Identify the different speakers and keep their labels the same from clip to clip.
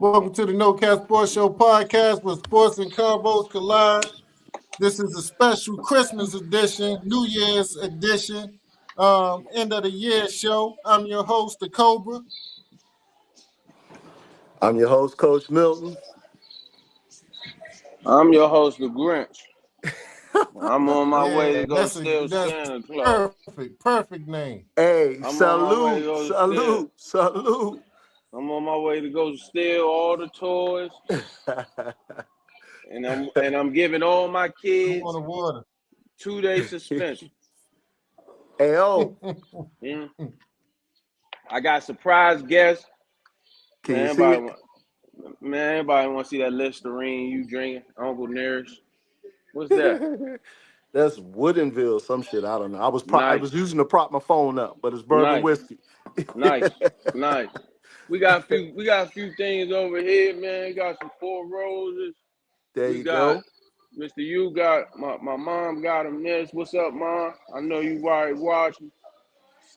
Speaker 1: Welcome to the No Cap Sports Show podcast where sports and combos collide. This is a special Christmas edition, New Year's edition, end of the year show. I'm your host, the Cobra.
Speaker 2: I'm your host, Coach Milton.
Speaker 3: I'm your host, the Grinch. I'm on my way to go
Speaker 1: that's
Speaker 3: steal Santa Claus.
Speaker 1: perfect name.
Speaker 2: Hey,
Speaker 3: I'm on my way to
Speaker 2: salute,
Speaker 3: go
Speaker 2: salute.
Speaker 3: I'm on my way to go steal all the toys, and I'm giving all my kids
Speaker 1: On the water.
Speaker 3: 2-day suspension.
Speaker 2: Hey, oh,
Speaker 3: Yeah. I got surprise guests.
Speaker 2: can
Speaker 3: Man,
Speaker 2: you see it?
Speaker 3: everybody want to see that Listerine you drinking, Uncle Nearest. What's that?
Speaker 2: That's Woodinville, some shit. I don't know. I was
Speaker 3: Nice,
Speaker 2: using to prop my phone up, but it's bourbon
Speaker 3: nice,
Speaker 2: whiskey.
Speaker 3: nice. We got a few things over here, man. We got some Four Roses.
Speaker 2: There
Speaker 3: We
Speaker 2: you
Speaker 3: got
Speaker 2: go.
Speaker 3: Mr. You got my mom got him this. What's up, Mom? I know you already watching.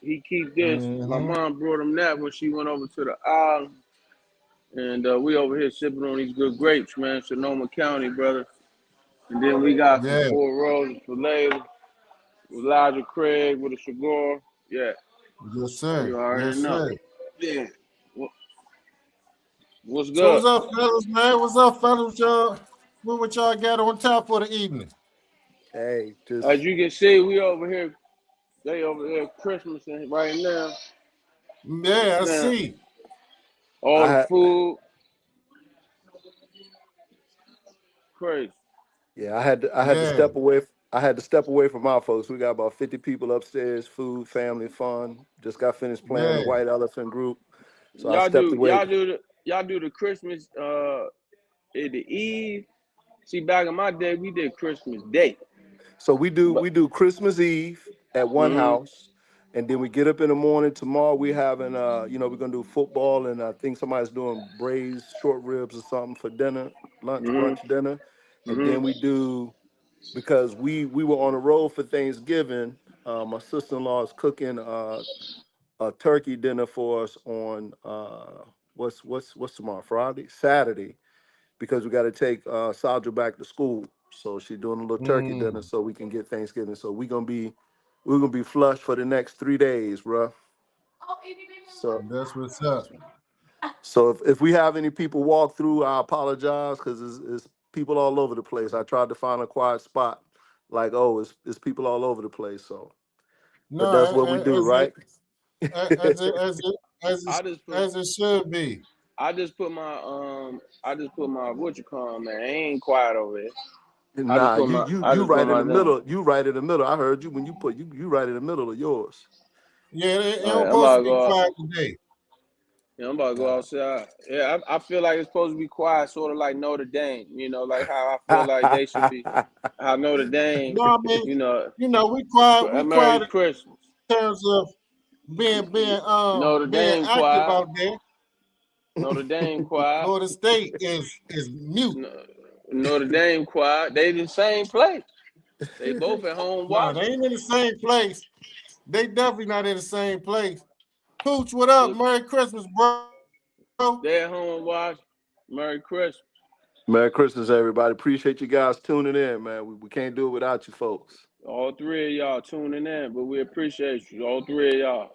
Speaker 3: He keep this. My
Speaker 1: Mm-hmm.
Speaker 3: mom brought him that when she went over to the island. And we over here sipping on these good grapes, man. Sonoma County, brother. And then we got some
Speaker 1: Yeah,
Speaker 3: Four Roses for later. With Elijah Craig with a cigar. Yeah,
Speaker 1: yes, sir.
Speaker 3: you already
Speaker 1: Yes,
Speaker 3: know.
Speaker 1: sir.
Speaker 3: Yeah. What's
Speaker 1: So
Speaker 3: good?
Speaker 1: what's up, fellas, man? What's up, fellas? Y'all, what y'all got on top for the evening?
Speaker 2: Hey,
Speaker 3: As
Speaker 2: just
Speaker 3: you can see, we over here. They over here Christmas right now.
Speaker 1: Yeah, I
Speaker 3: Man,
Speaker 1: see.
Speaker 3: all
Speaker 2: I
Speaker 3: the
Speaker 2: had
Speaker 3: food, crazy.
Speaker 2: yeah, I had to
Speaker 1: Yeah,
Speaker 2: step away. I had to step away from my folks. We got about 50 people upstairs, food, family, fun. Just got finished playing the
Speaker 1: yeah.
Speaker 2: White Elephant group. So I
Speaker 3: Y'all
Speaker 2: stepped
Speaker 3: do
Speaker 2: away.
Speaker 3: y'all do the y'all do the Christmas in the Eve. See, back in my day, we did Christmas Day.
Speaker 2: So we do
Speaker 3: But
Speaker 2: we do Christmas Eve at one
Speaker 3: mm-hmm,
Speaker 2: house, and then we get up in the morning. Tomorrow we having we're gonna do football, and I think somebody's doing braised short ribs or something for dinner, lunch,
Speaker 3: mm-hmm,
Speaker 2: brunch, dinner, and then we
Speaker 3: mm-hmm.
Speaker 2: do because we were on the road for Thanksgiving. My sister-in-law is cooking a turkey dinner for us on what's tomorrow, Friday, Saturday, because we got to take Sandra back to school. So she's doing a little turkey dinner
Speaker 1: Mm,
Speaker 2: so we can get Thanksgiving. So we're gonna be flush for the next 3 days, bro. So
Speaker 1: that's what's up.
Speaker 2: so if we have any people walk through, I apologize because it's people all over the place. I tried to find a quiet spot, like it's people all over the place. So, but
Speaker 1: No,
Speaker 2: that's what we do,
Speaker 1: as it
Speaker 2: right?
Speaker 1: as it as it as
Speaker 3: I
Speaker 1: it
Speaker 3: just put
Speaker 1: as it should be.
Speaker 3: I just put my what you call 'em, man. I ain't quiet over here.
Speaker 2: Nah, you you
Speaker 3: I
Speaker 2: you
Speaker 3: just put
Speaker 2: right in
Speaker 3: my
Speaker 2: the
Speaker 3: thing.
Speaker 2: middle. You right in the middle. I heard you when you put you right in the middle of yours.
Speaker 1: Yeah, it
Speaker 3: All
Speaker 1: don't
Speaker 3: right, I'm
Speaker 1: supposed
Speaker 3: about
Speaker 1: to
Speaker 3: to
Speaker 1: be
Speaker 3: go out.
Speaker 1: quiet today.
Speaker 3: Yeah, I'm about to go
Speaker 2: Nah.
Speaker 3: outside. Yeah, I feel like it's supposed to be quiet, sort of like Notre Dame. Like how I feel like they should be. How Notre Dame,
Speaker 1: No, I mean,
Speaker 3: you know,
Speaker 1: we quiet
Speaker 3: Merry
Speaker 1: in
Speaker 3: Christmas.
Speaker 1: terms of
Speaker 3: Notre
Speaker 1: being
Speaker 3: Dame
Speaker 1: active
Speaker 3: quiet.
Speaker 1: out there.
Speaker 3: Notre Dame quiet.
Speaker 1: Florida State is mute.
Speaker 3: No- Notre Dame quiet. They the same place. They both at home
Speaker 1: No, they
Speaker 3: watching.
Speaker 1: ain't in the same place. They definitely not in the same place. Pooch, what up?
Speaker 3: Look,
Speaker 1: Merry Christmas, bro.
Speaker 3: they at home watching. Merry Christmas.
Speaker 2: Merry Christmas, everybody. Appreciate you guys tuning in, man. We can't do it without you folks.
Speaker 3: All three of y'all tuning in, but we appreciate you. All three of y'all.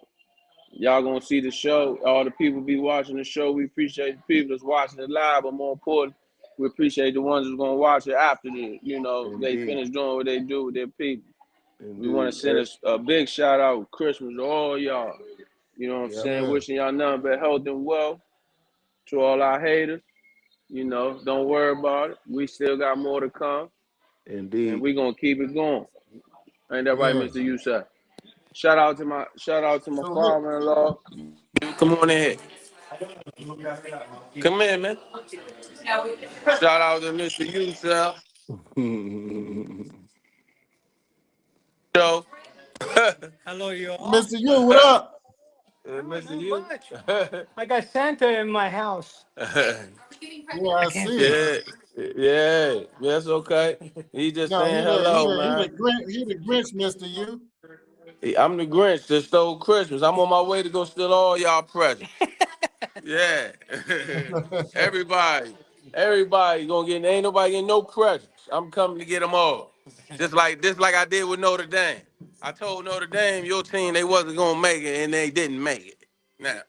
Speaker 3: Y'all gonna see the show. All the people be watching the show. We appreciate the people that's watching it live, but more important, we appreciate the ones that's gonna watch it after they
Speaker 2: Indeed.
Speaker 3: finish doing what they do with their people. We want to
Speaker 2: Indeed.
Speaker 3: send a big shout out Christmas to all y'all. You know what I'm
Speaker 2: Yep.
Speaker 3: saying?
Speaker 1: Yeah.
Speaker 3: Wishing y'all nothing but health and wealth. To all our haters, don't worry about it. We still got more to come, and
Speaker 2: Indeed.
Speaker 3: we gonna keep it going. Ain't that right,
Speaker 1: Yeah.
Speaker 3: Mr. Yusuf? Shout out to my
Speaker 1: So look,
Speaker 3: father-in-law. Come on in here. Come in, man. Shout out to Mr. Yusuf. Joe.
Speaker 4: Hello, you all.
Speaker 1: Mr. U, what up?
Speaker 3: Mr.
Speaker 4: Not
Speaker 3: You.
Speaker 4: much. I got Santa in my house.
Speaker 1: Yeah,
Speaker 4: I
Speaker 1: I
Speaker 4: can't
Speaker 1: see.
Speaker 4: say.
Speaker 3: Yeah, yeah, that's okay. He just
Speaker 1: No,
Speaker 3: saying hello, man.
Speaker 1: he the Grinch, Mr. U.
Speaker 3: I'm the Grinch that stole Christmas. I'm on my way to go steal all y'all presents. Yeah. everybody, everybody gonna get. Ain't nobody getting no credit. I'm coming to get them all. Just like I did with Notre Dame. I told Notre Dame your team they wasn't gonna make it, and they didn't make it. Now,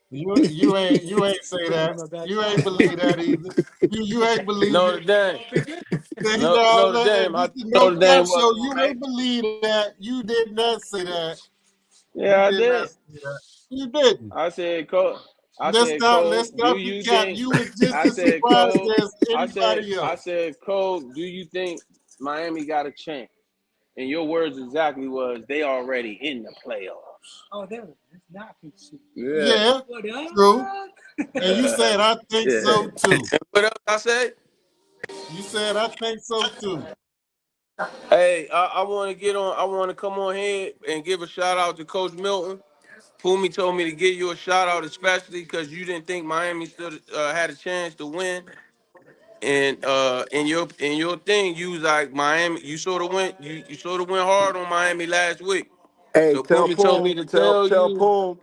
Speaker 1: you ain't say that. You ain't believe that either. You ain't believe
Speaker 3: Notre
Speaker 1: it.
Speaker 3: Dame, Notre Dame. I
Speaker 1: This is
Speaker 3: Notre
Speaker 1: no
Speaker 3: Dame
Speaker 1: cap show.
Speaker 3: wasn't
Speaker 1: You
Speaker 3: gonna make
Speaker 1: ain't believe that. You did not say that.
Speaker 3: it.
Speaker 1: You
Speaker 3: Yeah, I
Speaker 1: did not
Speaker 3: did.
Speaker 1: say that. You didn't.
Speaker 3: I said, Cole. I
Speaker 1: Let's
Speaker 3: said,
Speaker 1: stop.
Speaker 3: Cole.
Speaker 1: Let's
Speaker 3: Do
Speaker 1: stop the
Speaker 3: you
Speaker 1: cap.
Speaker 3: think?
Speaker 1: You was just
Speaker 3: I
Speaker 1: as
Speaker 3: said,
Speaker 1: surprised
Speaker 3: Cole.
Speaker 1: as anybody
Speaker 3: I
Speaker 1: else.
Speaker 3: said, Cole. Do you think Miami got a chance? And your words exactly was they already in the playoffs.
Speaker 4: Oh, there. It's not conceded.
Speaker 3: Yeah.
Speaker 1: Yeah,
Speaker 4: What
Speaker 1: true.
Speaker 4: up?
Speaker 1: And you said I think
Speaker 3: yeah.
Speaker 1: so too.
Speaker 3: What else I say?
Speaker 1: You said I think so too.
Speaker 3: Hey, I want to get on. I want to come on here and give a shout out to Coach Milton. Fumi told me to give you a shout out, especially because you didn't think Miami still had a chance to win. And in your thing, you was like Miami. You sort of went hard on Miami last week.
Speaker 2: Hey,
Speaker 3: So Fumi told me to tell you.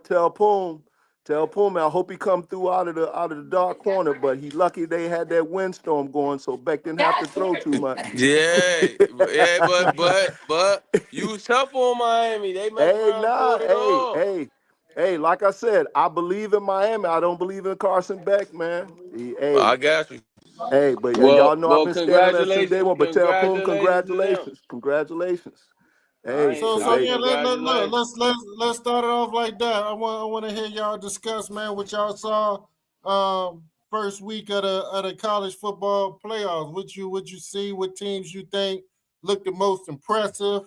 Speaker 2: Tell Poom. I hope he come through out of the dark corner. But he lucky they had that windstorm going, so Beck didn't have to throw too much.
Speaker 3: Yeah, yeah, but you was tough on Miami. They messed
Speaker 2: Hey,
Speaker 3: around, and
Speaker 2: nah,
Speaker 3: pulled it off.
Speaker 2: hey. Like I said, I believe in Miami. I don't believe in Carson Beck, man.
Speaker 3: I got you.
Speaker 2: But y'all know I've
Speaker 3: Well,
Speaker 2: been standing there since day one. But tell Poom,
Speaker 3: congratulations to them.
Speaker 2: congratulations. Hey,
Speaker 3: I
Speaker 2: cause
Speaker 1: So
Speaker 3: I
Speaker 2: they
Speaker 1: yeah, look,
Speaker 3: congratulations.
Speaker 1: let's start it off like that. I want to hear y'all discuss, man, what y'all saw first week of the college football playoffs. What you see, what teams you think look the most impressive,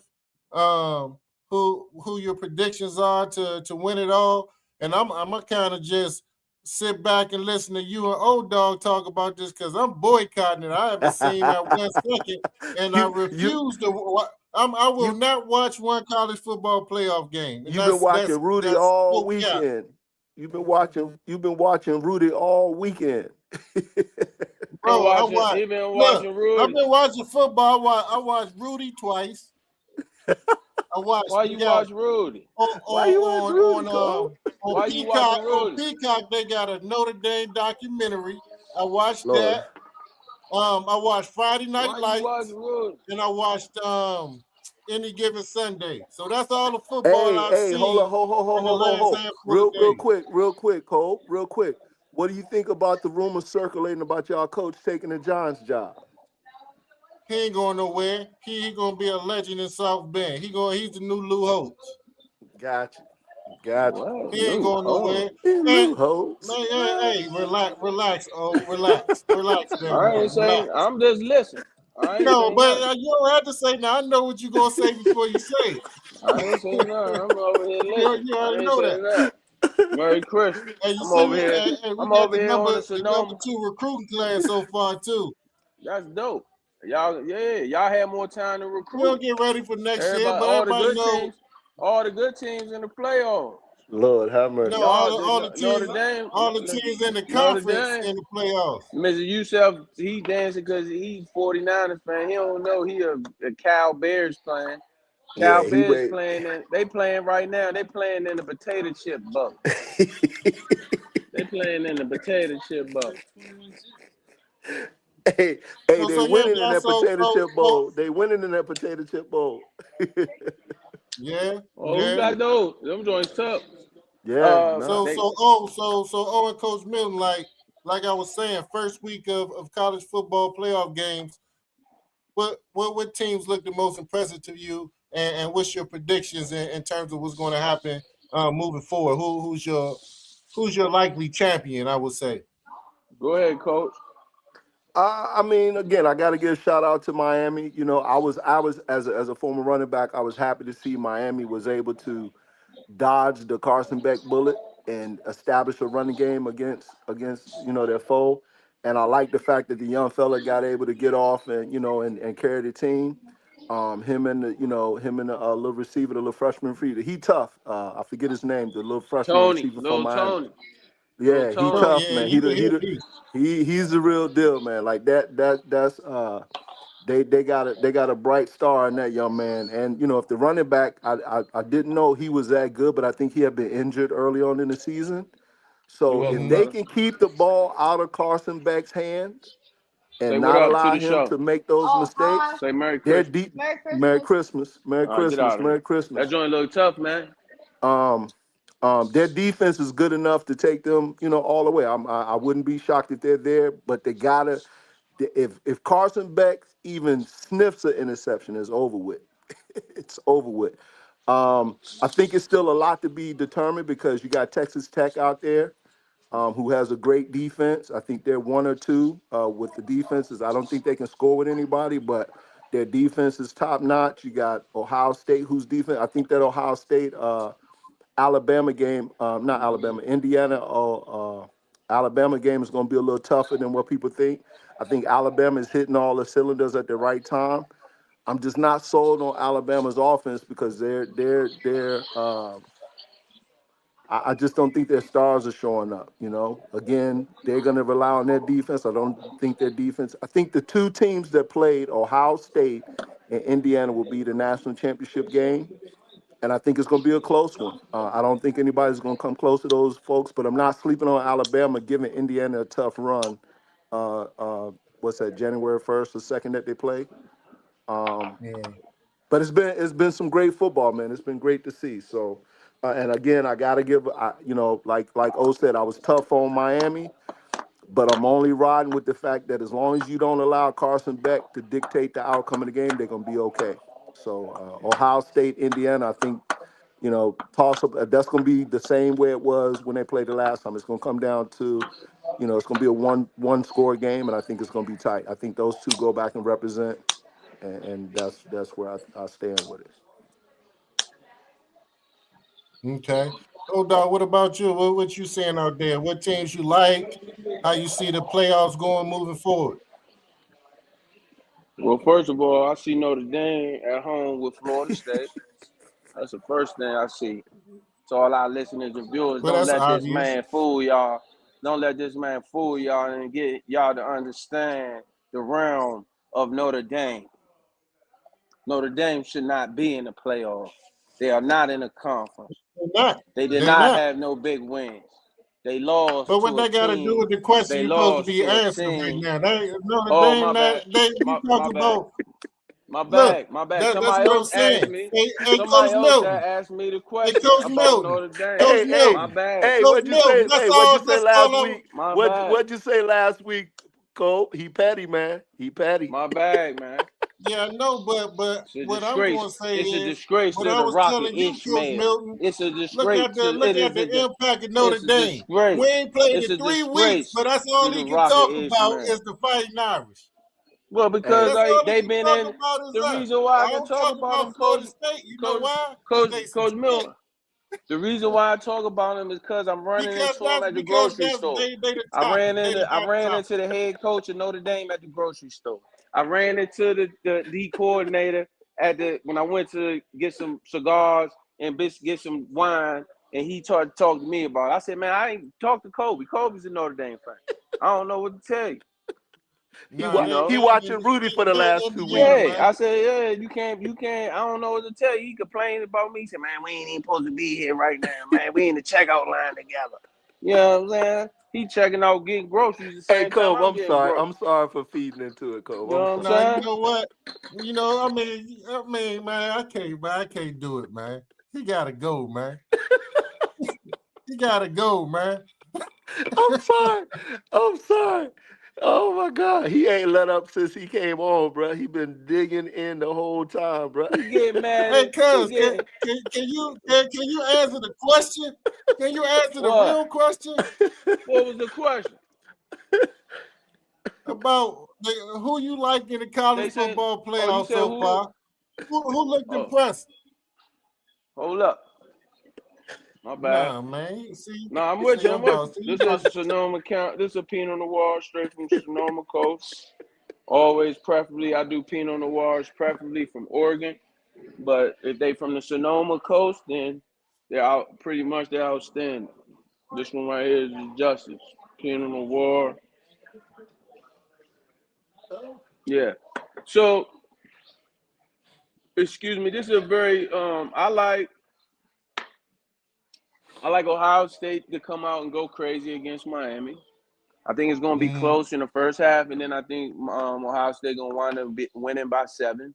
Speaker 1: who your predictions are to win it all. And I'm gonna kind of just sit back and listen to you and old dog talk about this because I'm boycotting it. I haven't seen that 1 second, and I
Speaker 2: you you
Speaker 1: refuse to. I will
Speaker 2: you
Speaker 1: not watch one college football playoff game, and
Speaker 2: you've been
Speaker 1: that's
Speaker 2: watching
Speaker 1: that's
Speaker 2: Rudy
Speaker 1: that's
Speaker 2: all
Speaker 1: no cap.
Speaker 2: weekend. You've been watching Rudy all weekend.
Speaker 1: Bro, I watch.
Speaker 3: He been
Speaker 1: Look,
Speaker 3: watching
Speaker 1: I've
Speaker 3: Rudy.
Speaker 1: been watching football. I watched Rudy twice. I watched
Speaker 3: Why
Speaker 1: they
Speaker 3: you
Speaker 1: got
Speaker 3: watch Rudy?
Speaker 2: Why you watch Rudy, Cole?
Speaker 1: on
Speaker 3: Why you watching
Speaker 1: Peacock
Speaker 3: Rudy?
Speaker 1: they got a Notre Dame documentary. I watched
Speaker 2: Lord.
Speaker 1: that. I watched Friday Night
Speaker 3: Why you
Speaker 1: Lights,
Speaker 3: watching Rudy?
Speaker 1: and I watched Any Given Sunday. So that's all the football
Speaker 2: Hey,
Speaker 1: I've
Speaker 2: hey, hold up,
Speaker 1: seen
Speaker 2: ho,
Speaker 1: in the
Speaker 2: ho, ho,
Speaker 1: last
Speaker 2: ho.
Speaker 1: handful of
Speaker 2: Real
Speaker 1: days.
Speaker 2: quick, Cole, real quick. What do you think about the rumors circulating about y'all coach taking the Giants job?
Speaker 1: He ain't going nowhere. He gonna be a legend in South Bend. He's the new Lou Holtz.
Speaker 2: Gotcha.
Speaker 3: What?
Speaker 1: He ain't
Speaker 3: Lou
Speaker 1: going nowhere.
Speaker 3: Holtz.
Speaker 2: Hey,
Speaker 1: And
Speaker 2: Lou Holtz.
Speaker 1: man, hey, relax there,
Speaker 3: I
Speaker 1: boy,
Speaker 3: ain't saying.
Speaker 1: relax.
Speaker 3: I'm just listening. I ain't
Speaker 1: No,
Speaker 3: saying
Speaker 1: but
Speaker 3: nothing.
Speaker 1: you don't have to say now. I know what you're gonna say before you say
Speaker 3: I ain't saying nothing.
Speaker 1: it.
Speaker 3: I'm over here listening.
Speaker 1: You
Speaker 3: I
Speaker 1: already
Speaker 3: ain't
Speaker 1: know that.
Speaker 3: saying nothing. Merry Christmas.
Speaker 1: And you
Speaker 3: I'm
Speaker 1: see,
Speaker 3: over here.
Speaker 1: we
Speaker 3: I'm
Speaker 1: got
Speaker 3: over
Speaker 1: the
Speaker 3: here
Speaker 1: number
Speaker 3: on the
Speaker 1: the number
Speaker 3: Sonoma.
Speaker 1: two recruiting class so far too.
Speaker 3: That's dope. Y'all had more time to
Speaker 1: We'll
Speaker 3: recruit.
Speaker 1: get ready for next year,
Speaker 3: Everybody,
Speaker 1: but everybody know
Speaker 3: all the good teams in the playoffs.
Speaker 2: Lord have
Speaker 1: no
Speaker 2: mercy.
Speaker 3: Y'all, Notre Dame,
Speaker 1: all the teams in the
Speaker 3: Notre
Speaker 1: conference
Speaker 3: Dame.
Speaker 1: in the playoffs.
Speaker 3: Mr. Youssef, he dancing because he 49ers fan. He don't know he a Cal Bears fan. Cal
Speaker 2: Yeah, he
Speaker 3: Bears
Speaker 2: wait.
Speaker 3: playing they playing right now. They playing in the potato chip bowl. They playing in the potato chip bowl.
Speaker 2: hey, hey,
Speaker 1: So
Speaker 2: they
Speaker 1: so yeah,
Speaker 2: winning in
Speaker 1: man.
Speaker 2: that potato chip bowl. They winning in that potato chip bowl.
Speaker 1: yeah,
Speaker 3: Oh, who
Speaker 1: yeah.
Speaker 3: got those? Them joints tough.
Speaker 2: Yeah, nah.
Speaker 1: So
Speaker 3: They
Speaker 1: so oh so and Coach Milton, like I was saying, first week of college football playoff games, what teams look the most impressive to you, and what's your predictions in terms of what's going to happen moving forward? Who's your likely champion? I would say.
Speaker 3: go ahead, coach.
Speaker 2: I mean, again, I got to give a shout out to Miami. I was as a former running back, I was happy to see Miami was able to dodge the Carson Beck bullet and establish a running game against their foe. And I like the fact that the young fella got able to get off and and carry the team. Him and the little receiver, the little freshman receiver, he tough. I forget his name, the little freshman
Speaker 3: Tony,
Speaker 2: receiver from
Speaker 3: little
Speaker 2: Miami.
Speaker 3: Tony, little
Speaker 2: Yeah, he
Speaker 1: Oh
Speaker 3: Tony.
Speaker 2: tough,
Speaker 1: yeah,
Speaker 2: man.
Speaker 1: he'll be.
Speaker 2: He's the real deal, man. Like that's they got a bright star in that young man. And if the running back, I didn't know he was that good, but I think he had been injured early on in the season.
Speaker 3: You're
Speaker 2: So if
Speaker 3: welcome,
Speaker 2: they
Speaker 3: brother.
Speaker 2: can keep the ball out of Carson Beck's hand
Speaker 3: Say
Speaker 2: and
Speaker 3: what
Speaker 2: not
Speaker 3: up to
Speaker 2: allow
Speaker 3: the
Speaker 2: him
Speaker 3: show.
Speaker 2: to make those mistakes,
Speaker 3: Say Merry
Speaker 2: they're
Speaker 3: Christmas.
Speaker 2: deep. Merry Christmas, Merry
Speaker 3: All right, get
Speaker 2: Christmas,
Speaker 3: out of
Speaker 2: Merry
Speaker 3: here. That
Speaker 2: Christmas.
Speaker 3: joint look tough, man.
Speaker 2: Um, their defense is good enough to take them, all the way. I wouldn't be shocked if they're there, but they gotta. If Carson Beck even sniffs an interception, it's over with. It's over with. I think it's still a lot to be determined because you got Texas Tech out there, who has a great defense. I think they're one or two with the defenses. I don't think they can score with anybody, but their defense is top notch. You got Ohio State, whose defense. I think that Ohio State Alabama game, not Alabama, Indiana or Alabama game is going to be a little tougher than what people think. I think Alabama is hitting all the cylinders at the right time. I'm just not sold on Alabama's offense because I just don't think their stars are showing up. Again, they're going to rely on their defense. I don't think their defense. I think the two teams that played, Ohio State and Indiana, will be the national championship game. And I think it's going to be a close one. I don't think anybody's going to come close to those folks, but I'm not sleeping on Alabama giving Indiana a tough run. What's that, January 1st or 2nd that they play?
Speaker 1: Yeah.
Speaker 2: But it's been some great football, man. It's been great to see. So, and again, I got to give, like O said, I was tough on Miami, but I'm only riding with the fact that as long as you don't allow Carson Beck to dictate the outcome of the game, they're going to be okay. So, Ohio State, Indiana, I think, toss up. That's going to be the same way it was when they played the last time. It's going to come down to, it's going to be a one score game, and I think it's going to be tight. I think those two go back and represent, and that's where I stand with it.
Speaker 1: Okay. Oh, dog, what about you? What you saying out there? What teams you like? How you see the playoffs going moving forward?
Speaker 3: Well, first of all, I see Notre Dame at home with Florida State. That's the first thing I see. To all our listeners and viewers,
Speaker 1: Well,
Speaker 3: don't
Speaker 1: that's
Speaker 3: let this
Speaker 1: obvious.
Speaker 3: man fool y'all. Don't let this man fool y'all and get y'all to understand the realm of Notre Dame. Notre Dame should not be in the playoffs. They are not in the conference.
Speaker 1: They're not.
Speaker 3: They did
Speaker 1: They're
Speaker 3: not
Speaker 1: not.
Speaker 3: have no big wins. They lost
Speaker 1: But what
Speaker 3: to a
Speaker 1: they got to do
Speaker 3: team.
Speaker 1: with the question
Speaker 3: They
Speaker 1: you're supposed to
Speaker 3: lost
Speaker 1: be
Speaker 3: to a
Speaker 1: answering right
Speaker 3: team.
Speaker 1: now? Notre
Speaker 3: Oh,
Speaker 1: Dame,
Speaker 3: my bad.
Speaker 1: we
Speaker 3: My
Speaker 1: talking
Speaker 3: bad.
Speaker 1: about.
Speaker 3: My
Speaker 1: Look,
Speaker 3: bad. My bad.
Speaker 1: that's
Speaker 3: Somebody
Speaker 1: what I'm
Speaker 3: else asked
Speaker 1: saying.
Speaker 3: me.
Speaker 1: Hey,
Speaker 3: Somebody
Speaker 1: Coach
Speaker 3: else had
Speaker 1: Milton.
Speaker 3: asked me the
Speaker 1: Hey,
Speaker 3: question
Speaker 1: Coach
Speaker 3: about
Speaker 1: Milton.
Speaker 3: Notre Dame.
Speaker 1: Coach
Speaker 2: Hey,
Speaker 3: My
Speaker 2: hey,
Speaker 1: Milton.
Speaker 3: bad.
Speaker 2: hey,
Speaker 1: Coach
Speaker 2: what'd you
Speaker 1: Milton.
Speaker 2: say? Hey, what'd you say
Speaker 1: That's
Speaker 2: last
Speaker 1: all I.
Speaker 2: week?
Speaker 3: My bad.
Speaker 2: What'd you say last week, Cole? He petty, man. He petty.
Speaker 3: My bad, man.
Speaker 1: Yeah, I know, but
Speaker 3: It's a
Speaker 1: what I'm
Speaker 3: disgrace.
Speaker 1: going to say
Speaker 3: It's a
Speaker 1: is
Speaker 3: disgrace
Speaker 1: what
Speaker 3: to
Speaker 1: I
Speaker 3: the
Speaker 1: was
Speaker 3: Rocket
Speaker 1: telling you, Coach
Speaker 3: Ishmael.
Speaker 1: Milton.
Speaker 3: It's a
Speaker 1: Look
Speaker 3: disgrace
Speaker 1: at
Speaker 3: to it is
Speaker 1: the
Speaker 3: a
Speaker 1: impact of Notre
Speaker 3: it's a
Speaker 1: Dame.
Speaker 3: disgrace.
Speaker 1: We ain't played
Speaker 3: It's
Speaker 1: in
Speaker 3: a
Speaker 1: 3 weeks,
Speaker 3: disgrace
Speaker 1: but that's
Speaker 3: to
Speaker 1: all
Speaker 3: the
Speaker 1: he can
Speaker 3: Rocket
Speaker 1: talk about
Speaker 3: Ishmael.
Speaker 1: is the Fighting Irish.
Speaker 3: Well, because
Speaker 2: Hey,
Speaker 1: That's all he
Speaker 3: they've
Speaker 1: can
Speaker 3: been
Speaker 1: talk
Speaker 3: in
Speaker 1: about is
Speaker 3: the
Speaker 1: us.
Speaker 3: reason why I
Speaker 1: I
Speaker 3: can
Speaker 1: don't
Speaker 3: talk
Speaker 1: talk
Speaker 3: about them,
Speaker 1: about
Speaker 3: Coach
Speaker 1: Florida State. You know
Speaker 3: Coach
Speaker 1: why? Because
Speaker 3: Coach
Speaker 1: they some
Speaker 3: Coach
Speaker 1: shit.
Speaker 3: Miller. The reason why I talk about them is because I'm running into them at the grocery store.
Speaker 1: They the
Speaker 3: I
Speaker 1: topic.
Speaker 3: ran
Speaker 1: They
Speaker 3: into
Speaker 1: the
Speaker 3: I
Speaker 1: hot
Speaker 3: ran
Speaker 1: topic.
Speaker 3: into the head coach of Notre Dame at the grocery store. I ran into the coordinator at the when I went to get some cigars and get some wine, and he started to talk to me about it. I said, man, I ain't talked to Kobe. Kobe's a Notre Dame fan. I don't know what to tell you.
Speaker 1: Nah,
Speaker 3: You know?
Speaker 2: he watching Rudy for the
Speaker 1: they
Speaker 2: last 2 weeks.
Speaker 1: Indiana,
Speaker 3: Yeah,
Speaker 1: man.
Speaker 3: I said, yeah, you can't, I don't know what to tell you. He complained about me. He said, man, we ain't even supposed to be here right now, man. We in the checkout line together. You know what I'm saying? He checking out getting groceries the
Speaker 2: Hey,
Speaker 3: same time
Speaker 2: Cole,
Speaker 3: I'm
Speaker 2: I'm
Speaker 3: getting
Speaker 2: sorry.
Speaker 3: groceries.
Speaker 2: I'm sorry for feeding into it, Cole.
Speaker 3: You know
Speaker 2: I'm
Speaker 3: what I'm
Speaker 2: sorry.
Speaker 1: Nah, you
Speaker 3: saying?
Speaker 1: know what? Man, I can't do it, man. He gotta go, man. He gotta go, man.
Speaker 2: I'm sorry. I'm sorry. Oh my God, he ain't let up since he came on, bro. He been digging in the whole time, bro.
Speaker 3: He get mad
Speaker 1: Hey,
Speaker 3: at he
Speaker 1: cuz,
Speaker 3: get
Speaker 1: can you answer the question? Can you answer the
Speaker 3: what?
Speaker 1: real question
Speaker 3: What was the question?
Speaker 1: about who you like in the
Speaker 3: They
Speaker 1: college
Speaker 3: said,
Speaker 1: football
Speaker 3: oh, you
Speaker 1: playoff
Speaker 3: said
Speaker 1: so
Speaker 3: who?
Speaker 1: far? Who looked
Speaker 3: Oh,
Speaker 1: impressed?
Speaker 3: hold up. My bad.
Speaker 1: Nah, man. See,
Speaker 3: No, I'm with you. I'm with you.
Speaker 1: you
Speaker 3: This
Speaker 1: about
Speaker 3: is Sonoma County. This is a Pinot Noir straight from Sonoma Coast. Always, preferably, I do Pinot Noirs, preferably from Oregon. But if they from the Sonoma Coast, then they're out. Pretty much, they're outstanding. This one right here is Justice Pinot Noir. Yeah. So, excuse me. This is a very I like Ohio State to come out and go crazy against Miami. I think it's going to be
Speaker 1: Mm,
Speaker 3: close in the first half, and then I think Ohio State going to wind up winning by 7.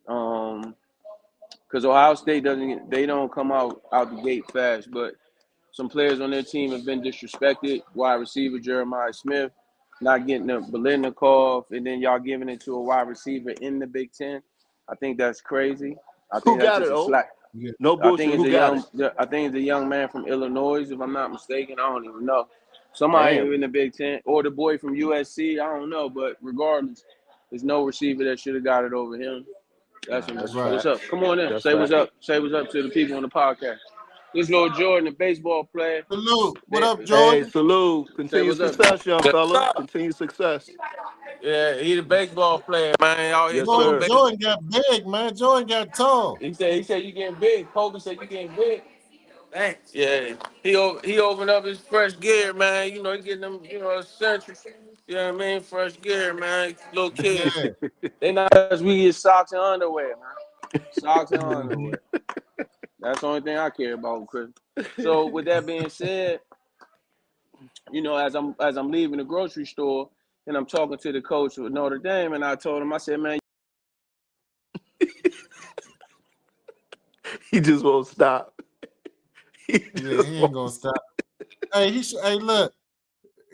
Speaker 3: Because Ohio State they don't come out the gate fast, but some players on their team have been disrespected. Wide receiver Jeremiah Smith not getting the Biletnikoff, and then y'all giving it to a wide receiver in the Big Ten. I think that's crazy. I
Speaker 2: Who
Speaker 3: think that's
Speaker 2: got it?
Speaker 3: just a
Speaker 2: Oh,
Speaker 3: slack.
Speaker 1: yeah,
Speaker 2: no
Speaker 3: I think
Speaker 2: bullshit.
Speaker 3: it's
Speaker 2: Who got it?
Speaker 3: a young man from Illinois, if I'm not mistaken. I don't even know. Somebody
Speaker 2: Damn.
Speaker 3: in the Big Ten or the boy from USC. I don't know, but regardless, there's no receiver that should have got it over him. That's
Speaker 2: Nah,
Speaker 3: him.
Speaker 2: that's
Speaker 1: right.
Speaker 3: What's up?
Speaker 2: facts.
Speaker 3: Come on in.
Speaker 2: That's
Speaker 3: Say what's
Speaker 2: facts.
Speaker 3: up. Say what's up to the people on the podcast. This Lord Jordan, the baseball player.
Speaker 1: Salute. What
Speaker 3: They,
Speaker 1: up,
Speaker 2: Hey,
Speaker 1: Jordan?
Speaker 2: salute.
Speaker 3: say
Speaker 2: Continued
Speaker 3: what's up.
Speaker 2: success, young
Speaker 3: What's
Speaker 2: fella.
Speaker 3: up?
Speaker 2: Continued success.
Speaker 3: Yeah, he the baseball player, man. Out here
Speaker 2: Yes,
Speaker 3: throwing
Speaker 2: sir.
Speaker 3: baseball.
Speaker 1: Jordan got big, man. Jordan got tall.
Speaker 3: He said you getting big. Kobe said you getting big. Thanks. Yeah. He opened up his fresh gear, man. You know, he getting them, essentials. You know what I mean? Fresh gear, man. Little kids.
Speaker 1: Yeah.
Speaker 3: They not us, we get socks and underwear, man. Socks and
Speaker 1: Mhm.
Speaker 3: underwear. That's the only thing I care about, Chris. So with that being said, as I'm leaving the grocery store and I'm talking to the coach with Notre Dame, and I told him, I said, man,
Speaker 2: He just won't stop. He
Speaker 1: Yeah,
Speaker 2: just
Speaker 1: he ain't
Speaker 2: won't.
Speaker 1: gonna stop. Hey, look,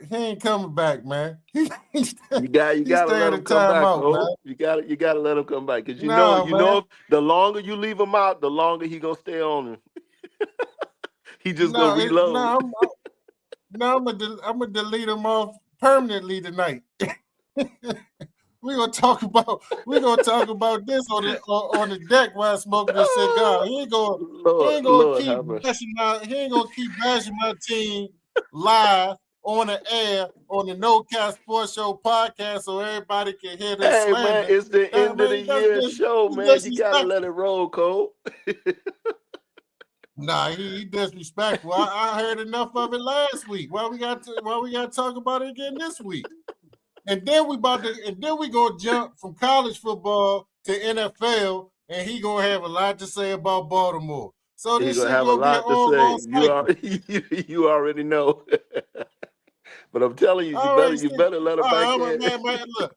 Speaker 1: he ain't coming back, man.
Speaker 2: You
Speaker 1: He
Speaker 2: gotta
Speaker 1: stay
Speaker 2: let
Speaker 1: at a
Speaker 2: him come back,
Speaker 1: timeout,
Speaker 2: oh.
Speaker 1: man.
Speaker 2: You gotta let him come back. Cause
Speaker 1: Nah, man.
Speaker 2: if the longer you leave him out, the longer he gonna stay on him. He just gonna
Speaker 1: No,
Speaker 2: reload.
Speaker 1: no, no, I'm gonna delete him off permanently tonight. We're gonna talk about this on the deck while smoking this cigar. He
Speaker 2: Lord,
Speaker 1: ain't gonna
Speaker 2: Lord
Speaker 1: keep
Speaker 2: have mercy.
Speaker 1: bashing my team live on the air on the No Cap Sports Show podcast so everybody can hear this
Speaker 2: Hey man,
Speaker 1: slander.
Speaker 2: it's the
Speaker 1: That
Speaker 2: end of the
Speaker 1: man,
Speaker 2: year show, man.
Speaker 1: that's
Speaker 2: You gotta let
Speaker 1: disrespectful.
Speaker 2: it roll, Cole.
Speaker 1: Nah, he disrespectful. I heard enough of it last week. Why we got to talk about it again this week? And then we gonna jump from college football to NFL, and he gonna have a lot to say about Baltimore. So
Speaker 2: He
Speaker 1: this
Speaker 2: gonna
Speaker 1: shit
Speaker 2: have a
Speaker 1: gonna be an
Speaker 2: lot to say.
Speaker 1: ongoing cycle.
Speaker 2: You already know. But I'm telling you,
Speaker 1: All right,
Speaker 2: you
Speaker 1: see.
Speaker 2: better let him
Speaker 1: All
Speaker 2: back
Speaker 1: right,
Speaker 2: in.
Speaker 1: man, look,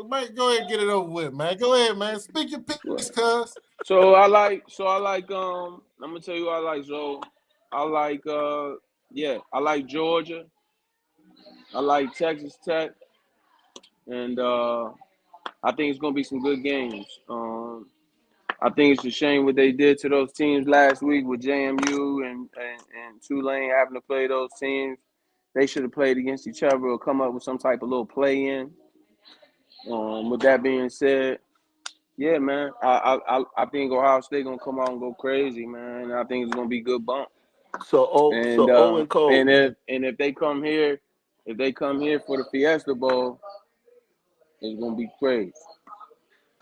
Speaker 1: might go ahead and get it over with, man. Go ahead, man. Speak your piece, cuz.
Speaker 3: I'm gonna tell you what I like. So I like I like Georgia. I like Texas Tech, and I think it's gonna be some good games. I think it's a shame what they did to those teams last week with JMU and Tulane having to play those teams. They should have played against each other or come up with some type of little play in. With that being said, yeah, man, I think Ohio State gonna come out and go crazy, man. And I think it's gonna be a good bump. And
Speaker 2: So Owen Cole.
Speaker 3: if they come here, for the Fiesta Bowl, it's gonna be crazy.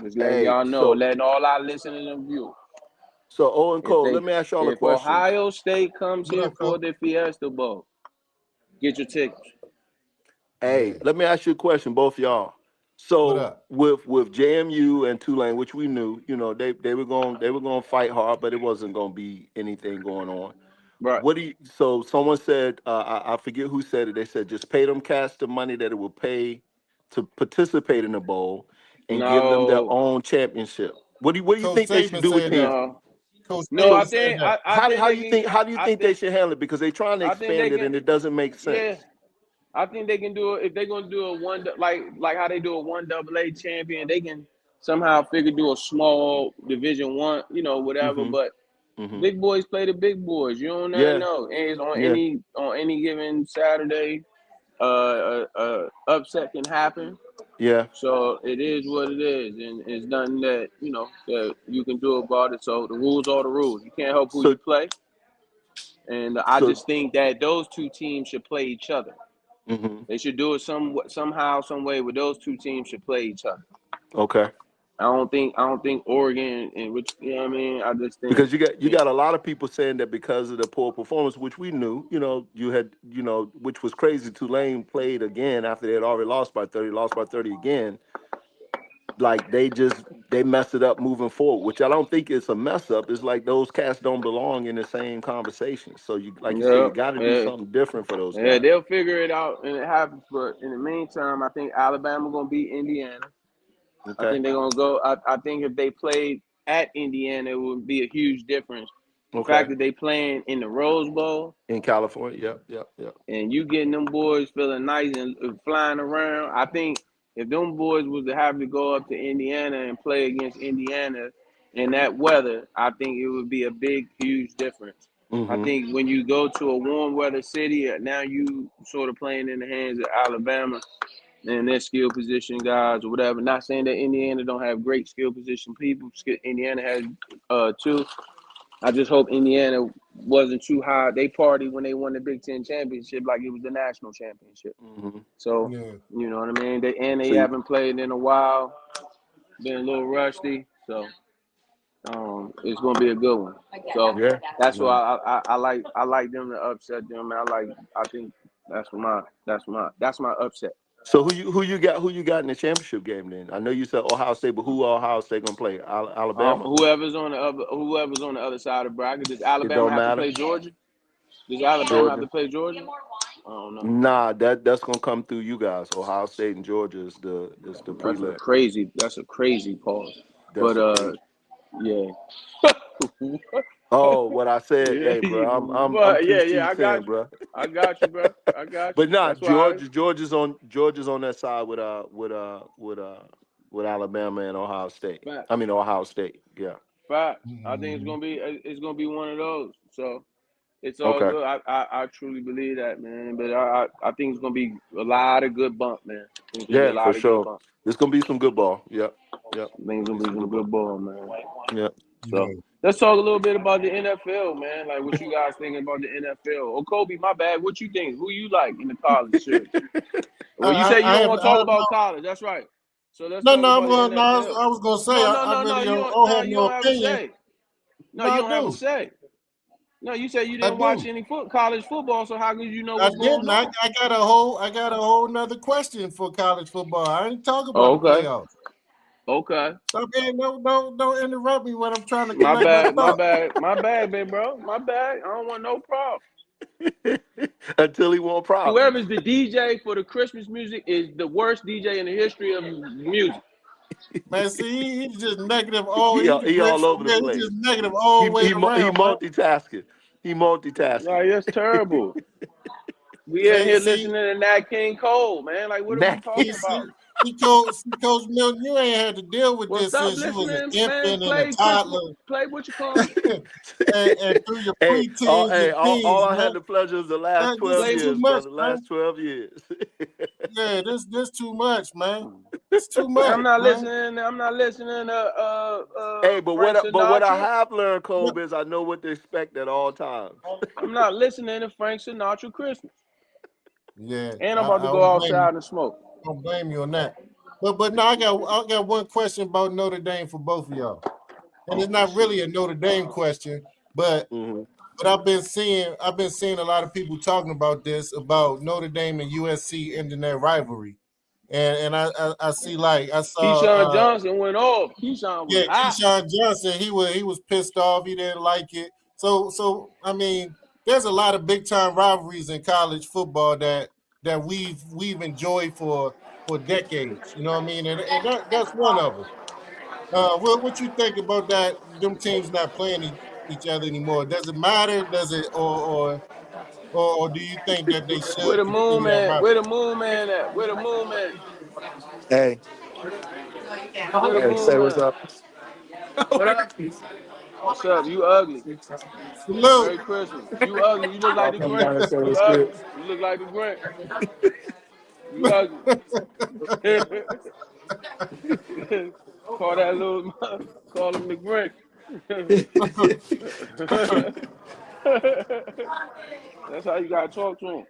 Speaker 3: Just letting
Speaker 2: Hey,
Speaker 3: y'all know, letting all our listeners and viewers.
Speaker 2: so Owen
Speaker 3: If
Speaker 2: Cole,
Speaker 3: they
Speaker 2: let me ask y'all a
Speaker 3: if
Speaker 2: question.
Speaker 3: Ohio State comes
Speaker 1: What
Speaker 3: here
Speaker 1: up,
Speaker 3: for
Speaker 1: cuz?
Speaker 3: the Fiesta Bowl, get your tickets.
Speaker 2: Hey,
Speaker 1: Yeah.
Speaker 2: let me ask you a question, both y'all.
Speaker 1: What
Speaker 2: So
Speaker 1: up?
Speaker 2: with JMU and Tulane, which we knew, they were going to fight hard, but it wasn't going to be anything going on.
Speaker 3: Right.
Speaker 2: What do you? So someone said, I forget who said it. They said just pay them cash the money that it will pay to participate in the bowl, and give them their
Speaker 3: No,
Speaker 2: own championship. What do you
Speaker 1: Coach
Speaker 2: think they should
Speaker 1: Saban
Speaker 2: do with
Speaker 1: said that.
Speaker 2: teams?
Speaker 3: no,
Speaker 1: Coach
Speaker 3: no.
Speaker 1: Saban
Speaker 3: I
Speaker 1: said
Speaker 3: think
Speaker 1: that.
Speaker 3: they can.
Speaker 2: How do you think they should handle it? Because they're trying to
Speaker 3: I think they
Speaker 2: expand it
Speaker 3: can.
Speaker 2: and it doesn't make
Speaker 3: Yeah,
Speaker 2: sense.
Speaker 3: I think they can do it if they're gonna do a one like how they do a one AA champion. They can somehow figure do a small Division One, whatever.
Speaker 2: Mm-hmm.
Speaker 3: But
Speaker 2: Mm-hmm.
Speaker 3: big boys play the big boys. You don't never
Speaker 2: Yeah.
Speaker 3: know. And it's
Speaker 2: Yeah.
Speaker 3: on any given Saturday, upset can happen.
Speaker 2: Yeah.
Speaker 3: So it is what it is, and it's nothing that that you can do about it. So the rules are the rules. You can't help who
Speaker 2: So
Speaker 3: you play, and I
Speaker 2: so.
Speaker 3: just think that those two teams should play each other.
Speaker 2: Mm-hmm.
Speaker 3: They should do it somehow, some way, where those two teams should play each other.
Speaker 2: Okay.
Speaker 3: I don't think Oregon and which what I mean. I just think
Speaker 2: Because you got a lot of people saying that because of the poor performance, which we knew, you had, which was crazy. Tulane played again after they had already lost by 30 again. like they mess it up moving forward, which I don't think it's a mess up. It's like those cats don't belong in the same conversation. So you, like you said,
Speaker 3: Yeah,
Speaker 2: you got to do
Speaker 3: yeah,
Speaker 2: something different for those
Speaker 3: yeah.
Speaker 2: guys.
Speaker 3: They'll figure it out and it happens. But in the meantime, I think Alabama gonna beat Indiana. I
Speaker 2: Okay.
Speaker 3: think they're gonna go. I think if they played at Indiana, it would be a huge difference. The
Speaker 2: Okay.
Speaker 3: fact that they playing in the Rose Bowl
Speaker 2: In California. Yep.
Speaker 3: and you getting them boys feeling nice and flying around, I think if them boys was to have to go up to Indiana and play against Indiana in that weather, I think it would be a big, huge difference. I
Speaker 2: Mm-hmm.
Speaker 3: think when you go to a warm weather city, now you sort of playing in the hands of Alabama and their skill position guys or whatever. Not saying that Indiana don't have great skill position people. Indiana has too. I just hope Indiana wasn't too high. They partied when they won the Big Ten championship like it was the national championship.
Speaker 2: Mm-hmm.
Speaker 3: So,
Speaker 1: Yeah.
Speaker 3: you know what I mean? They
Speaker 2: So
Speaker 3: haven't played in a while, been a little rusty. So it's gonna be a good one. So
Speaker 2: yeah.
Speaker 3: that's
Speaker 2: No.
Speaker 3: why I like them to upset them. I think that's my upset.
Speaker 2: So who you got in the championship game then? I know you said Ohio State, but who Ohio State gonna play? Alabama.
Speaker 3: Whoever's on the other side of the bracket. Does
Speaker 2: It
Speaker 3: Alabama
Speaker 2: don't
Speaker 3: have to
Speaker 2: matter.
Speaker 3: play Georgia? Does Alabama have
Speaker 2: Georgia.
Speaker 3: to play Georgia? I don't know.
Speaker 2: Nah, that's gonna come through you guys. Ohio State and Georgia is the prelim.
Speaker 3: That's a crazy pause.
Speaker 2: That's
Speaker 3: But
Speaker 2: a crazy.
Speaker 3: yeah.
Speaker 2: Oh, what I said,
Speaker 3: Yeah,
Speaker 2: hey, bro, I'm
Speaker 3: but
Speaker 2: PC
Speaker 3: I got
Speaker 2: 10,
Speaker 3: you.
Speaker 2: bro.
Speaker 3: I got you, bro. I got
Speaker 2: But
Speaker 3: you.
Speaker 2: nah,
Speaker 3: That's why
Speaker 2: Georgia's on that side with Alabama and Ohio State.
Speaker 3: fact,
Speaker 2: I mean Ohio State. Yeah.
Speaker 3: fact. I think
Speaker 1: Mhm.
Speaker 3: it's gonna be one of those. So it's all
Speaker 2: Okay.
Speaker 3: good. I truly believe that, man. But I think it's gonna be a lot of good bump, man. It's gonna be a
Speaker 2: Yeah, for
Speaker 3: lot of good
Speaker 2: sure.
Speaker 3: bump.
Speaker 2: There's gonna be some good ball. Yep. Yep.
Speaker 3: I think it's
Speaker 2: Be
Speaker 3: gonna be
Speaker 2: some
Speaker 3: some
Speaker 2: good ball.
Speaker 3: good ball, man.
Speaker 2: Yep.
Speaker 3: So
Speaker 1: Yeah.
Speaker 3: let's talk a little bit about the NFL, man. Like what you guys thinking about the NFL? Oh, Kobe, my bad. What you think? Who you like in the college series? Well, you say you don't want to
Speaker 1: I
Speaker 3: talk
Speaker 1: have
Speaker 3: about college. That's right. So let's
Speaker 1: no,
Speaker 3: talk
Speaker 1: no, I'm
Speaker 3: about the
Speaker 1: going. No,
Speaker 3: NFL.
Speaker 1: I was gonna say
Speaker 3: No,
Speaker 1: I really
Speaker 3: you
Speaker 1: don't,
Speaker 3: don't.
Speaker 1: I don't
Speaker 3: No,
Speaker 1: have
Speaker 3: you
Speaker 1: no
Speaker 3: don't have a
Speaker 1: opinion.
Speaker 3: say. No,
Speaker 1: No,
Speaker 3: you
Speaker 1: I
Speaker 3: don't have a
Speaker 1: do.
Speaker 3: say. No, you say you
Speaker 1: I
Speaker 3: didn't watch
Speaker 1: do.
Speaker 3: any college football, so how could you know
Speaker 1: I
Speaker 3: what's going
Speaker 1: didn't.
Speaker 3: on?
Speaker 1: I got a whole nother question for college football. I ain't talk about
Speaker 3: Oh,
Speaker 1: the
Speaker 3: okay.
Speaker 1: playoffs.
Speaker 3: Okay.
Speaker 1: Stop being don't interrupt me when I'm trying to
Speaker 3: My
Speaker 1: connect my
Speaker 3: bad. My
Speaker 1: thought.
Speaker 3: bad. My bad, big bro. My bad. I don't want no problem.
Speaker 2: Until he want problems.
Speaker 3: Whoever's the DJ for the Christmas music is the worst DJ in the history of music.
Speaker 1: Man, see, he's just negative. Oh,
Speaker 2: He all over the
Speaker 1: He's
Speaker 2: place.
Speaker 1: just negative all
Speaker 2: He
Speaker 1: the way
Speaker 2: he mu- he
Speaker 1: around, man.
Speaker 2: multitasking. He multitasking.
Speaker 3: Like, that's terrible. We in
Speaker 1: Man,
Speaker 3: here listening to Nat King Cole, man. Like, what are we
Speaker 2: Nat
Speaker 3: talking about?
Speaker 1: Coach Milton, you ain't had to deal with
Speaker 3: Well,
Speaker 1: this
Speaker 3: stop
Speaker 1: since you was an
Speaker 3: listening, man.
Speaker 1: infant and a
Speaker 3: Play Christmas.
Speaker 1: toddler,
Speaker 3: Play what you call it.
Speaker 1: and through your
Speaker 2: Hey,
Speaker 1: preteens and
Speaker 2: all
Speaker 1: teens,
Speaker 2: I
Speaker 1: man.
Speaker 2: had the pleasure is the last
Speaker 1: This
Speaker 2: 12
Speaker 1: is
Speaker 3: Play.
Speaker 1: too
Speaker 2: years,
Speaker 1: much,
Speaker 2: brother.
Speaker 1: man.
Speaker 2: Last 12 years.
Speaker 1: Yeah, this too much, man. It's too
Speaker 3: I'm
Speaker 1: much,
Speaker 3: not
Speaker 1: man.
Speaker 3: listening. I'm not listening to
Speaker 2: Hey, but
Speaker 3: Frank
Speaker 2: what I
Speaker 3: Sinatra.
Speaker 2: have learned,
Speaker 1: What-
Speaker 2: Kobe, is I know what to expect at all times.
Speaker 3: I'm not listening to Frank Sinatra Christmas.
Speaker 1: Yeah,
Speaker 3: And I'm about
Speaker 1: I
Speaker 3: to go
Speaker 1: don't blame you.
Speaker 3: outside and smoke.
Speaker 1: I don't blame you on that. But no, I got one question about Notre Dame for both of y'all, and it's
Speaker 3: Oh
Speaker 1: not
Speaker 3: shit.
Speaker 1: really a Notre Dame question, but
Speaker 2: Hmm.
Speaker 1: I've been seeing a lot of people talking about this about Notre Dame and USC ending their rivalry, and I see like I saw
Speaker 3: Keyshawn Johnson went off. Keyshawn was
Speaker 1: yeah,
Speaker 3: hot.
Speaker 1: Keyshawn Johnson, he was pissed off. He didn't like it. So I mean, there's a lot of big time rivalries in college football that we've enjoyed for decades. You know what I mean? And that's one of them. What you think about that? Them teams not playing each other anymore. Does it matter? Does it or do you think that they
Speaker 3: Where
Speaker 1: should
Speaker 3: the moon
Speaker 1: continue that
Speaker 3: man?
Speaker 1: rivalry?
Speaker 3: Where the moon man at? Where the moon man?
Speaker 2: Hey,
Speaker 3: Where the moon
Speaker 2: say what's
Speaker 3: man?
Speaker 2: up. What up?
Speaker 3: What's up? You ugly.
Speaker 1: Salute.
Speaker 3: Merry Christmas. You ugly. You look like
Speaker 2: I'll
Speaker 3: the
Speaker 2: come down and
Speaker 3: Grinch.
Speaker 2: say
Speaker 3: You
Speaker 2: what's good.
Speaker 3: ugly. You look like the Grinch. You ugly. Call that little call him the Grinch. That's how you gotta talk to him.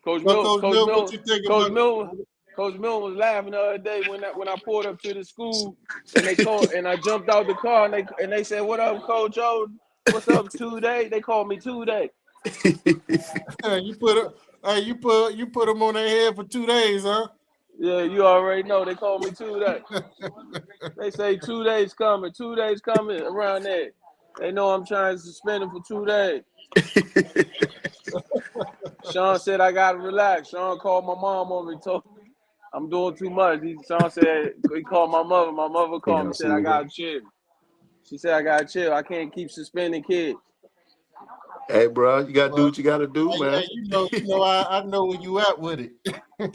Speaker 3: Coach
Speaker 1: So,
Speaker 3: Milton,
Speaker 1: Coach
Speaker 3: Coach
Speaker 1: Mill, what
Speaker 3: Milton,
Speaker 1: you think
Speaker 3: Coach
Speaker 1: about?
Speaker 3: Milton, Coach Milton was laughing the other day when I pulled up to the school and they called and I jumped out the car and they said, "What up, Coach O? What's up, 2 Day?" They called me 2 Day.
Speaker 1: You put them on their head for 2 days, huh?
Speaker 3: Yeah, you already know. They called me 2 days. They say 2 days coming. 2 days coming around there. They know I'm trying to suspend him for 2 days. Sean said I gotta relax. Sean called my mom over and told me I'm doing too much. Sean said he called my mother. My mother called me, said I gotta chill. She said I gotta chill. I can't keep suspending kids.
Speaker 2: Hey, bro, you gotta do
Speaker 1: Well,
Speaker 2: what you gotta do, man.
Speaker 1: hey, I know where you at with it.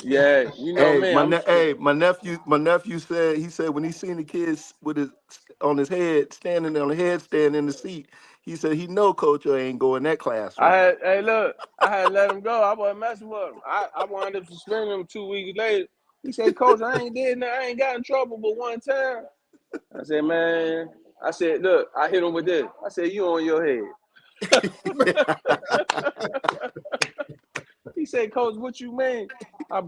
Speaker 3: Yeah, you know
Speaker 2: Hey,
Speaker 3: me.
Speaker 2: my nephew said when he seen the kids with his on his head standing on the headstand in the seat, he said he know Coach ain't going that classroom.
Speaker 3: I had let him go. I wasn't messing with him. I wound up suspending him 2 weeks later. He said, Coach, I ain't did nothing. I ain't got in trouble but one time. I said, man, look, I hit him with this. I said, you on your head. He said, Coach, what you mean? I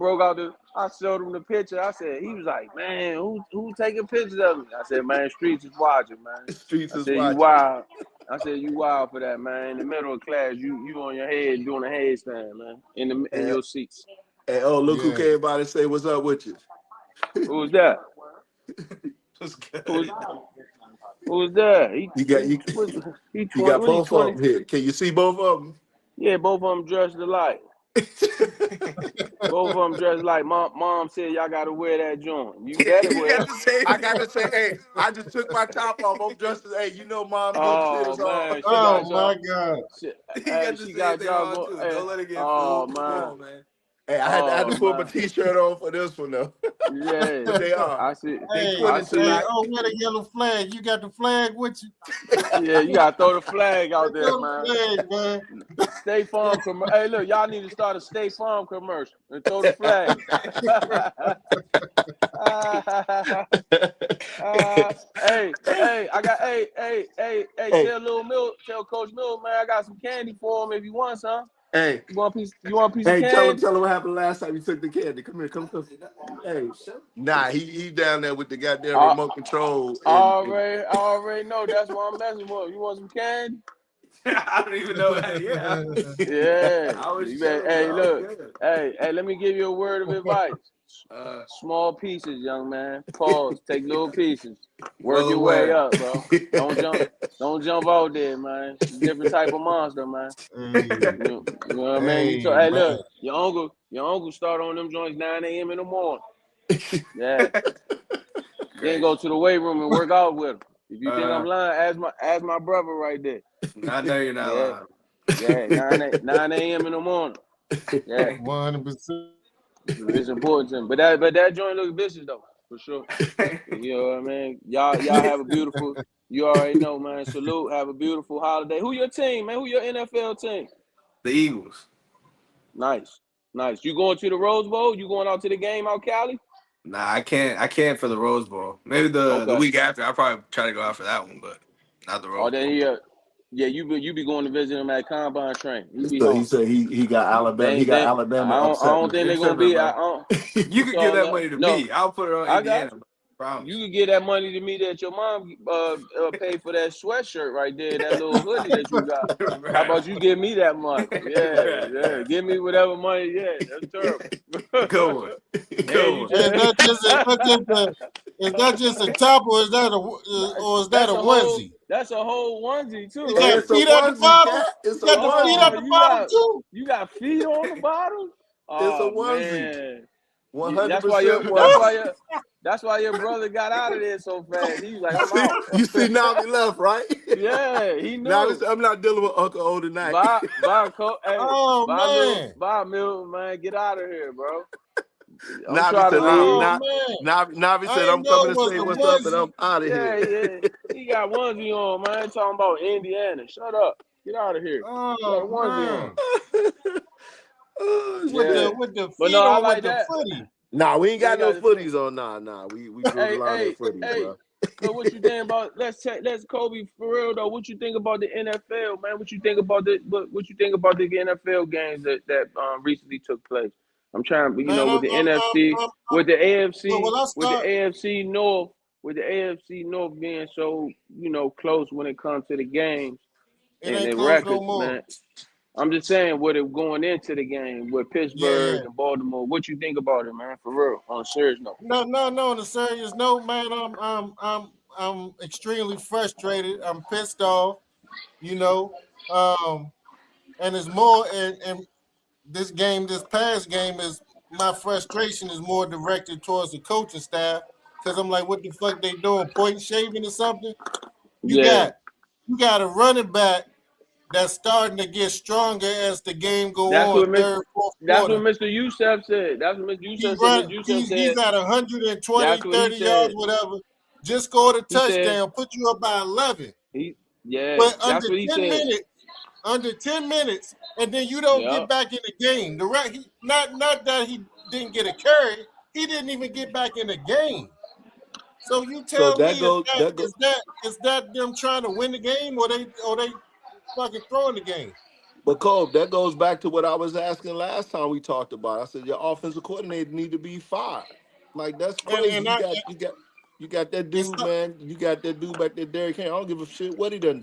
Speaker 3: showed him the picture. I said, he was like, man, who taking pictures of me? I said, man, streets is watching, man.
Speaker 2: The streets
Speaker 3: I
Speaker 2: is
Speaker 3: said, you
Speaker 2: watching.
Speaker 3: wild. I said, you wild for that, man. In the middle of class, you on your head doing a headstand, man, in your seats.
Speaker 2: And oh, look who
Speaker 1: Yeah.
Speaker 2: came by to say what's up with you.
Speaker 3: Who was that?
Speaker 2: What's good?
Speaker 3: Who was that?
Speaker 2: You got you,
Speaker 3: He
Speaker 2: you got
Speaker 3: 20. What he
Speaker 2: both of
Speaker 3: 20?
Speaker 2: them here. Can you see both of them?
Speaker 3: Yeah, both of them dressed alike. Both of them dressed like mom said y'all gotta wear that joint. You better wear it.
Speaker 2: I gotta say, hey, I just took my top off. I'm dressed as, hey, you know, mom look
Speaker 3: Oh
Speaker 2: serious on.
Speaker 3: man, she
Speaker 1: Oh
Speaker 3: got
Speaker 1: my
Speaker 3: y'all.
Speaker 1: God.
Speaker 3: She got y'all going. Hey, oh man.
Speaker 2: Hey, I had to
Speaker 3: Oh
Speaker 2: put my
Speaker 3: man.
Speaker 2: t-shirt on for this one though.
Speaker 3: Yeah.
Speaker 2: But they are.
Speaker 3: I see.
Speaker 2: They
Speaker 1: Hey,
Speaker 3: I
Speaker 2: twinning
Speaker 3: see.
Speaker 2: tonight.
Speaker 1: oh, what a yellow flag. You got the flag with you?
Speaker 3: Yeah, you gotta throw the flag out there,
Speaker 1: Throw the
Speaker 3: man.
Speaker 1: flag, man.
Speaker 3: State Farm commercial. Hey, look, y'all need to start a State Farm commercial and throw the flag. I got
Speaker 2: Hey,
Speaker 3: tell Coach Mill, man, I got some candy for him if you want some.
Speaker 2: hey,
Speaker 3: You want a piece of
Speaker 2: hey,
Speaker 3: candy?
Speaker 2: tell him what happened last time you took the candy. Come here, come. Hey, nah, he down there with the goddamn
Speaker 3: I
Speaker 2: remote control and
Speaker 3: I already know that's why I'm messing with him. You want some candy?
Speaker 2: I don't even know. Yeah.
Speaker 3: Yeah.
Speaker 2: I was
Speaker 3: You better,
Speaker 2: chilling,
Speaker 3: hey,
Speaker 2: bro.
Speaker 3: look. Hey, let me give you a word of advice. Small pieces, young man. Pause. Take little pieces. Work
Speaker 2: Well
Speaker 3: your way
Speaker 2: aware.
Speaker 3: up, bro. Don't jump out there, man. It's a different type of monster, man.
Speaker 1: Hey,
Speaker 3: You know what I mean?
Speaker 1: hey,
Speaker 3: Hey,
Speaker 1: man.
Speaker 3: look, your uncle start on them joints 9 a.m. in the morning. Yeah. Then go to the weight room and work out with him. If you think I'm lying, ask my brother right there.
Speaker 2: I know you're not
Speaker 3: Yeah.
Speaker 2: lying.
Speaker 3: Yeah, 9 a.m. in the morning. Yeah.
Speaker 1: 100%.
Speaker 3: It's important to him. But that joint looks vicious though, for sure. You know what I mean? Y'all have a beautiful, you already know, man. Salute, have a beautiful holiday. Who your team, man? Who your NFL team?
Speaker 2: The Eagles.
Speaker 3: Nice. You going to the Rose Bowl? You going out to the game out Cali?
Speaker 5: Nah, I can't for the Rose Bowl. Maybe the
Speaker 3: Okay.
Speaker 5: week after. I'll probably try to go out for that one, but not the
Speaker 3: Oh,
Speaker 5: Rose
Speaker 3: then
Speaker 5: Bowl.
Speaker 3: you be going to visit him at Combine Train. He be
Speaker 2: So he
Speaker 3: home.
Speaker 2: said he got Alabama. He got Alabama
Speaker 3: I
Speaker 2: upset
Speaker 3: don't
Speaker 2: now.
Speaker 3: think
Speaker 5: You're
Speaker 3: they're gonna
Speaker 5: tripping,
Speaker 3: be.
Speaker 5: bro. You
Speaker 3: It's
Speaker 5: could give
Speaker 3: all
Speaker 5: that
Speaker 3: love.
Speaker 5: money to
Speaker 3: No,
Speaker 5: me. I'll put it on
Speaker 3: I got
Speaker 5: Indiana.
Speaker 3: you.
Speaker 5: I promise.
Speaker 3: You could get that money to me that your mom paid for that sweatshirt right there, that little hoodie that you got. How about you give me that money? Yeah. Give me whatever money. Yeah, that's
Speaker 5: Good
Speaker 3: terrible.
Speaker 5: one.
Speaker 3: And
Speaker 5: Good
Speaker 3: you
Speaker 5: one.
Speaker 1: Hey,
Speaker 3: tell
Speaker 1: is that just a top or is that a onesie?
Speaker 3: that's a whole onesie
Speaker 1: You
Speaker 3: too,
Speaker 2: Hey,
Speaker 1: got
Speaker 3: ain't
Speaker 2: it's
Speaker 3: it?
Speaker 2: a
Speaker 1: feet at the
Speaker 2: onesie,
Speaker 1: bottom?
Speaker 2: cat. It's
Speaker 1: You
Speaker 2: a
Speaker 1: got the feet at
Speaker 2: onesie.
Speaker 3: Oh,
Speaker 1: the bottom too?
Speaker 3: you got feet on the bottom?
Speaker 2: It's a
Speaker 3: Oh
Speaker 2: onesie.
Speaker 3: man.
Speaker 2: 100%
Speaker 3: That's
Speaker 2: onesie.
Speaker 3: why your brother got out of there so fast. He was like, I'm out.
Speaker 2: You see now we left, right?
Speaker 3: Yeah, he
Speaker 2: Now
Speaker 3: knew.
Speaker 2: I'm not dealing with Uncle O tonight.
Speaker 1: Oh man.
Speaker 3: Bye, Milton, man. Get out of here, bro. I'm
Speaker 2: Navi
Speaker 3: trying to
Speaker 2: said,
Speaker 3: leave.
Speaker 1: Oh man.
Speaker 2: Navi
Speaker 1: I
Speaker 2: said,
Speaker 1: didn't
Speaker 2: I'm
Speaker 1: know
Speaker 2: coming
Speaker 1: it
Speaker 2: to
Speaker 1: was
Speaker 2: say
Speaker 1: a
Speaker 2: what's up and
Speaker 1: onesie.
Speaker 2: I'm out of here.
Speaker 3: Yeah. He got onesie on, man. Talking about Indiana. Shut up. Get out of here. You got a
Speaker 1: Oh
Speaker 3: onesie on.
Speaker 1: man.
Speaker 2: Oh,
Speaker 3: Yeah.
Speaker 2: shit.
Speaker 1: With the
Speaker 3: But no,
Speaker 1: feet
Speaker 3: I
Speaker 1: or with
Speaker 3: like
Speaker 1: the
Speaker 3: that.
Speaker 1: footy?
Speaker 2: Nah, we ain't
Speaker 3: Yeah, he
Speaker 2: got no
Speaker 3: got the foot.
Speaker 2: footies on. Nah. We drew the line at footies,
Speaker 3: Hey.
Speaker 2: bro.
Speaker 3: But what you think about? Let's Kobe for real though. What you think about the NFL, man? What you think about what you think about the NFL games that recently took place? I'm trying,
Speaker 1: Man,
Speaker 3: with the NFC, with the
Speaker 1: well,
Speaker 3: AFC,
Speaker 1: when I start,
Speaker 3: with the AFC North being so close when it comes to the games
Speaker 1: it
Speaker 3: and
Speaker 1: ain't
Speaker 3: the
Speaker 1: close no
Speaker 3: records,
Speaker 1: more.
Speaker 3: man. I'm just saying what it going into the game with
Speaker 1: Yeah.
Speaker 3: Pittsburgh and Baltimore. What you think about it, man? For real, on a serious note.
Speaker 1: No. On a serious note, man, I'm extremely frustrated. I'm pissed off. You know, and it's more and this past game is my frustration is more directed towards the coaching staff because I'm like, what the fuck they doing? Point shaving or something? You
Speaker 3: Yeah,
Speaker 1: got a running back that's starting to get stronger as the game go
Speaker 3: that's
Speaker 1: on,
Speaker 3: what Mr.
Speaker 1: third, fourth
Speaker 3: That's what
Speaker 1: quarter.
Speaker 3: Mr. Youssef said. That's what Mr. Youssef said. Mr. Youssef
Speaker 1: He's
Speaker 3: said
Speaker 1: at 120,
Speaker 3: that's what he
Speaker 1: 30 yards,
Speaker 3: said.
Speaker 1: whatever. Just scored a
Speaker 3: He said
Speaker 1: touchdown, put you up by 11.
Speaker 3: he yeah,
Speaker 1: But
Speaker 3: that's what he said.
Speaker 1: under 10 minutes, and then you don't
Speaker 3: Yeah.
Speaker 1: get back in the game. Not that he didn't get a carry, he didn't even get back in the game. So you
Speaker 2: So
Speaker 1: tell me is that them trying to win the game or they fucking throwing the game?
Speaker 2: but Cole, that goes back to what I was asking last time we talked about. I said your offensive coordinator need to be fired. Like that's crazy.
Speaker 1: And I
Speaker 2: You got that
Speaker 1: it's
Speaker 2: dude, man. You got that dude back there, Derrick Henry. I don't give a shit what he done.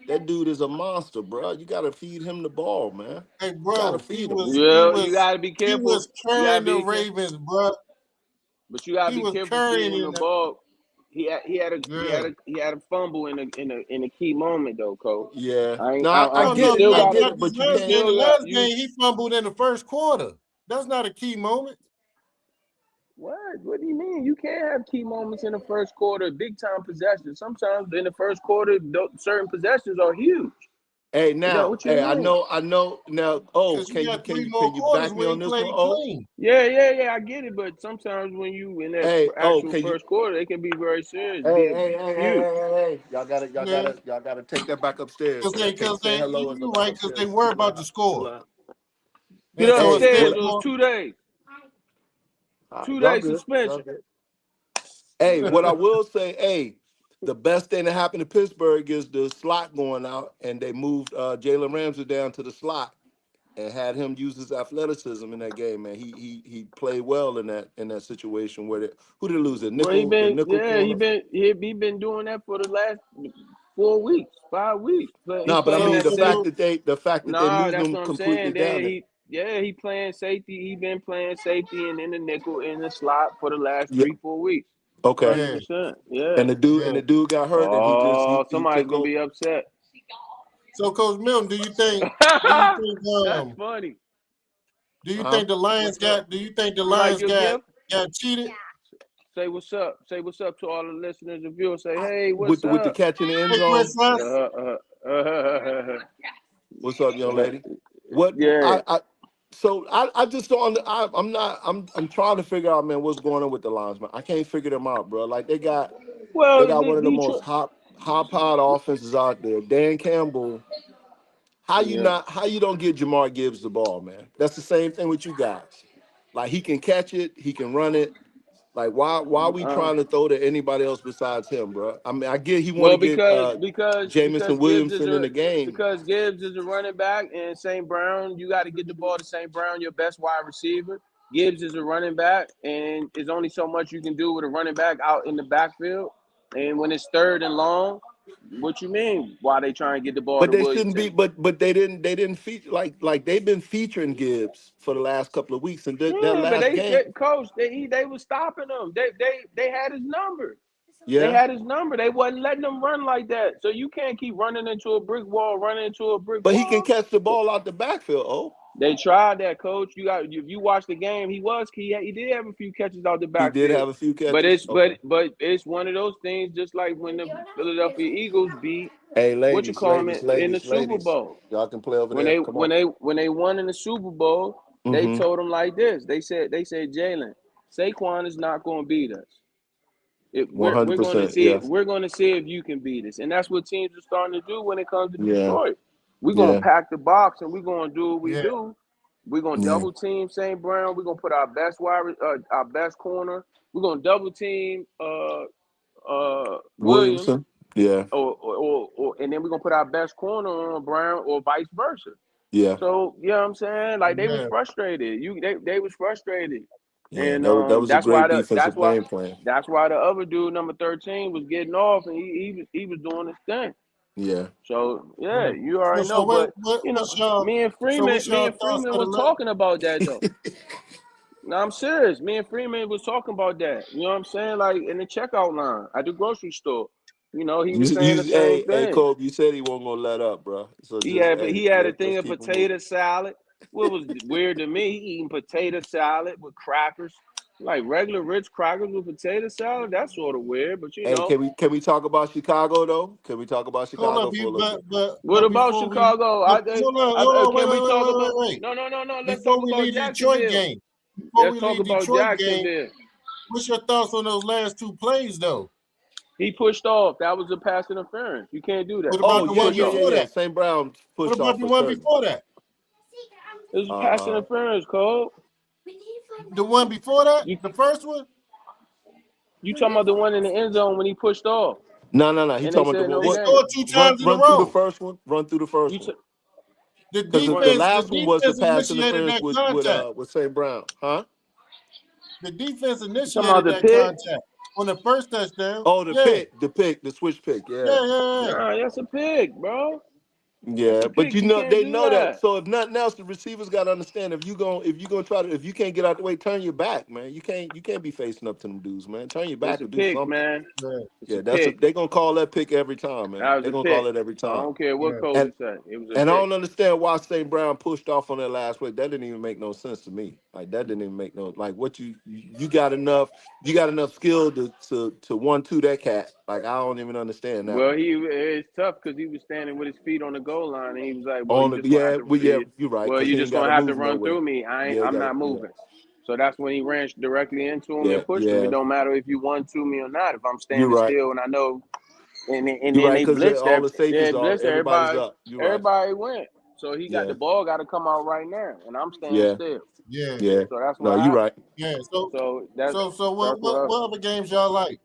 Speaker 2: That dude is a monster, bro. You got to feed him the ball, man.
Speaker 1: hey
Speaker 2: You got to
Speaker 1: bro,
Speaker 2: feed him.
Speaker 3: You gotta be
Speaker 1: he
Speaker 3: careful.
Speaker 1: was carrying the Ravens, bro.
Speaker 3: But you gotta
Speaker 1: He
Speaker 3: be
Speaker 1: was
Speaker 3: careful feeding him
Speaker 1: carrying
Speaker 3: the
Speaker 1: it.
Speaker 3: ball. He had a fumble in a key moment though, Coach.
Speaker 2: Yeah.
Speaker 3: I
Speaker 2: No, I
Speaker 3: you
Speaker 2: get it.
Speaker 3: still
Speaker 2: I
Speaker 3: got
Speaker 2: get
Speaker 1: Not
Speaker 2: it.
Speaker 1: this
Speaker 2: But you
Speaker 1: last
Speaker 2: can't.
Speaker 1: game. The
Speaker 3: still got
Speaker 1: last game he fumbled in the first quarter. That's not a key moment.
Speaker 3: What do you mean? You can't have key moments in the first quarter, big time possessions. Sometimes in the first quarter, certain possessions are huge.
Speaker 2: Hey,
Speaker 3: Is that
Speaker 2: now,
Speaker 3: what you
Speaker 2: hey, I
Speaker 3: mean?
Speaker 2: know. Now, oh,
Speaker 1: Because you got three more
Speaker 2: can you
Speaker 1: quarters
Speaker 2: back me
Speaker 1: where
Speaker 2: on
Speaker 1: he
Speaker 2: this one?
Speaker 1: played
Speaker 2: Oh,
Speaker 1: clean.
Speaker 3: Yeah, I get it. But sometimes when you in that
Speaker 2: hey, oh,
Speaker 3: actual
Speaker 2: can you?
Speaker 3: first quarter, it can be very serious,
Speaker 2: Hey,
Speaker 3: be
Speaker 2: hey, hey, hey,
Speaker 3: huge.
Speaker 2: hey, hey, hey.
Speaker 1: Yeah.
Speaker 2: Y'all gotta take that back upstairs. So that can't
Speaker 1: Because
Speaker 2: say hello as I
Speaker 1: you're
Speaker 2: back
Speaker 1: right, because they
Speaker 2: upstairs.
Speaker 1: worry
Speaker 2: Too
Speaker 1: about the
Speaker 2: loud. Too
Speaker 1: score.
Speaker 2: loud.
Speaker 3: Get
Speaker 1: And so
Speaker 2: Hey,
Speaker 1: instead
Speaker 3: upstairs.
Speaker 2: what?
Speaker 3: It was
Speaker 1: of
Speaker 3: 2 days. Two
Speaker 2: Y'all
Speaker 3: day
Speaker 2: good. Y'all
Speaker 3: suspension.
Speaker 2: good. Hey, what I will say, hey, the best thing that happened to Pittsburgh is the slot going out, and they moved Jalen Ramsey down to the slot and had him use his athleticism in that game. Man, he played well in that situation where who did they lose?
Speaker 3: Well,
Speaker 2: The nickel corner.
Speaker 3: he been doing that for the last 4 weeks, 5 weeks. But he
Speaker 2: No, but I
Speaker 3: playing
Speaker 2: mean
Speaker 3: that same.
Speaker 2: the fact that they
Speaker 3: Nah,
Speaker 2: moved
Speaker 3: that's
Speaker 2: him
Speaker 3: what I'm
Speaker 2: completely
Speaker 3: saying.
Speaker 2: down there.
Speaker 3: He playing safety. He been playing safety and in the nickel in the slot for the last
Speaker 2: Yeah.
Speaker 3: 3-4 weeks.
Speaker 2: Okay.
Speaker 3: 100%. Yeah.
Speaker 2: And
Speaker 1: yeah.
Speaker 2: the dude got hurt, and
Speaker 3: Oh,
Speaker 2: he
Speaker 3: somebody's
Speaker 2: couldn't
Speaker 3: gonna
Speaker 2: go.
Speaker 3: be upset.
Speaker 1: So Coach Milton,
Speaker 3: That's funny.
Speaker 1: do you
Speaker 2: Huh?
Speaker 1: think the Lions
Speaker 3: What's up? You like your gift?
Speaker 1: got cheated?
Speaker 3: Say what's up. Say what's up to all the listeners and viewers. Say, hey, what's
Speaker 2: With the
Speaker 3: up?
Speaker 2: catch in the end
Speaker 1: Hey
Speaker 2: zone.
Speaker 1: Princess.
Speaker 2: What's up, young lady? What
Speaker 3: Yeah.
Speaker 2: I just don't. I'm trying to figure out, man, what's going on with the Lions, man. I can't figure them out, bro. Like they
Speaker 3: Well,
Speaker 2: got one of the most
Speaker 3: Detroit.
Speaker 2: high powered offenses out there. Dan Campbell.
Speaker 3: Yeah.
Speaker 2: How you don't get Jamar Gibbs the ball, man? That's the same thing with you guys. Like he can catch it, he can run it. Like why are we
Speaker 3: Uh,
Speaker 2: trying to throw to anybody else besides him, bro? I mean, I get he want to
Speaker 3: well,
Speaker 2: get
Speaker 3: because
Speaker 2: Jamison Williamson in the game,
Speaker 3: Gibbs is a running back and St. Brown, you got to get the ball to St. Brown, your best wide receiver. Gibbs is a running back, and there's only so much you can do with a running back out in the backfield. And when it's third and long, what you mean? Why they trying to get the ball
Speaker 2: but
Speaker 3: to
Speaker 2: they shouldn't be.
Speaker 3: Williamson?
Speaker 2: But they didn't feature like they've been featuring Gibbs for the last couple of weeks, and that
Speaker 3: Yeah, but
Speaker 2: last game,
Speaker 3: coach, they was stopping him. They had his number. They
Speaker 2: yeah.
Speaker 3: had his number. They wasn't letting him run like that. So you can't keep running into a brick wall, running into a brick
Speaker 2: But he can
Speaker 3: wall.
Speaker 2: catch the ball out the backfield. Oh,
Speaker 3: They tried that, coach. If you watch the game, he did have a few catches out the
Speaker 2: he did
Speaker 3: backfield.
Speaker 2: have a few
Speaker 3: But
Speaker 2: catches. Okay.
Speaker 3: it's one of those things, just like when the Philadelphia Eagles beat
Speaker 2: Hey,
Speaker 3: what you call them in the Super
Speaker 2: ladies,
Speaker 3: Bowl.
Speaker 2: y'all can play over
Speaker 3: When
Speaker 2: there.
Speaker 3: they
Speaker 2: Come
Speaker 3: when
Speaker 2: on.
Speaker 3: they when they won in the Super Bowl, they
Speaker 2: Mm-hmm.
Speaker 3: told them like this. They said Jalen, Saquon is not going to beat us. We're going to
Speaker 2: 100%.
Speaker 3: see
Speaker 2: Yeah.
Speaker 3: it. We're going to see if you can beat us, and that's what teams are starting to do when it comes to
Speaker 2: Yeah.
Speaker 3: Detroit. We're going to
Speaker 2: Yeah.
Speaker 3: pack the box and we're going to do what we
Speaker 1: Yeah.
Speaker 3: do. We're going to
Speaker 2: Yeah.
Speaker 3: double team St. Brown. We're going to put our best our best corner. We're going to double team Williams,
Speaker 2: Williamson. Yeah.
Speaker 3: or and then we're going to put our best corner on Brown, or vice versa.
Speaker 2: Yeah.
Speaker 3: So you know what I'm saying? Like they was
Speaker 1: Yeah.
Speaker 3: frustrated. They was frustrated.
Speaker 2: Yeah.
Speaker 3: And
Speaker 2: That was a great defensive game plan.
Speaker 3: that's why the other dude, number 13, was getting off, and he was doing his thing.
Speaker 2: Yeah.
Speaker 3: So yeah, you already
Speaker 1: So
Speaker 3: know. But you know,
Speaker 1: what's y'all
Speaker 3: me and
Speaker 1: what's y'all thoughts
Speaker 3: Freeman
Speaker 1: of the
Speaker 3: was talking about that though. No, I'm serious. Me and Freeman was talking about that. You know what I'm saying? Like in the checkout line at the grocery store. You know, he was saying the same
Speaker 2: Hey,
Speaker 3: thing.
Speaker 2: Kobe, you said he wasn't gonna let up, bro. So just, hey,
Speaker 3: He had a thing
Speaker 2: let's
Speaker 3: of
Speaker 2: keep it moving.
Speaker 3: potato salad. What was weird to me, he eating potato salad with crackers. Like regular rich crackers with potato salad, that's sort of weird, but you
Speaker 2: Hey,
Speaker 3: know.
Speaker 2: can we talk about Chicago though? Can we talk about
Speaker 1: hold up,
Speaker 2: Chicago for a little bit?
Speaker 3: What about
Speaker 1: before we
Speaker 3: Chicago?
Speaker 1: hold on,
Speaker 3: Can we talk about?
Speaker 1: wait.
Speaker 3: No. Let's talk
Speaker 1: Before we
Speaker 3: about
Speaker 1: leave the Detroit
Speaker 3: Jacksonville.
Speaker 1: game,
Speaker 3: Let's talk about
Speaker 1: game,
Speaker 3: Jacksonville.
Speaker 1: what's your thoughts on those last two plays though?
Speaker 3: He pushed off. That was a pass interference. You can't do
Speaker 1: What
Speaker 3: that.
Speaker 1: about
Speaker 2: Oh,
Speaker 3: You
Speaker 1: the
Speaker 2: yeah,
Speaker 1: one
Speaker 3: push
Speaker 2: yeah,
Speaker 3: off.
Speaker 2: yeah,
Speaker 1: before
Speaker 2: yeah.
Speaker 1: that?
Speaker 2: St. Brown
Speaker 1: What
Speaker 2: pushed
Speaker 1: about
Speaker 2: off
Speaker 1: the
Speaker 2: for
Speaker 1: one
Speaker 2: certain.
Speaker 1: before that?
Speaker 3: It was a pass
Speaker 2: Uh,
Speaker 3: interference, Cole.
Speaker 1: The one before that?
Speaker 3: You
Speaker 1: The first one?
Speaker 3: you talking about the one in the end zone when he pushed off
Speaker 2: no. He
Speaker 3: and they
Speaker 2: talking about the
Speaker 3: said
Speaker 2: one.
Speaker 3: no
Speaker 1: They
Speaker 2: What?
Speaker 3: game.
Speaker 1: scored two times in a
Speaker 2: Run through the
Speaker 1: row.
Speaker 2: first one. Run through the first
Speaker 3: You
Speaker 2: one.
Speaker 3: t-
Speaker 2: Because
Speaker 3: one
Speaker 2: the
Speaker 1: The
Speaker 2: last one was the
Speaker 1: defense
Speaker 2: pass
Speaker 1: initiated
Speaker 2: interference
Speaker 1: that contact.
Speaker 2: with St. Brown, huh?
Speaker 1: The defense
Speaker 3: you talking about
Speaker 1: initiated
Speaker 3: the
Speaker 1: that
Speaker 3: pick?
Speaker 1: contact on the first touchdown.
Speaker 2: Oh,
Speaker 1: Yeah,
Speaker 2: the switch pick, yeah.
Speaker 1: yeah.
Speaker 3: Nah, that's a pick, bro. That's
Speaker 2: Yeah,
Speaker 3: a
Speaker 2: but
Speaker 3: pick.
Speaker 2: you
Speaker 3: You
Speaker 2: know
Speaker 3: can't
Speaker 2: they
Speaker 3: do
Speaker 2: know that.
Speaker 3: that.
Speaker 2: So if nothing else, the receivers got to understand if you gonna try to if you can't get out the way, turn your back, man. You can't be facing up to them dudes, man. Turn your
Speaker 3: It's
Speaker 2: back
Speaker 3: a
Speaker 2: or do
Speaker 3: pick,
Speaker 2: something.
Speaker 3: man.
Speaker 1: Yeah,
Speaker 3: It's a
Speaker 2: Yeah,
Speaker 3: pick.
Speaker 2: they gonna call that pick every time, man.
Speaker 3: That was
Speaker 2: They
Speaker 3: a
Speaker 2: gonna call
Speaker 3: pick.
Speaker 2: it every
Speaker 3: I
Speaker 2: time.
Speaker 3: don't care what
Speaker 1: yeah.
Speaker 2: And
Speaker 3: Kobe said. It was a
Speaker 2: and I
Speaker 3: pick.
Speaker 2: don't understand why St. Brown pushed off on that last play. That didn't even make no sense to me. Like that didn't even make no like what you got enough skill to 1-2 that cat. Like I don't even understand that
Speaker 3: Well,
Speaker 2: one.
Speaker 3: it's tough because he was standing with his feet on the goal line, and he was like, "Well,
Speaker 2: On
Speaker 3: you
Speaker 2: the
Speaker 3: just gonna have to,
Speaker 2: yeah, you're right,
Speaker 3: well,
Speaker 2: because
Speaker 3: you
Speaker 2: he ain't
Speaker 3: just
Speaker 2: gotta
Speaker 3: gonna have to
Speaker 2: move no
Speaker 3: run
Speaker 2: way.
Speaker 3: through me.
Speaker 2: Yeah,
Speaker 3: I'm not
Speaker 2: yeah.
Speaker 3: moving." So that's when he ran directly into him and pushed him. It
Speaker 2: Yeah.
Speaker 3: don't matter if you 1-2 me or not. If I'm
Speaker 2: You're
Speaker 3: standing
Speaker 2: right.
Speaker 3: still and I know, and
Speaker 2: You're
Speaker 3: then
Speaker 2: right,
Speaker 3: they
Speaker 2: because
Speaker 3: blitzed
Speaker 2: all
Speaker 3: that,
Speaker 2: the safeties are everybody's
Speaker 3: everybody.
Speaker 2: up. You're right.
Speaker 3: Everybody went. So he got
Speaker 2: Yeah.
Speaker 3: the ball, got to come out right now, and I'm standing
Speaker 2: Yeah.
Speaker 3: still.
Speaker 1: Yeah,
Speaker 2: Yeah.
Speaker 3: So that's
Speaker 2: No,
Speaker 3: what
Speaker 2: you're
Speaker 3: happened.
Speaker 2: right.
Speaker 1: yeah.
Speaker 3: So that's
Speaker 1: So
Speaker 3: that's what
Speaker 1: what other games y'all like?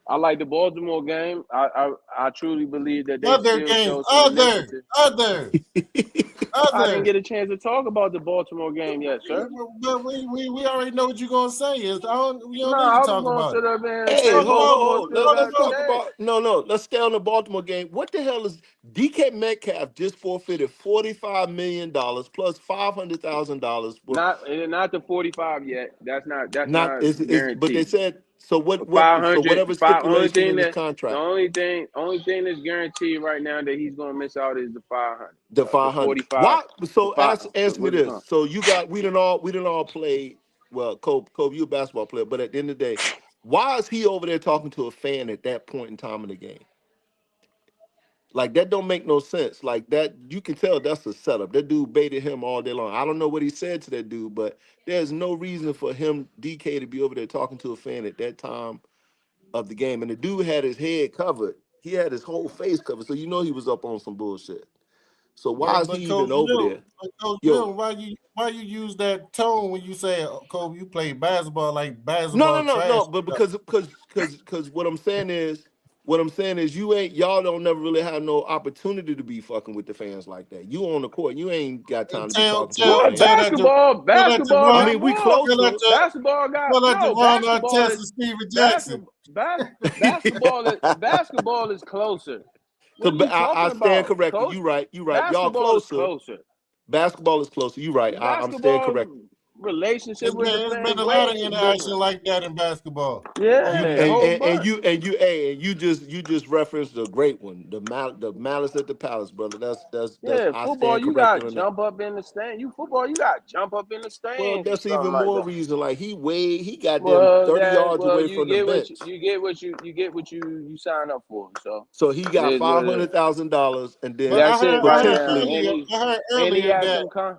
Speaker 3: I like the Baltimore game. I truly believe that they
Speaker 1: Other
Speaker 3: still
Speaker 1: games,
Speaker 3: show some initiative. I didn't
Speaker 1: other.
Speaker 3: get a chance to talk about the Baltimore game yet, sir.
Speaker 1: But we already know what you're gonna say. We
Speaker 3: No,
Speaker 1: don't need to
Speaker 3: I was
Speaker 1: talk
Speaker 3: going to
Speaker 1: about it.
Speaker 3: sit up there and
Speaker 2: Hey,
Speaker 3: say
Speaker 1: Talk about
Speaker 3: Baltimore still
Speaker 2: Let's
Speaker 1: talk
Speaker 3: got a
Speaker 1: about
Speaker 2: talk
Speaker 3: chance.
Speaker 2: about no. Let's stay on the Baltimore game. What the hell is DK Metcalf just forfeited $45 million plus $500,000 worth?
Speaker 3: Not the 45 yet. That's
Speaker 2: Not
Speaker 3: not
Speaker 2: is but they
Speaker 3: guaranteed.
Speaker 2: said so. What so
Speaker 3: 500,
Speaker 2: whatever stipulation in his
Speaker 3: the
Speaker 2: contract,
Speaker 3: only thing that's guaranteed right now that he's gonna miss out is the 500,
Speaker 2: the
Speaker 3: the
Speaker 2: 500.
Speaker 3: 45,
Speaker 2: Why? So answer me
Speaker 3: what's it
Speaker 2: this.
Speaker 3: called?
Speaker 2: So we didn't all play. Well, Kobe, you a basketball player, but at the end of the day, why is he over there talking to a fan at that point in time in the game? Like that don't make no sense. Like that, you can tell that's a setup. That dude baited him all day long. I don't know what he said to that dude, but there's no reason for him, DK, to be over there talking to a fan at that time of the game. And the dude had his head covered. He had his whole face covered, so you know he was up on some bullshit. So why is he even over there?
Speaker 1: Coach
Speaker 2: Yo,
Speaker 1: Bill, why you use that tone when you say, Kobe, you play basketball like
Speaker 2: no,
Speaker 1: basketball
Speaker 2: no,
Speaker 1: trash?
Speaker 2: no. But because what I'm saying is y'all don't never really have no opportunity to be fucking with the fans like that. You on the court, you ain't got time to be talking to no
Speaker 3: What
Speaker 2: fan.
Speaker 3: basketball
Speaker 2: I
Speaker 1: Tell
Speaker 3: got
Speaker 2: mean, we
Speaker 3: more.
Speaker 2: closer.
Speaker 3: Basketball got
Speaker 1: that
Speaker 3: no
Speaker 1: Javon
Speaker 3: basketball
Speaker 1: Artest
Speaker 3: is
Speaker 1: and Steven Jackson.
Speaker 3: basketball is closer. What are you
Speaker 2: I
Speaker 3: talking
Speaker 2: stand
Speaker 3: about,
Speaker 2: corrected.
Speaker 3: coach?
Speaker 2: You right. You right. Y'all
Speaker 3: Basketball is
Speaker 2: closer.
Speaker 3: closer.
Speaker 2: Basketball is closer. You right. I'm staying
Speaker 3: Basketball
Speaker 2: corrected.
Speaker 3: relationship with the
Speaker 1: It's
Speaker 3: fans
Speaker 1: been a lot of
Speaker 3: way
Speaker 1: interaction
Speaker 3: different.
Speaker 1: like that in basketball.
Speaker 2: You
Speaker 3: Yeah, a whole bunch.
Speaker 2: you just referenced the great one, the malice at the palace, brother. That's
Speaker 3: Yeah,
Speaker 2: I
Speaker 3: football,
Speaker 2: stand
Speaker 3: you
Speaker 2: corrected
Speaker 3: got
Speaker 2: on that.
Speaker 3: jump up in the stand. You got jump up in the
Speaker 2: Well,
Speaker 3: stands or
Speaker 2: that's
Speaker 3: something
Speaker 2: even
Speaker 3: like
Speaker 2: more
Speaker 3: that.
Speaker 2: reason. Like he got them 30 yards away
Speaker 3: You
Speaker 2: from the
Speaker 3: get
Speaker 2: bench.
Speaker 3: you get what you sign up for. So
Speaker 2: So he
Speaker 3: it
Speaker 2: got
Speaker 3: is what it is.
Speaker 2: $500,000 and then
Speaker 1: But
Speaker 3: That's it right now.
Speaker 2: potentially
Speaker 1: I heard
Speaker 3: And he
Speaker 1: earlier
Speaker 3: has
Speaker 1: that
Speaker 3: some con.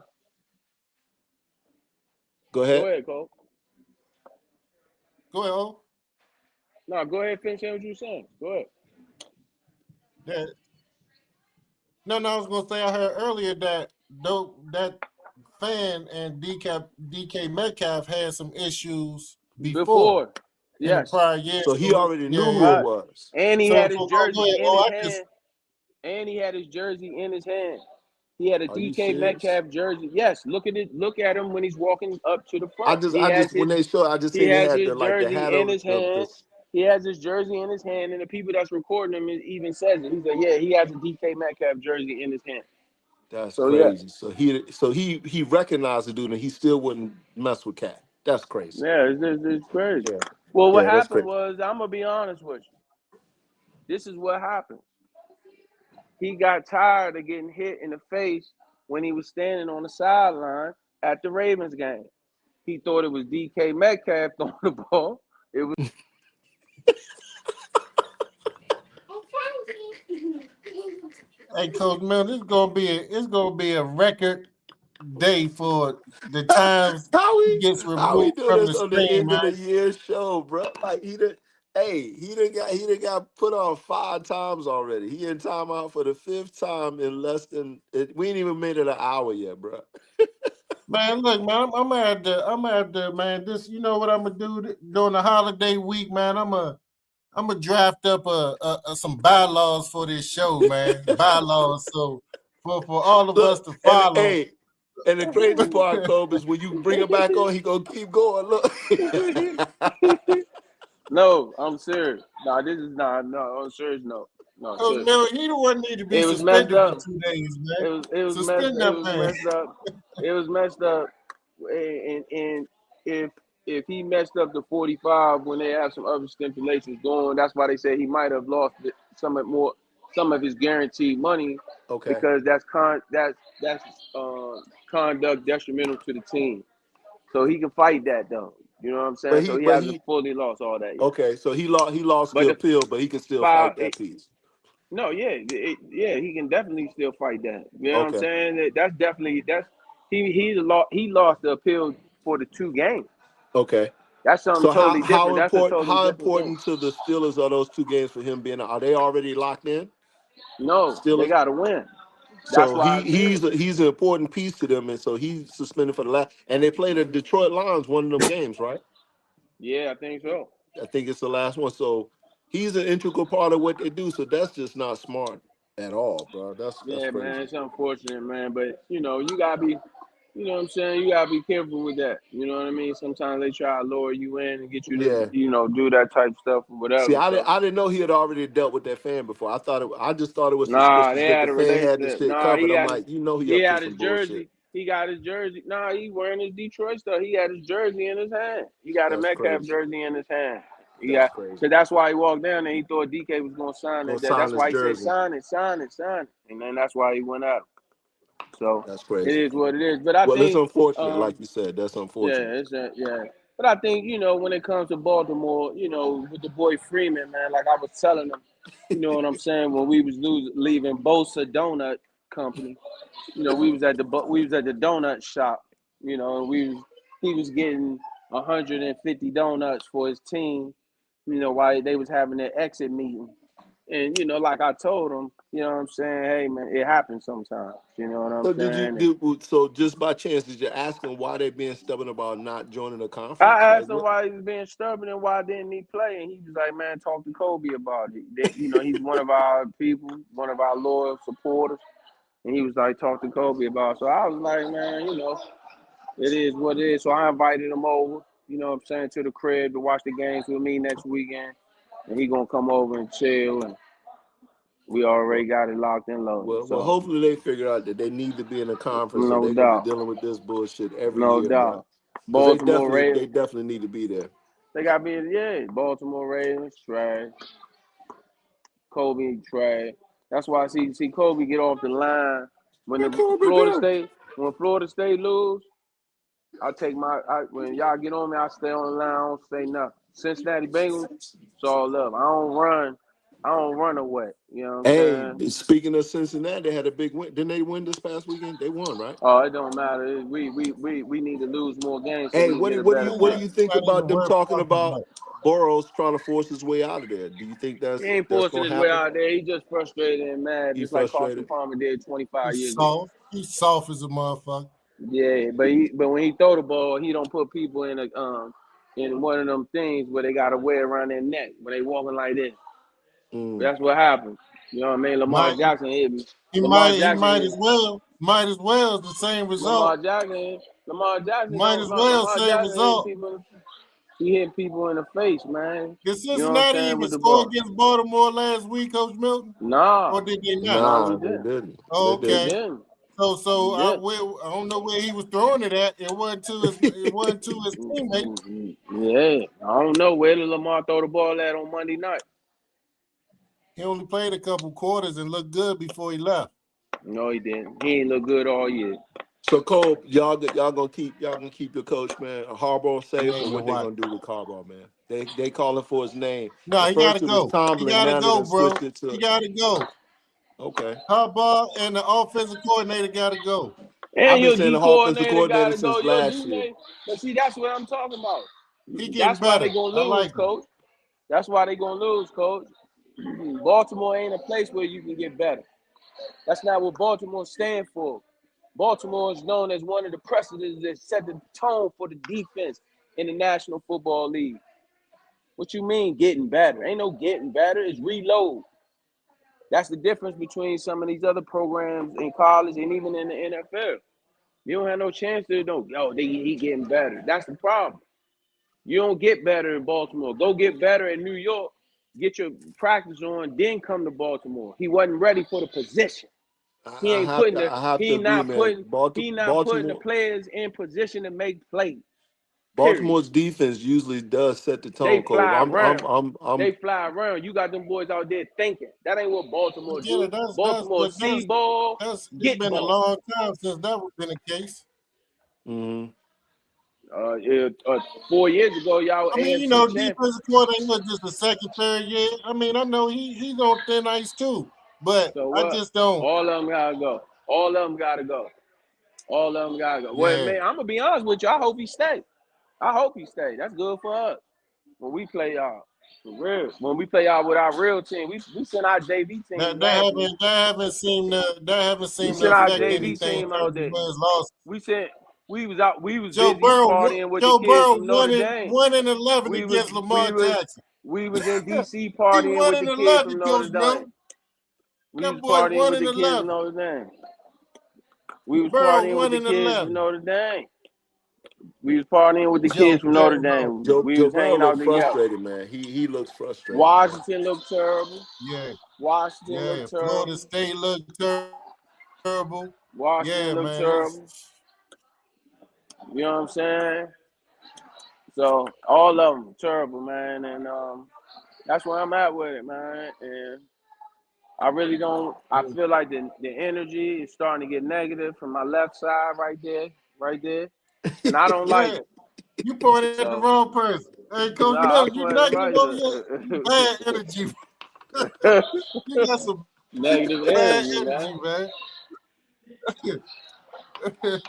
Speaker 2: go
Speaker 3: Go
Speaker 2: ahead.
Speaker 3: ahead, Cole.
Speaker 1: go ahead,
Speaker 3: No, go ahead. Finish what you were saying. Go ahead.
Speaker 1: that no, I was gonna say I heard earlier that though that fan and DK Metcalf had some issues before
Speaker 3: Before,
Speaker 1: in the
Speaker 3: yes,
Speaker 1: prior year.
Speaker 2: So he already knew who it
Speaker 3: right.
Speaker 2: was.
Speaker 3: And he
Speaker 1: So
Speaker 3: had his
Speaker 1: go
Speaker 3: jersey
Speaker 1: ahead.
Speaker 3: in his hand. And he had his jersey in his hand. He had a
Speaker 2: Are you
Speaker 3: DK
Speaker 2: serious?
Speaker 3: Metcalf jersey. Yes, look at it. Look at him when he's walking up to the front.
Speaker 2: I just when they show I just
Speaker 3: He
Speaker 2: seen they
Speaker 3: has
Speaker 2: had
Speaker 3: his
Speaker 2: the
Speaker 3: jersey
Speaker 2: hat
Speaker 3: in
Speaker 2: over
Speaker 3: his hand. He has his jersey in his hand, and the people that's recording him even says it. He said, "Yeah, he has a DK Metcalf jersey in his hand."
Speaker 2: That's
Speaker 3: So yeah,
Speaker 2: crazy. So he recognized the dude and he still wouldn't mess with Cat. That's crazy.
Speaker 3: yeah, it's crazy.
Speaker 2: Yeah.
Speaker 3: Well, what
Speaker 2: Yeah, that's
Speaker 3: happened
Speaker 2: crazy.
Speaker 3: was, I'm gonna be honest with you. This is what happened. He got tired of getting hit in the face when he was standing on the sideline at the Ravens game. He thought it was DK Metcalf throwing the ball. It was
Speaker 1: Hey, Coach Mel, it's gonna be a record day for the times
Speaker 2: How
Speaker 1: he
Speaker 2: we
Speaker 1: gets
Speaker 2: how we
Speaker 1: removed
Speaker 2: do
Speaker 1: from
Speaker 2: this
Speaker 1: the
Speaker 2: on the
Speaker 1: screen,
Speaker 2: end of the
Speaker 1: man.
Speaker 2: year show, bro? Like he done got put on 5 times already. He in timeout for the 5th time in less than we ain't even made it an hour yet, bro.
Speaker 1: Man, look, man, I'm gonna have to, man. This, you know what I'm gonna do during the holiday week, man. I'm gonna draft up some bylaws for this show, man. Bylaws, so for all of us
Speaker 2: Look,
Speaker 1: to
Speaker 2: and
Speaker 1: follow.
Speaker 2: and the crazy part, Kobe, is when you bring him back on, he gonna keep going. Look.
Speaker 3: no, I'm serious. No, this is not. No, I'm serious. No,
Speaker 1: Coach
Speaker 3: serious.
Speaker 1: Miller, he the one need to be
Speaker 3: It was messed
Speaker 1: suspended for
Speaker 3: up.
Speaker 1: 2 days,
Speaker 3: It
Speaker 1: man.
Speaker 3: was
Speaker 1: Suspend that man.
Speaker 3: messed up. It was messed up. And if he messed up the 45 when they have some other stipulations going, that's why they say he might have lost some of his guaranteed money,
Speaker 2: Okay.
Speaker 3: because that's conduct detrimental to the team. So he can fight that though. You know what I'm saying? So he hasn't fully lost all that yet.
Speaker 2: okay, so he lost
Speaker 3: But
Speaker 2: the
Speaker 3: the
Speaker 2: appeal, but he can still
Speaker 3: five,
Speaker 2: fight that piece.
Speaker 3: no, yeah, yeah, he can definitely still fight that. You know what I'm
Speaker 2: Okay.
Speaker 3: saying? That's definitely he lost the appeal for the 2 games.
Speaker 2: Okay.
Speaker 3: That's something
Speaker 2: So
Speaker 3: totally different. That's a totally
Speaker 2: how
Speaker 3: different thing.
Speaker 2: important to the Steelers are those 2 games for him being? Are they already locked in?
Speaker 3: No, they
Speaker 2: Steelers.
Speaker 3: got to win. That's
Speaker 2: So
Speaker 3: why it's big.
Speaker 2: he's an important piece to them, and so he's suspended for the last. And they play the Detroit Lions one of them games, right?
Speaker 3: Yeah, I think so.
Speaker 2: I think it's the last one. So he's an integral part of what they do. So that's just not smart at all, bro. That's
Speaker 3: Yeah, man,
Speaker 2: crazy.
Speaker 3: it's unfortunate, man. But you gotta be, you know what I'm saying? You gotta be careful with that. You know what I mean? Sometimes they try to lure you in and get you to,
Speaker 2: Yeah.
Speaker 3: do that type of stuff or
Speaker 2: See,
Speaker 3: whatever. So
Speaker 2: I didn't know he had already dealt with that fan before. I just thought it was
Speaker 3: nah,
Speaker 2: suspicious
Speaker 3: they
Speaker 2: that the
Speaker 3: had a
Speaker 2: fan had the
Speaker 3: relationship.
Speaker 2: shit
Speaker 3: Nah,
Speaker 2: covered. I'm like, he
Speaker 3: he
Speaker 2: up to
Speaker 3: had
Speaker 2: some
Speaker 3: his
Speaker 2: bullshit.
Speaker 3: jersey. He got his jersey. Nah, he wearing his Detroit stuff. He had his jersey in his hand. He got a
Speaker 2: That's
Speaker 3: Metcalf
Speaker 2: crazy.
Speaker 3: jersey in his hand.
Speaker 2: That's
Speaker 3: Yeah,
Speaker 2: crazy.
Speaker 3: so that's why he walked down and he thought DK was gonna sign
Speaker 2: Gonna
Speaker 3: it.
Speaker 2: sign
Speaker 3: That's
Speaker 2: his
Speaker 3: why he said,
Speaker 2: jersey.
Speaker 3: "Sign it, sign it, sign it," and then that's why he went out. So
Speaker 2: That's
Speaker 3: it
Speaker 2: crazy.
Speaker 3: is what it is. But I
Speaker 2: Well, it's
Speaker 3: think,
Speaker 2: unfortunate, like you said. That's
Speaker 3: yeah,
Speaker 2: unfortunate.
Speaker 3: it's yeah. But I think, when it comes to Baltimore, with the boy Freeman, man, like I was telling him, you know what I'm saying, when we was leaving Bosa Donut Company, we was at the donut shop, and he was getting 150 donuts for his team, while they was having their exit meeting. And like I told him, you know what I'm saying, hey man, it happens sometimes. You know what I'm
Speaker 2: So
Speaker 3: saying? And
Speaker 2: so just by chance, did you ask him why they being stubborn about not joining the conference?
Speaker 3: I
Speaker 2: Like
Speaker 3: asked him
Speaker 2: what?
Speaker 3: why he was being stubborn and why didn't he play, and he was like, "Man, talk to Kobe about it. He's one of our people, one of our loyal supporters." And he was like, "Talk to Kobe about it." So I was like, "Man, it is what it is." So I invited him over, you know what I'm saying, to the crib to watch the games with me next weekend, and he gonna come over and chill, and we already
Speaker 2: Well,
Speaker 3: got it locked and loaded.
Speaker 2: well,
Speaker 3: So
Speaker 2: hopefully they figure out that they need to be in a conference, so
Speaker 3: no
Speaker 2: they're gonna be
Speaker 3: doubt,
Speaker 2: dealing with this bullshit every
Speaker 3: no
Speaker 2: year, bro.
Speaker 3: doubt.
Speaker 2: Because
Speaker 3: Baltimore
Speaker 2: they
Speaker 3: Ravens,
Speaker 2: definitely need to be there.
Speaker 3: they got me. Yeah, Baltimore Ravens trash. Kobe trash. That's why I see Kobe get off the line when
Speaker 2: Where
Speaker 3: the
Speaker 2: Kobe go?
Speaker 3: Florida State lose. When y'all get on me, I stay on the line. I don't say nothing. Cincinnati Bengals, it's all up. I don't run away. You know what I'm
Speaker 2: Hey,
Speaker 3: saying?
Speaker 2: speaking of Cincinnati, they had a big win. Didn't they win this past weekend? They won, right?
Speaker 3: Oh, it don't matter. We need to lose more games so
Speaker 2: Hey,
Speaker 3: we can get a
Speaker 2: what do
Speaker 3: better
Speaker 2: you what do
Speaker 3: pick.
Speaker 2: you think
Speaker 1: Not
Speaker 2: about
Speaker 1: even
Speaker 2: them
Speaker 1: worth
Speaker 2: talking
Speaker 1: talking
Speaker 2: about
Speaker 1: about.
Speaker 2: Burrows trying to force his way out of there? Do you think
Speaker 3: He ain't
Speaker 2: that's
Speaker 3: forcing
Speaker 2: gonna
Speaker 3: his way
Speaker 2: happen?
Speaker 3: out there. He just frustrated and mad,
Speaker 2: He
Speaker 3: just like Carson
Speaker 2: frustrated.
Speaker 3: Palmer did 25
Speaker 1: He's
Speaker 3: years ago.
Speaker 1: soft. He's soft as a motherfucker.
Speaker 3: Yeah, but when he throw the ball, he don't put people in one of them things where they gotta wear around their neck when they walking like this.
Speaker 2: Mm.
Speaker 3: That's what happened. You know what I mean? Lamar
Speaker 1: Might
Speaker 3: Jackson hit me.
Speaker 1: he
Speaker 3: Lamar
Speaker 1: might he
Speaker 3: Jackson
Speaker 1: might
Speaker 3: hit.
Speaker 1: as well the same result.
Speaker 3: Lamar Jackson. Lamar Jackson
Speaker 1: Might
Speaker 3: don't.
Speaker 1: as well
Speaker 3: Lamar
Speaker 1: same
Speaker 3: Jackson hit
Speaker 1: result.
Speaker 3: people. He hit people in the face, man.
Speaker 1: Did
Speaker 3: You know what I'm
Speaker 1: Cincinnati
Speaker 3: saying,
Speaker 1: even
Speaker 3: with the
Speaker 1: score
Speaker 3: ball.
Speaker 1: against Baltimore last week, Coach Milton?
Speaker 3: Nah,
Speaker 1: Or did they not?
Speaker 3: no,
Speaker 2: Nah,
Speaker 3: he
Speaker 2: they
Speaker 3: didn't.
Speaker 2: didn't.
Speaker 1: Oh,
Speaker 2: They
Speaker 3: He
Speaker 1: okay.
Speaker 2: didn't.
Speaker 3: didn't.
Speaker 1: So
Speaker 3: He
Speaker 1: I
Speaker 3: didn't.
Speaker 1: don't know where he was throwing it at. It wasn't to his teammate.
Speaker 3: Yeah, I don't know where did Lamar throw the ball at on Monday night.
Speaker 1: He only played a couple quarters and looked good before he left.
Speaker 3: No, he didn't. He ain't look good all year.
Speaker 2: So Cole, y'all gonna keep your coach, man, Harbaugh safe, or what they
Speaker 1: Watch.
Speaker 2: gonna do with Harbaugh, man? They calling for his name.
Speaker 1: No,
Speaker 2: At
Speaker 1: he
Speaker 2: first
Speaker 1: gotta
Speaker 2: it was
Speaker 1: go. He
Speaker 2: Tomlin,
Speaker 1: gotta
Speaker 2: now they
Speaker 1: go,
Speaker 2: done
Speaker 1: bro.
Speaker 2: switched it
Speaker 1: He
Speaker 2: to
Speaker 1: gotta go.
Speaker 2: okay.
Speaker 1: Harbaugh and the offensive coordinator gotta go.
Speaker 3: And
Speaker 2: I've been
Speaker 3: your
Speaker 2: saying
Speaker 3: D
Speaker 2: the offensive
Speaker 3: coordinator got
Speaker 2: coordinator
Speaker 3: to go.
Speaker 2: since
Speaker 3: Your
Speaker 2: last
Speaker 3: D
Speaker 2: year.
Speaker 3: man. But see, that's what I'm talking about.
Speaker 1: He getting
Speaker 3: That's why
Speaker 1: better.
Speaker 3: they gonna
Speaker 1: I
Speaker 3: lose,
Speaker 1: like him.
Speaker 3: coach. That's why they gonna lose, coach. Baltimore ain't a place where you can get better. That's not what Baltimore stand for. Baltimore is known as one of the precedents that set the tone for the defense in the National Football League. What you mean getting better? Ain't no getting better. It's reload. That's the difference between some of these other programs in college and even in the NFL. You don't have no chance to know, he getting better. That's the problem. You don't get better in Baltimore. Go get better in New York. Get your practice on, then come to Baltimore. He wasn't ready for the position. He
Speaker 2: I
Speaker 3: ain't
Speaker 2: have
Speaker 3: putting
Speaker 2: to
Speaker 3: the
Speaker 2: I have to
Speaker 3: he
Speaker 2: agree,
Speaker 3: not
Speaker 2: man.
Speaker 3: putting he not putting the
Speaker 2: Baltimore
Speaker 3: players in position to make plays. Period.
Speaker 2: Baltimore's defense usually does set the
Speaker 3: They
Speaker 2: tone, Cole.
Speaker 3: fly around.
Speaker 2: I'm
Speaker 3: They fly around. You got them boys out there thinking. That ain't what
Speaker 1: I
Speaker 3: Baltimore
Speaker 1: get
Speaker 3: do.
Speaker 1: it. That's
Speaker 3: Baltimore see ball,
Speaker 1: it's
Speaker 3: get
Speaker 1: been a
Speaker 3: ball.
Speaker 1: long time since that was been the case.
Speaker 2: mm-hmm.
Speaker 3: 4 years ago, y'all
Speaker 1: I mean,
Speaker 3: AFC champions.
Speaker 1: defensive coordinator was just the second, third year. I mean, I know he's on thin ice too, but
Speaker 3: So
Speaker 1: I
Speaker 3: what?
Speaker 1: just don't.
Speaker 3: All of them gotta go. All of them gotta go. All of them gotta go. Well,
Speaker 1: Yeah.
Speaker 3: man, I'm gonna be honest with you. I hope he stay. I hope he stay. That's good for us when we play y'all. For real. When we play y'all with our real team, we sent our JV team last week.
Speaker 1: That haven't
Speaker 3: We
Speaker 1: seemed to
Speaker 3: sent our
Speaker 1: affect
Speaker 3: JV
Speaker 1: anything in
Speaker 3: team out
Speaker 1: terms of
Speaker 3: there.
Speaker 1: wins lost.
Speaker 3: We was
Speaker 1: Joe
Speaker 3: busy
Speaker 1: Burrow,
Speaker 3: partying with the
Speaker 1: Joe
Speaker 3: kids
Speaker 1: Burrow
Speaker 3: from Notre Dame.
Speaker 1: 1-11
Speaker 3: We was
Speaker 1: against Lamar
Speaker 3: we was
Speaker 1: Jackson.
Speaker 3: we was in DC
Speaker 1: He
Speaker 3: partying with the kids
Speaker 1: 1-11,
Speaker 3: from Notre
Speaker 1: Coach
Speaker 3: Dame.
Speaker 1: Milton.
Speaker 3: We
Speaker 1: That
Speaker 3: was
Speaker 1: boy's
Speaker 3: partying with the kids from
Speaker 1: 1-11.
Speaker 3: Notre Dame. We was
Speaker 1: Burrow
Speaker 3: partying with the kids from
Speaker 1: 1-11.
Speaker 3: Notre Dame. We was partying with the kids
Speaker 1: Joe
Speaker 3: from Notre
Speaker 1: Burrow.
Speaker 3: Dame.
Speaker 2: Joe
Speaker 3: We
Speaker 2: Joe
Speaker 3: was
Speaker 2: Burrow
Speaker 3: hanging out
Speaker 2: looks
Speaker 3: together.
Speaker 2: frustrated, man. He looks frustrated, man.
Speaker 3: Washington looked terrible.
Speaker 1: Yeah.
Speaker 3: Washington
Speaker 1: Yeah.
Speaker 3: looked
Speaker 1: Florida
Speaker 3: terrible.
Speaker 1: State looked terrible.
Speaker 3: Washington
Speaker 1: Yeah,
Speaker 3: looked
Speaker 1: man.
Speaker 3: terrible. You know what I'm saying? So all of them terrible, man. And that's where I'm at with it, man. And I really don't. I feel like the energy is starting to get negative from my left side, right there, and I don't like
Speaker 1: Yeah.
Speaker 3: it.
Speaker 1: You pointed at the
Speaker 3: So
Speaker 1: wrong person. Hey, Coach
Speaker 3: nah, I'm
Speaker 1: Milton, you
Speaker 3: playing the
Speaker 1: negative
Speaker 3: right
Speaker 1: over here. You bad energy. You got some
Speaker 3: negative
Speaker 1: bad
Speaker 3: energy,
Speaker 1: energy,
Speaker 3: man.
Speaker 1: man.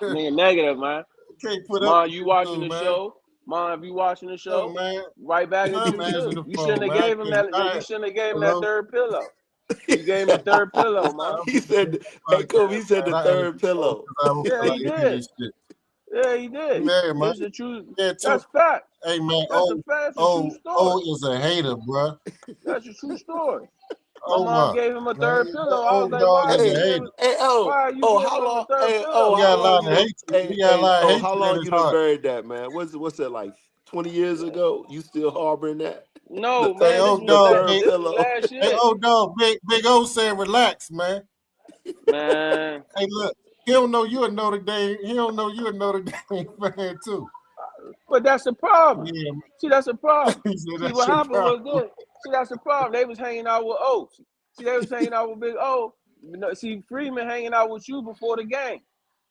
Speaker 3: Nigga, negative, man.
Speaker 1: Can't put up
Speaker 3: Mom,
Speaker 1: with
Speaker 3: you
Speaker 1: you
Speaker 3: watching
Speaker 1: too,
Speaker 3: the
Speaker 1: man.
Speaker 3: show? Mom, if you watching the
Speaker 1: Oh,
Speaker 3: show,
Speaker 1: man.
Speaker 3: right back at
Speaker 1: I'm
Speaker 3: you
Speaker 1: answering
Speaker 3: too.
Speaker 1: the
Speaker 3: You shouldn't
Speaker 1: phone,
Speaker 3: have
Speaker 1: man.
Speaker 3: gave him that. You shouldn't have gave him that
Speaker 1: Hello?
Speaker 3: third pillow. You gave him the third pillow, man.
Speaker 1: I'm
Speaker 2: He said, "Hey, Kobe," he
Speaker 1: podcast,
Speaker 2: said the
Speaker 1: man. I answer
Speaker 2: third
Speaker 1: the phone
Speaker 2: pillow.
Speaker 1: because I don't
Speaker 3: Yeah,
Speaker 1: feel
Speaker 3: he
Speaker 1: like hearing
Speaker 3: did.
Speaker 1: this shit.
Speaker 3: Yeah, he did.
Speaker 1: Yeah, man.
Speaker 3: It's the truth.
Speaker 1: Yeah, too.
Speaker 3: That's fact.
Speaker 1: Hey, man.
Speaker 3: That's a fact. That's a true story.
Speaker 1: Is a hater, bro.
Speaker 3: That's a true story. My
Speaker 1: Oh,
Speaker 3: mom
Speaker 1: what?
Speaker 3: gave him a
Speaker 1: Man,
Speaker 3: third
Speaker 1: that
Speaker 3: pillow. I was
Speaker 1: old
Speaker 3: like,
Speaker 1: dog
Speaker 3: why are
Speaker 1: is
Speaker 3: you
Speaker 1: a
Speaker 2: Hey,
Speaker 3: giving?
Speaker 1: hater.
Speaker 2: hey,
Speaker 3: Why are you
Speaker 2: how
Speaker 3: giving him a
Speaker 2: long?
Speaker 3: third
Speaker 2: Hey,
Speaker 3: pillow?
Speaker 1: He
Speaker 2: how
Speaker 1: got a
Speaker 2: long
Speaker 1: lot
Speaker 2: you
Speaker 1: of
Speaker 2: done?
Speaker 1: hatred. He got a lot of
Speaker 2: How
Speaker 1: hatred in
Speaker 2: long
Speaker 1: his
Speaker 2: you done
Speaker 1: heart.
Speaker 2: buried that, man? What's that like? 20 years ago? You still harboring that?
Speaker 3: No,
Speaker 1: Hey,
Speaker 3: man. This
Speaker 1: old
Speaker 3: was
Speaker 2: The
Speaker 1: dog,
Speaker 2: third
Speaker 3: this was
Speaker 2: pillow.
Speaker 3: last
Speaker 1: Hey,
Speaker 3: year,
Speaker 1: old dog, Big O said relax, man.
Speaker 3: man.
Speaker 1: Hey, look, he don't know you a Notre Dame. He don't know you a Notre Dame fan too.
Speaker 3: But that's the problem.
Speaker 1: Yeah,
Speaker 3: See, that's the problem.
Speaker 1: he said
Speaker 3: See,
Speaker 1: that's
Speaker 3: what
Speaker 1: your
Speaker 3: happened was
Speaker 1: problem.
Speaker 3: this. See, that's the problem. They was hanging out with O. See, they was hanging out with Big O. See, Freeman hanging out with you before the game,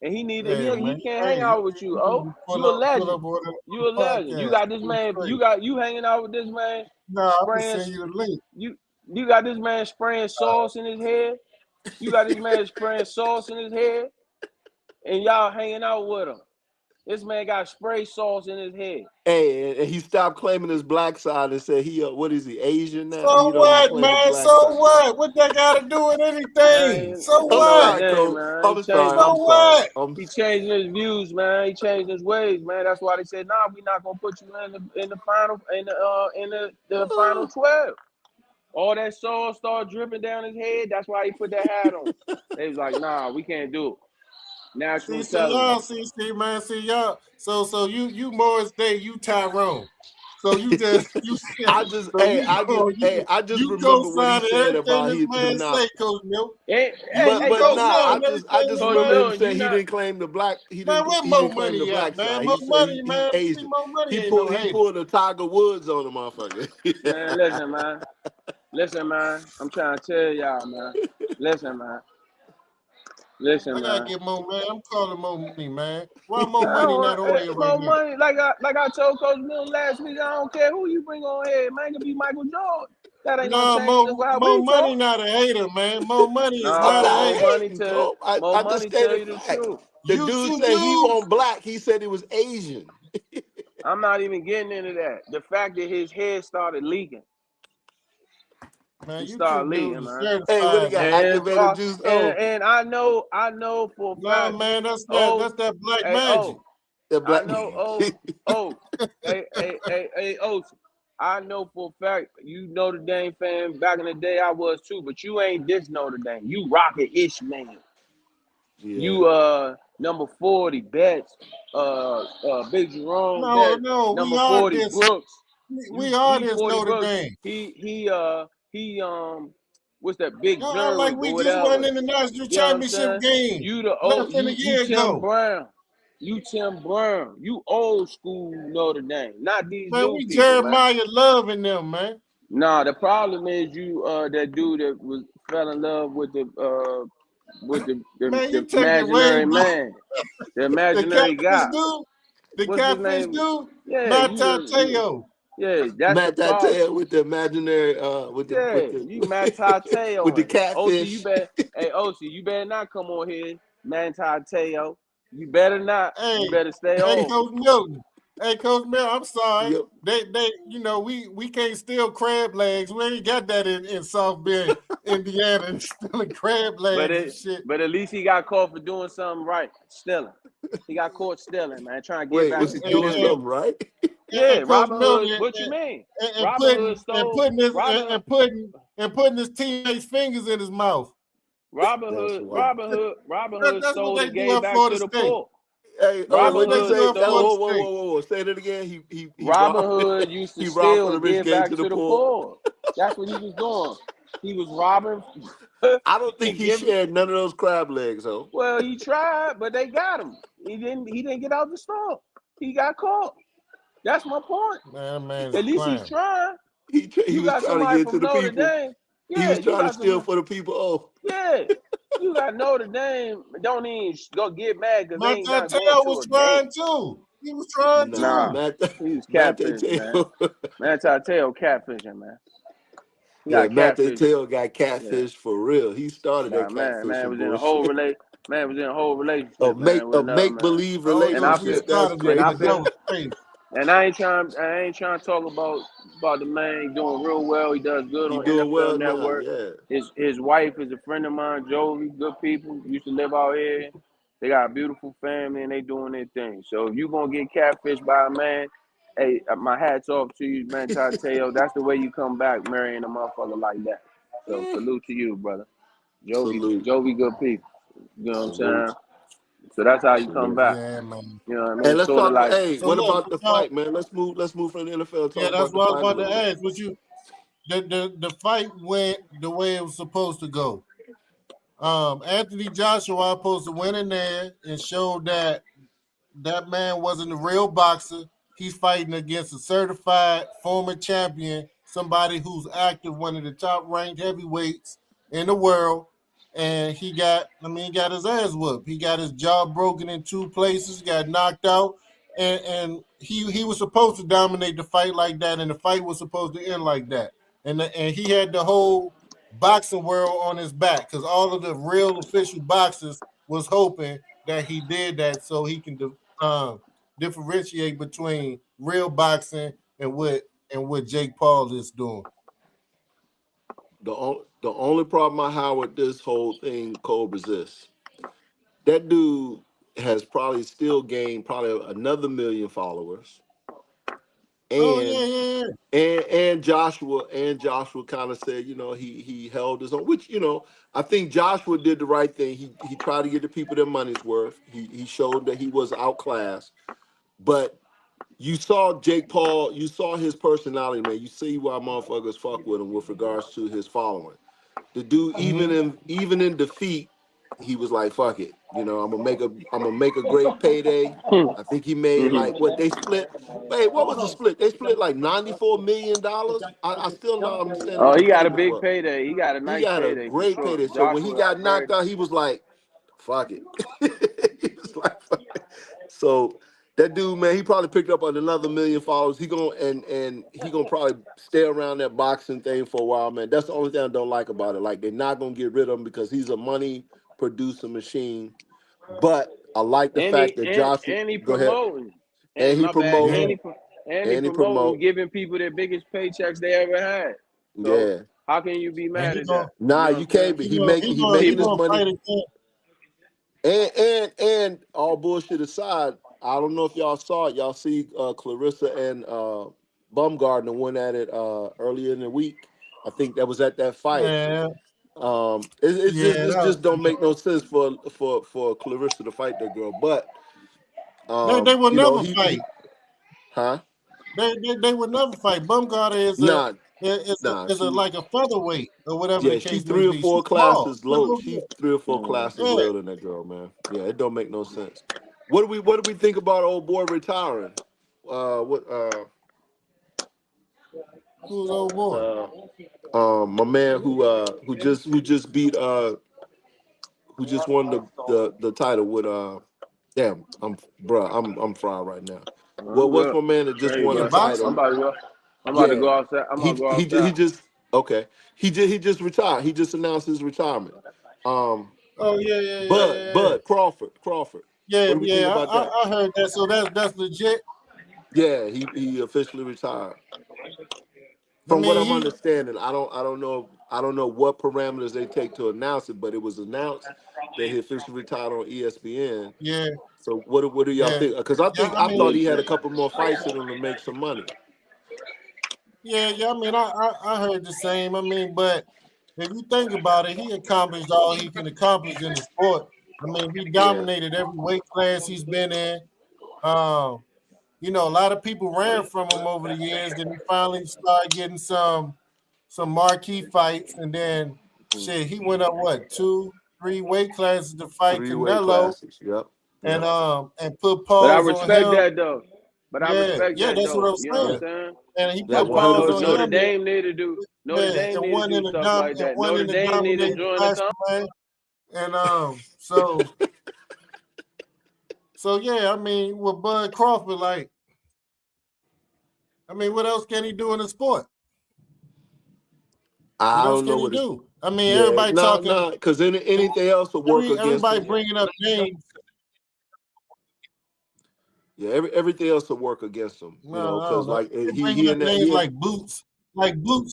Speaker 3: and
Speaker 1: Yeah, man.
Speaker 3: he can't hang
Speaker 1: Hey,
Speaker 3: out with you. Oh, you a
Speaker 1: pull
Speaker 3: legend.
Speaker 1: up on
Speaker 3: You a
Speaker 1: the
Speaker 3: legend. You
Speaker 1: podcast.
Speaker 3: got this man. You hanging out with this man,
Speaker 1: Nah, I'm gonna
Speaker 3: spraying.
Speaker 1: send you the link.
Speaker 3: You got this man spraying sauce in his head. You got this man spraying sauce in his head, and y'all hanging out with him. This man got spray sauce in his head.
Speaker 2: Hey, and he stopped claiming his black side and said what is he, Asian now?
Speaker 1: So
Speaker 2: He
Speaker 1: what,
Speaker 2: claim his
Speaker 1: man?
Speaker 2: black
Speaker 1: So
Speaker 2: side.
Speaker 1: what? What that got to do with anything?
Speaker 3: Man,
Speaker 1: So
Speaker 2: I'm
Speaker 3: no, it
Speaker 1: what?
Speaker 2: sorry,
Speaker 3: ain't,
Speaker 2: Cole.
Speaker 3: man.
Speaker 2: I'm sorry.
Speaker 1: So
Speaker 2: I'm sorry.
Speaker 1: what?
Speaker 3: He changing his views, man. He changed his ways, man. That's why they said, "Nah, we're not gonna put you in the final the final 12." All that sauce started dripping down his head. That's why he put that hat on. They was like, "Nah, we can't do it." National
Speaker 1: See y'all,
Speaker 3: television.
Speaker 1: see, man, see y'all. So you Morris Day, you Tyrone. So you just you
Speaker 2: I just,
Speaker 1: so
Speaker 2: hey,
Speaker 1: you
Speaker 2: I just,
Speaker 1: go
Speaker 2: hey, I just
Speaker 1: you
Speaker 2: remember what he
Speaker 1: co-signing
Speaker 2: said
Speaker 1: everything
Speaker 2: about
Speaker 1: this
Speaker 2: he
Speaker 1: man
Speaker 2: nah,
Speaker 1: say, Coach Milk.
Speaker 3: Hey, hey,
Speaker 1: You
Speaker 3: hey,
Speaker 2: but
Speaker 3: Coach
Speaker 2: nah, I
Speaker 3: Milton.
Speaker 2: just,
Speaker 1: co-signing
Speaker 3: Coach
Speaker 2: remember him
Speaker 3: Milton,
Speaker 2: saying
Speaker 3: you
Speaker 2: he
Speaker 3: not.
Speaker 2: didn't claim the black,
Speaker 1: Man, where
Speaker 2: he
Speaker 1: Mo
Speaker 2: didn't claim the
Speaker 1: Money
Speaker 2: black
Speaker 1: at, man?
Speaker 2: side.
Speaker 1: Mo
Speaker 2: He said
Speaker 1: Money,
Speaker 2: he
Speaker 1: man. See,
Speaker 2: Asian.
Speaker 1: Mo Money ain't no
Speaker 2: He
Speaker 1: hater.
Speaker 2: pulled a Tiger Woods on the motherfucker.
Speaker 3: Man, listen, man. Listen, man. I'm trying to tell y'all, man. Listen, man. Listen,
Speaker 1: I gotta
Speaker 3: man.
Speaker 1: get Mo man. I'm calling Mo Money, man. Why Mo
Speaker 3: I
Speaker 1: Money
Speaker 3: don't
Speaker 1: not on here right
Speaker 3: more
Speaker 1: now?
Speaker 3: money. Like I told Coach Milton last week, I don't care who you bring on here. Man, it could be Michael Jordan. That ain't gonna
Speaker 1: No,
Speaker 3: change how
Speaker 1: Mo
Speaker 3: we
Speaker 1: Money
Speaker 3: talk.
Speaker 1: not a hater, man. Mo Money is
Speaker 2: I'm
Speaker 1: not
Speaker 3: No,
Speaker 1: a
Speaker 2: not
Speaker 3: more
Speaker 1: hater.
Speaker 3: money
Speaker 2: hating,
Speaker 3: to
Speaker 2: Cole.
Speaker 3: more
Speaker 2: I just
Speaker 3: money tell
Speaker 2: stated
Speaker 3: you the
Speaker 2: fact.
Speaker 3: truth.
Speaker 2: The dude
Speaker 1: You
Speaker 2: said he
Speaker 1: use
Speaker 2: wasn't black. He said he was Asian.
Speaker 3: I'm not even getting into that. The fact that his head started leaking.
Speaker 1: man.
Speaker 3: He
Speaker 1: You
Speaker 3: started
Speaker 1: too dude
Speaker 3: leaking,
Speaker 1: is
Speaker 3: man.
Speaker 2: Hey, what he
Speaker 1: certified,
Speaker 2: got?
Speaker 1: man.
Speaker 2: Activated juice? Oh,
Speaker 3: And I know for a
Speaker 1: Nah,
Speaker 3: fact.
Speaker 1: man,
Speaker 3: Oh,
Speaker 1: that's that black
Speaker 3: hey,
Speaker 1: magic.
Speaker 3: oh,
Speaker 2: the
Speaker 3: I
Speaker 2: black.
Speaker 3: know. Hey, Ocean. I know for a fact you Notre Dame fan. Back in the day, I was too. But you ain't this Notre Dame. You Rocket Ishmael.
Speaker 2: Yeah.
Speaker 3: You number 40 Betts. Big Jerome
Speaker 1: No,
Speaker 3: Betts.
Speaker 1: no, we
Speaker 3: Number
Speaker 1: are
Speaker 3: 40
Speaker 1: this.
Speaker 3: Brooks.
Speaker 1: We
Speaker 3: You
Speaker 1: are
Speaker 3: he
Speaker 1: this
Speaker 3: 40
Speaker 1: Notre
Speaker 3: Brooks.
Speaker 1: Dame.
Speaker 3: He what's that Big
Speaker 1: No, like
Speaker 3: Jerm or
Speaker 1: we just won
Speaker 3: whatever.
Speaker 1: in the national
Speaker 3: You know what I'm
Speaker 1: championship
Speaker 3: saying?
Speaker 1: game
Speaker 3: You the
Speaker 1: less
Speaker 3: old
Speaker 1: than a
Speaker 3: you
Speaker 1: year
Speaker 3: Tim
Speaker 1: ago.
Speaker 3: Brown. You Tim Brown. You old school Notre Dame. Not these
Speaker 1: Man,
Speaker 3: new
Speaker 1: we
Speaker 3: people, man.
Speaker 1: Jeremiah loving them, man.
Speaker 3: Nah, the problem is you that dude that was fell in love with
Speaker 1: Man,
Speaker 3: the
Speaker 1: you taking way
Speaker 3: imaginary
Speaker 1: back.
Speaker 3: man. The
Speaker 1: The
Speaker 3: imaginary
Speaker 1: catfish
Speaker 3: guy.
Speaker 1: dude, the
Speaker 3: What's his
Speaker 1: catfish
Speaker 3: name?
Speaker 1: dude,
Speaker 3: Yeah,
Speaker 1: Matt
Speaker 3: you
Speaker 1: Tateo.
Speaker 3: yeah, that's the
Speaker 2: Matt
Speaker 3: problem.
Speaker 2: Tatel with the imaginary
Speaker 3: Yeah, you Matt
Speaker 2: with the
Speaker 3: Tateo. OC, you
Speaker 2: catfish.
Speaker 3: better hey OC, you better not come on here, man Tateo. You better not. You
Speaker 1: Hey,
Speaker 3: better stay
Speaker 1: hey,
Speaker 3: home.
Speaker 1: Coach Milton. Hey, Coach Milton, I'm sorry.
Speaker 2: Yep.
Speaker 1: We can't steal crab legs. We ain't got that in South Bend, Indiana, stealing crab
Speaker 3: But
Speaker 1: legs and
Speaker 3: it
Speaker 1: shit.
Speaker 3: but at least he got caught for doing something right. Stealing. He got caught stealing, man, trying to get
Speaker 2: Wait,
Speaker 3: back
Speaker 2: was
Speaker 3: to
Speaker 2: he
Speaker 1: And,
Speaker 2: doing
Speaker 3: stealing
Speaker 1: and,
Speaker 3: money.
Speaker 2: something right?
Speaker 3: Yeah,
Speaker 1: Coach
Speaker 3: Robin
Speaker 1: Milton
Speaker 3: Hood. What you mean?
Speaker 1: and
Speaker 3: Robin Hood stole Robin Hood.
Speaker 1: and putting his teammates' fingers in his mouth.
Speaker 2: That's wild.
Speaker 3: Robin Hood
Speaker 1: That's what
Speaker 3: stole
Speaker 1: they
Speaker 3: and
Speaker 1: do
Speaker 3: gave
Speaker 1: at
Speaker 3: back
Speaker 1: Florida
Speaker 3: to the
Speaker 1: State.
Speaker 3: poor.
Speaker 2: Hey,
Speaker 1: That's
Speaker 3: Robin
Speaker 1: what
Speaker 2: what'd you
Speaker 1: they
Speaker 3: Hood
Speaker 1: do
Speaker 2: say?
Speaker 1: at
Speaker 3: stole.
Speaker 1: Florida
Speaker 2: Whoa,
Speaker 1: State.
Speaker 2: whoa. Say that again. He
Speaker 3: Robin
Speaker 2: robbed
Speaker 3: Hood used to
Speaker 2: he robbed
Speaker 3: steal
Speaker 2: from the
Speaker 3: and
Speaker 2: rich,
Speaker 3: give
Speaker 2: gave
Speaker 3: back
Speaker 2: to the
Speaker 3: to the
Speaker 2: poor.
Speaker 3: poor. That's what he was doing. He was robbing
Speaker 2: I don't think
Speaker 3: and
Speaker 2: he
Speaker 3: giving.
Speaker 2: shared none of those crab legs, though.
Speaker 3: Well, he tried, but they got him. He didn't get out the store. He got caught. That's my point.
Speaker 1: Man, that man's
Speaker 3: At least he's
Speaker 1: clown.
Speaker 3: trying.
Speaker 2: He
Speaker 3: You
Speaker 2: was
Speaker 3: got
Speaker 2: trying to
Speaker 3: somebody
Speaker 2: get to
Speaker 3: from
Speaker 2: the
Speaker 3: Notre
Speaker 2: people.
Speaker 3: Dame.
Speaker 2: He
Speaker 3: Yeah,
Speaker 2: was
Speaker 3: you
Speaker 2: trying to
Speaker 3: got
Speaker 2: steal
Speaker 3: some.
Speaker 2: for the people. Oh,
Speaker 3: Yeah, you got Notre Dame. Don't even go get mad because they
Speaker 1: My
Speaker 3: ain't not going
Speaker 1: Tatel
Speaker 3: to
Speaker 1: was
Speaker 3: a game.
Speaker 1: trying too. He was trying
Speaker 2: nah,
Speaker 3: Nah,
Speaker 1: too.
Speaker 2: Matt,
Speaker 3: he was
Speaker 2: Matt
Speaker 3: catfishing, man.
Speaker 2: Tail.
Speaker 3: Man, Tateo catfishing, man. He
Speaker 2: Yeah,
Speaker 3: got
Speaker 2: Matt
Speaker 3: catfishing.
Speaker 2: Tail got
Speaker 3: Yeah.
Speaker 2: catfish for real. He started
Speaker 3: Nah,
Speaker 2: that
Speaker 3: man
Speaker 2: catfishing
Speaker 3: was in a whole
Speaker 2: bullshit.
Speaker 3: relationship, man, with
Speaker 2: A
Speaker 3: another
Speaker 2: make
Speaker 3: man.
Speaker 2: believe
Speaker 1: I don't
Speaker 3: And
Speaker 1: know
Speaker 3: I
Speaker 1: if he
Speaker 3: feel
Speaker 2: relationship. That's
Speaker 1: started it,
Speaker 3: and I
Speaker 1: but
Speaker 2: crazy.
Speaker 1: that
Speaker 3: feel
Speaker 1: was crazy.
Speaker 3: and I ain't trying to talk about the man. He doing real well. He does good
Speaker 2: He
Speaker 3: on
Speaker 2: doing
Speaker 3: NFL
Speaker 2: well now.
Speaker 3: Network.
Speaker 2: Yeah.
Speaker 3: His wife is a friend of mine, Jolie. Good people. Used to live out here. They got a beautiful family and they doing their thing. So if you gonna get catfished by a man, hey, my hat's off to you, man. Tateo. That's the way you come back, marrying a motherfucker like that. So salute to you, brother.
Speaker 2: Salute.
Speaker 3: Jovi, good people. You know what I'm
Speaker 2: Salute.
Speaker 3: saying? So that's how you come
Speaker 2: Salute.
Speaker 3: back.
Speaker 1: Yeah, man.
Speaker 3: You know what I
Speaker 2: Hey,
Speaker 3: mean?
Speaker 2: let's
Speaker 3: Sort of
Speaker 2: talk.
Speaker 3: like,
Speaker 2: Hey,
Speaker 1: So
Speaker 2: what
Speaker 1: look,
Speaker 2: about the
Speaker 1: no,
Speaker 2: fight, man? Let's move from the NFL.
Speaker 1: yeah,
Speaker 2: Talk
Speaker 1: that's
Speaker 2: about the
Speaker 1: what I was
Speaker 2: fight a
Speaker 1: about
Speaker 2: little
Speaker 1: to
Speaker 2: bit.
Speaker 1: ask. The fight went the way it was supposed to go. Anthony Joshua supposed to win in there and show that man wasn't a real boxer. He's fighting against a certified former champion, somebody who's active, one of the top ranked heavyweights in the world. And he got his ass whooped. He got his jaw broken in two places, got knocked out. And he was supposed to dominate the fight like that, and the fight was supposed to end like that. And he had the whole boxing world on his back because all of the real official boxers was hoping that he did that so he can differentiate between real boxing and what Jake Paul is doing.
Speaker 2: The only problem I have with this whole thing, Cole, is this: that dude has probably still gained probably another million followers,
Speaker 1: Oh
Speaker 2: and
Speaker 1: yeah.
Speaker 2: Joshua kind of said, he held his own, which I think Joshua did the right thing. He tried to get the people their money's worth. He showed that he was outclassed, but you saw Jake Paul, you saw his personality, man. You see why motherfuckers fuck with him with regards to his following. The dude, even in defeat, he was like, "Fuck it, you know, I'm gonna make a great payday." I think he made like what they split. Wait, what was the split? They split like $94 million. I still not understanding
Speaker 3: Oh,
Speaker 2: what the
Speaker 3: he got a
Speaker 2: payment
Speaker 3: big
Speaker 2: was.
Speaker 3: payday. He got a
Speaker 2: He
Speaker 3: nice
Speaker 2: got a
Speaker 3: payday for
Speaker 2: great
Speaker 3: sure.
Speaker 2: payday. So when he
Speaker 3: Joshua
Speaker 2: got
Speaker 3: very.
Speaker 2: knocked out, he was like, "Fuck it." He was like, "Fuck it." So that dude, man, he probably picked up on another million followers. He gonna and he gonna probably stay around that boxing thing for a while, man. That's the only thing I don't like about it. Like they're not gonna get rid of him because he's a money producing machine. But I like the
Speaker 3: And
Speaker 2: fact that Josh,
Speaker 3: he
Speaker 2: go ahead,
Speaker 3: promoting.
Speaker 2: and
Speaker 3: And
Speaker 2: he
Speaker 3: my bad.
Speaker 1: Yeah.
Speaker 2: promoting,
Speaker 3: And he
Speaker 2: and he
Speaker 3: promoting,
Speaker 2: promote,
Speaker 3: giving people their biggest paychecks they ever had. So
Speaker 2: yeah.
Speaker 3: how can you be
Speaker 1: And
Speaker 3: mad
Speaker 1: he
Speaker 3: at
Speaker 1: gonna
Speaker 3: that? You
Speaker 2: Nah,
Speaker 3: know what
Speaker 2: you
Speaker 3: I'm saying?
Speaker 2: can't. But he making his
Speaker 3: People,
Speaker 2: money.
Speaker 1: fight again.
Speaker 2: And all bullshit aside, I don't know if y'all saw it. Y'all see Clarissa and Bumgardner went at it earlier in the week. I think that was at that fight.
Speaker 1: Yeah,
Speaker 2: It's
Speaker 1: yeah.
Speaker 2: it just don't make no sense for Clarissa to fight that girl. But
Speaker 1: They will
Speaker 2: you know,
Speaker 1: never
Speaker 2: he
Speaker 1: fight.
Speaker 2: huh?
Speaker 1: They would never fight. Bumgarner
Speaker 2: Nah,
Speaker 1: is a
Speaker 2: she
Speaker 1: like a featherweight or whatever the
Speaker 2: yeah, she
Speaker 1: case may
Speaker 2: three or
Speaker 1: be. She's
Speaker 2: four
Speaker 1: small.
Speaker 2: classes low. She 3 or 4 classes
Speaker 1: Yeah.
Speaker 2: lower than that girl, man. Yeah, it don't make no sense. What do we think about old boy retiring? What
Speaker 1: Who's old boy?
Speaker 2: my man who just beat who just won the title with damn, I'm fried right now.
Speaker 3: I'm
Speaker 2: What's
Speaker 3: good.
Speaker 2: my man that just
Speaker 3: Hey,
Speaker 2: won the
Speaker 1: In
Speaker 3: bro. I'm
Speaker 1: boxing?
Speaker 2: title?
Speaker 3: about to go. I'm about to
Speaker 2: Yeah,
Speaker 3: go outside. I'm gonna go
Speaker 2: he
Speaker 3: outside.
Speaker 2: just okay. He just retired. He just announced his retirement. Um,
Speaker 1: Oh
Speaker 2: Bud Crawford. What do we think
Speaker 1: yeah.
Speaker 2: about that?
Speaker 1: I heard that. So that's legit.
Speaker 2: Yeah, he officially retired.
Speaker 1: I
Speaker 2: From what
Speaker 1: mean
Speaker 2: I'm understanding, I don't know what parameters they take to announce it, but it was announced that he officially retired on ESPN.
Speaker 1: yeah,
Speaker 2: So what do y'all
Speaker 1: yeah,
Speaker 2: think? Because
Speaker 1: yeah. I
Speaker 2: I thought
Speaker 1: mean,
Speaker 2: he had a couple more fights in him to make some money.
Speaker 1: yeah. I mean, I heard the same. I mean, but if you think about it, he accomplished all he can accomplish in the sport. I mean, he
Speaker 2: Yeah.
Speaker 1: dominated every weight class he's been in. Um, you know, a lot of people ran from him over the years. Then he finally started getting some marquee fights, and then
Speaker 2: Mhm.
Speaker 1: shit, he went up what 2, 3 weight classes to fight
Speaker 2: 3 weight
Speaker 1: Canelo,
Speaker 2: classes. Yep. Yep.
Speaker 1: and put
Speaker 3: But I
Speaker 1: pause on
Speaker 3: respect
Speaker 1: him.
Speaker 3: that though. But I
Speaker 1: Yeah,
Speaker 3: respect
Speaker 1: yeah,
Speaker 3: that
Speaker 1: that's what
Speaker 3: though.
Speaker 1: I'm
Speaker 3: You know what I'm
Speaker 1: saying.
Speaker 2: Yeah.
Speaker 3: saying?
Speaker 1: And he
Speaker 2: Yeah.
Speaker 1: put
Speaker 3: That's what
Speaker 1: pause on
Speaker 3: Notre
Speaker 2: 100%.
Speaker 1: him.
Speaker 3: Dame need to do. Notre
Speaker 1: Yeah,
Speaker 3: Dame need to do stuff like that.
Speaker 1: one
Speaker 3: Notre
Speaker 1: in the
Speaker 3: Dame need to
Speaker 1: dominating
Speaker 3: join the
Speaker 1: fashion,
Speaker 3: company.
Speaker 1: man. And so yeah, I mean, with Bud Crawford, like, I mean, what else can he do in the sport? What
Speaker 2: I
Speaker 1: else
Speaker 2: don't know
Speaker 1: can he
Speaker 2: what it's.
Speaker 1: do? I mean,
Speaker 2: Yeah.
Speaker 1: everybody talking,
Speaker 2: Nah. Because anything else will work against
Speaker 1: everybody
Speaker 2: him.
Speaker 1: bringing up names.
Speaker 2: Yeah. Everything else will work against him. You
Speaker 1: No,
Speaker 2: know,
Speaker 1: I
Speaker 2: because
Speaker 1: don't know.
Speaker 2: like
Speaker 1: They're
Speaker 2: he
Speaker 1: bringing up
Speaker 2: in that
Speaker 1: names
Speaker 2: he.
Speaker 1: like Boots, like Boots.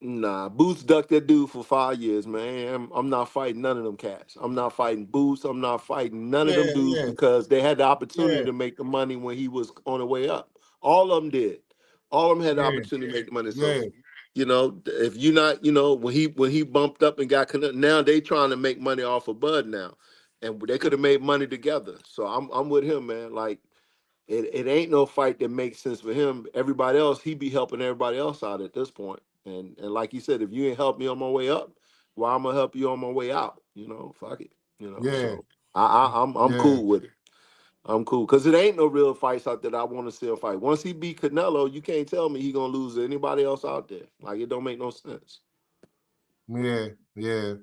Speaker 2: Nah, Boots ducked that dude for 5 years, man. I'm not fighting none of them cats. I'm not fighting Boots. I'm not fighting none of
Speaker 1: Yeah,
Speaker 2: them dudes
Speaker 1: yeah,
Speaker 2: because they had the opportunity
Speaker 1: yeah,
Speaker 2: to make the money when he was on the way up. All of them did. All of them had the
Speaker 1: yeah,
Speaker 2: opportunity to make the money. So,
Speaker 1: yeah,
Speaker 2: you know, if you not, you know, when he bumped up and got connected, now they trying to make money off of Bud now, and they could have made money together. So I'm with him, man. Like it ain't no fight that makes sense for him. Everybody else, he be helping everybody else out at this point. And like you said, if you ain't help me on my way up, well, I'm gonna help you on my way out. You know, fuck it. You know,
Speaker 1: yeah,
Speaker 2: so I'm
Speaker 1: yeah,
Speaker 2: cool with it. I'm cool because it ain't no real fights out there that I want to see him fight. Once he beat Canelo, you can't tell me he gonna lose to anybody else out there. Like it don't make no sense.
Speaker 1: yeah, yeah.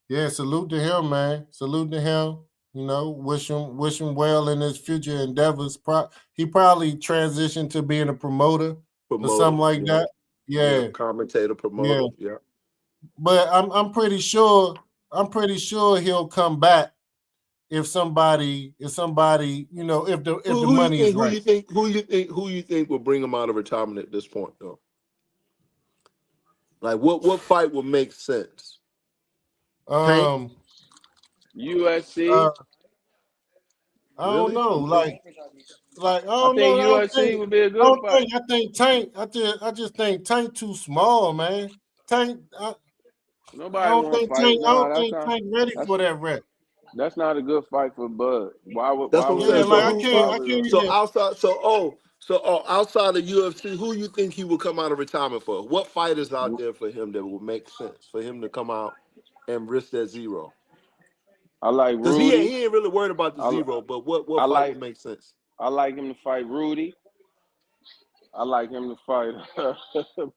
Speaker 1: Yeah, salute to him, man. Salute to him. You know, wish him well in his future endeavors. He probably transitioned to being a promoter or
Speaker 2: Promoter,
Speaker 1: something like
Speaker 2: yeah,
Speaker 1: that.
Speaker 2: yeah,
Speaker 1: Yeah,
Speaker 2: commentator,
Speaker 1: yeah.
Speaker 2: promoter, yeah.
Speaker 1: But I'm pretty sure he'll come back if somebody you know if the
Speaker 2: Who you
Speaker 1: money
Speaker 2: think?
Speaker 1: is right.
Speaker 2: Who you think will bring him out of retirement at this point, though? Like what fight would make sense? Tank,
Speaker 1: Um,
Speaker 3: USC.
Speaker 1: uh, I don't
Speaker 2: really?
Speaker 1: know.
Speaker 2: You think?
Speaker 1: Like I
Speaker 3: I
Speaker 1: don't
Speaker 3: think
Speaker 1: know.
Speaker 3: USC would be a good fight.
Speaker 1: I think Tank. I just think Tank too small, man. Tank.
Speaker 3: Nobody want to fight.
Speaker 1: I
Speaker 3: Nah,
Speaker 1: don't think Tank ready
Speaker 3: that's
Speaker 1: for that rep.
Speaker 3: that's not a good fight for Bud.
Speaker 2: That's what I'm
Speaker 1: Yeah,
Speaker 2: saying.
Speaker 1: like
Speaker 2: So
Speaker 1: I
Speaker 2: who?
Speaker 1: can't
Speaker 2: So
Speaker 1: even.
Speaker 2: outside. So So outside of UFC, who you think he would come out of retirement for? What fighters out there for him that would make sense for him to come out and risk that zero?
Speaker 3: I like
Speaker 2: Because
Speaker 3: Rudy.
Speaker 2: he ain't really worried about the
Speaker 3: I,
Speaker 2: zero, but what
Speaker 3: I
Speaker 2: fight would
Speaker 3: like
Speaker 2: make sense?
Speaker 3: I like him to fight Rudy. I like him to fight.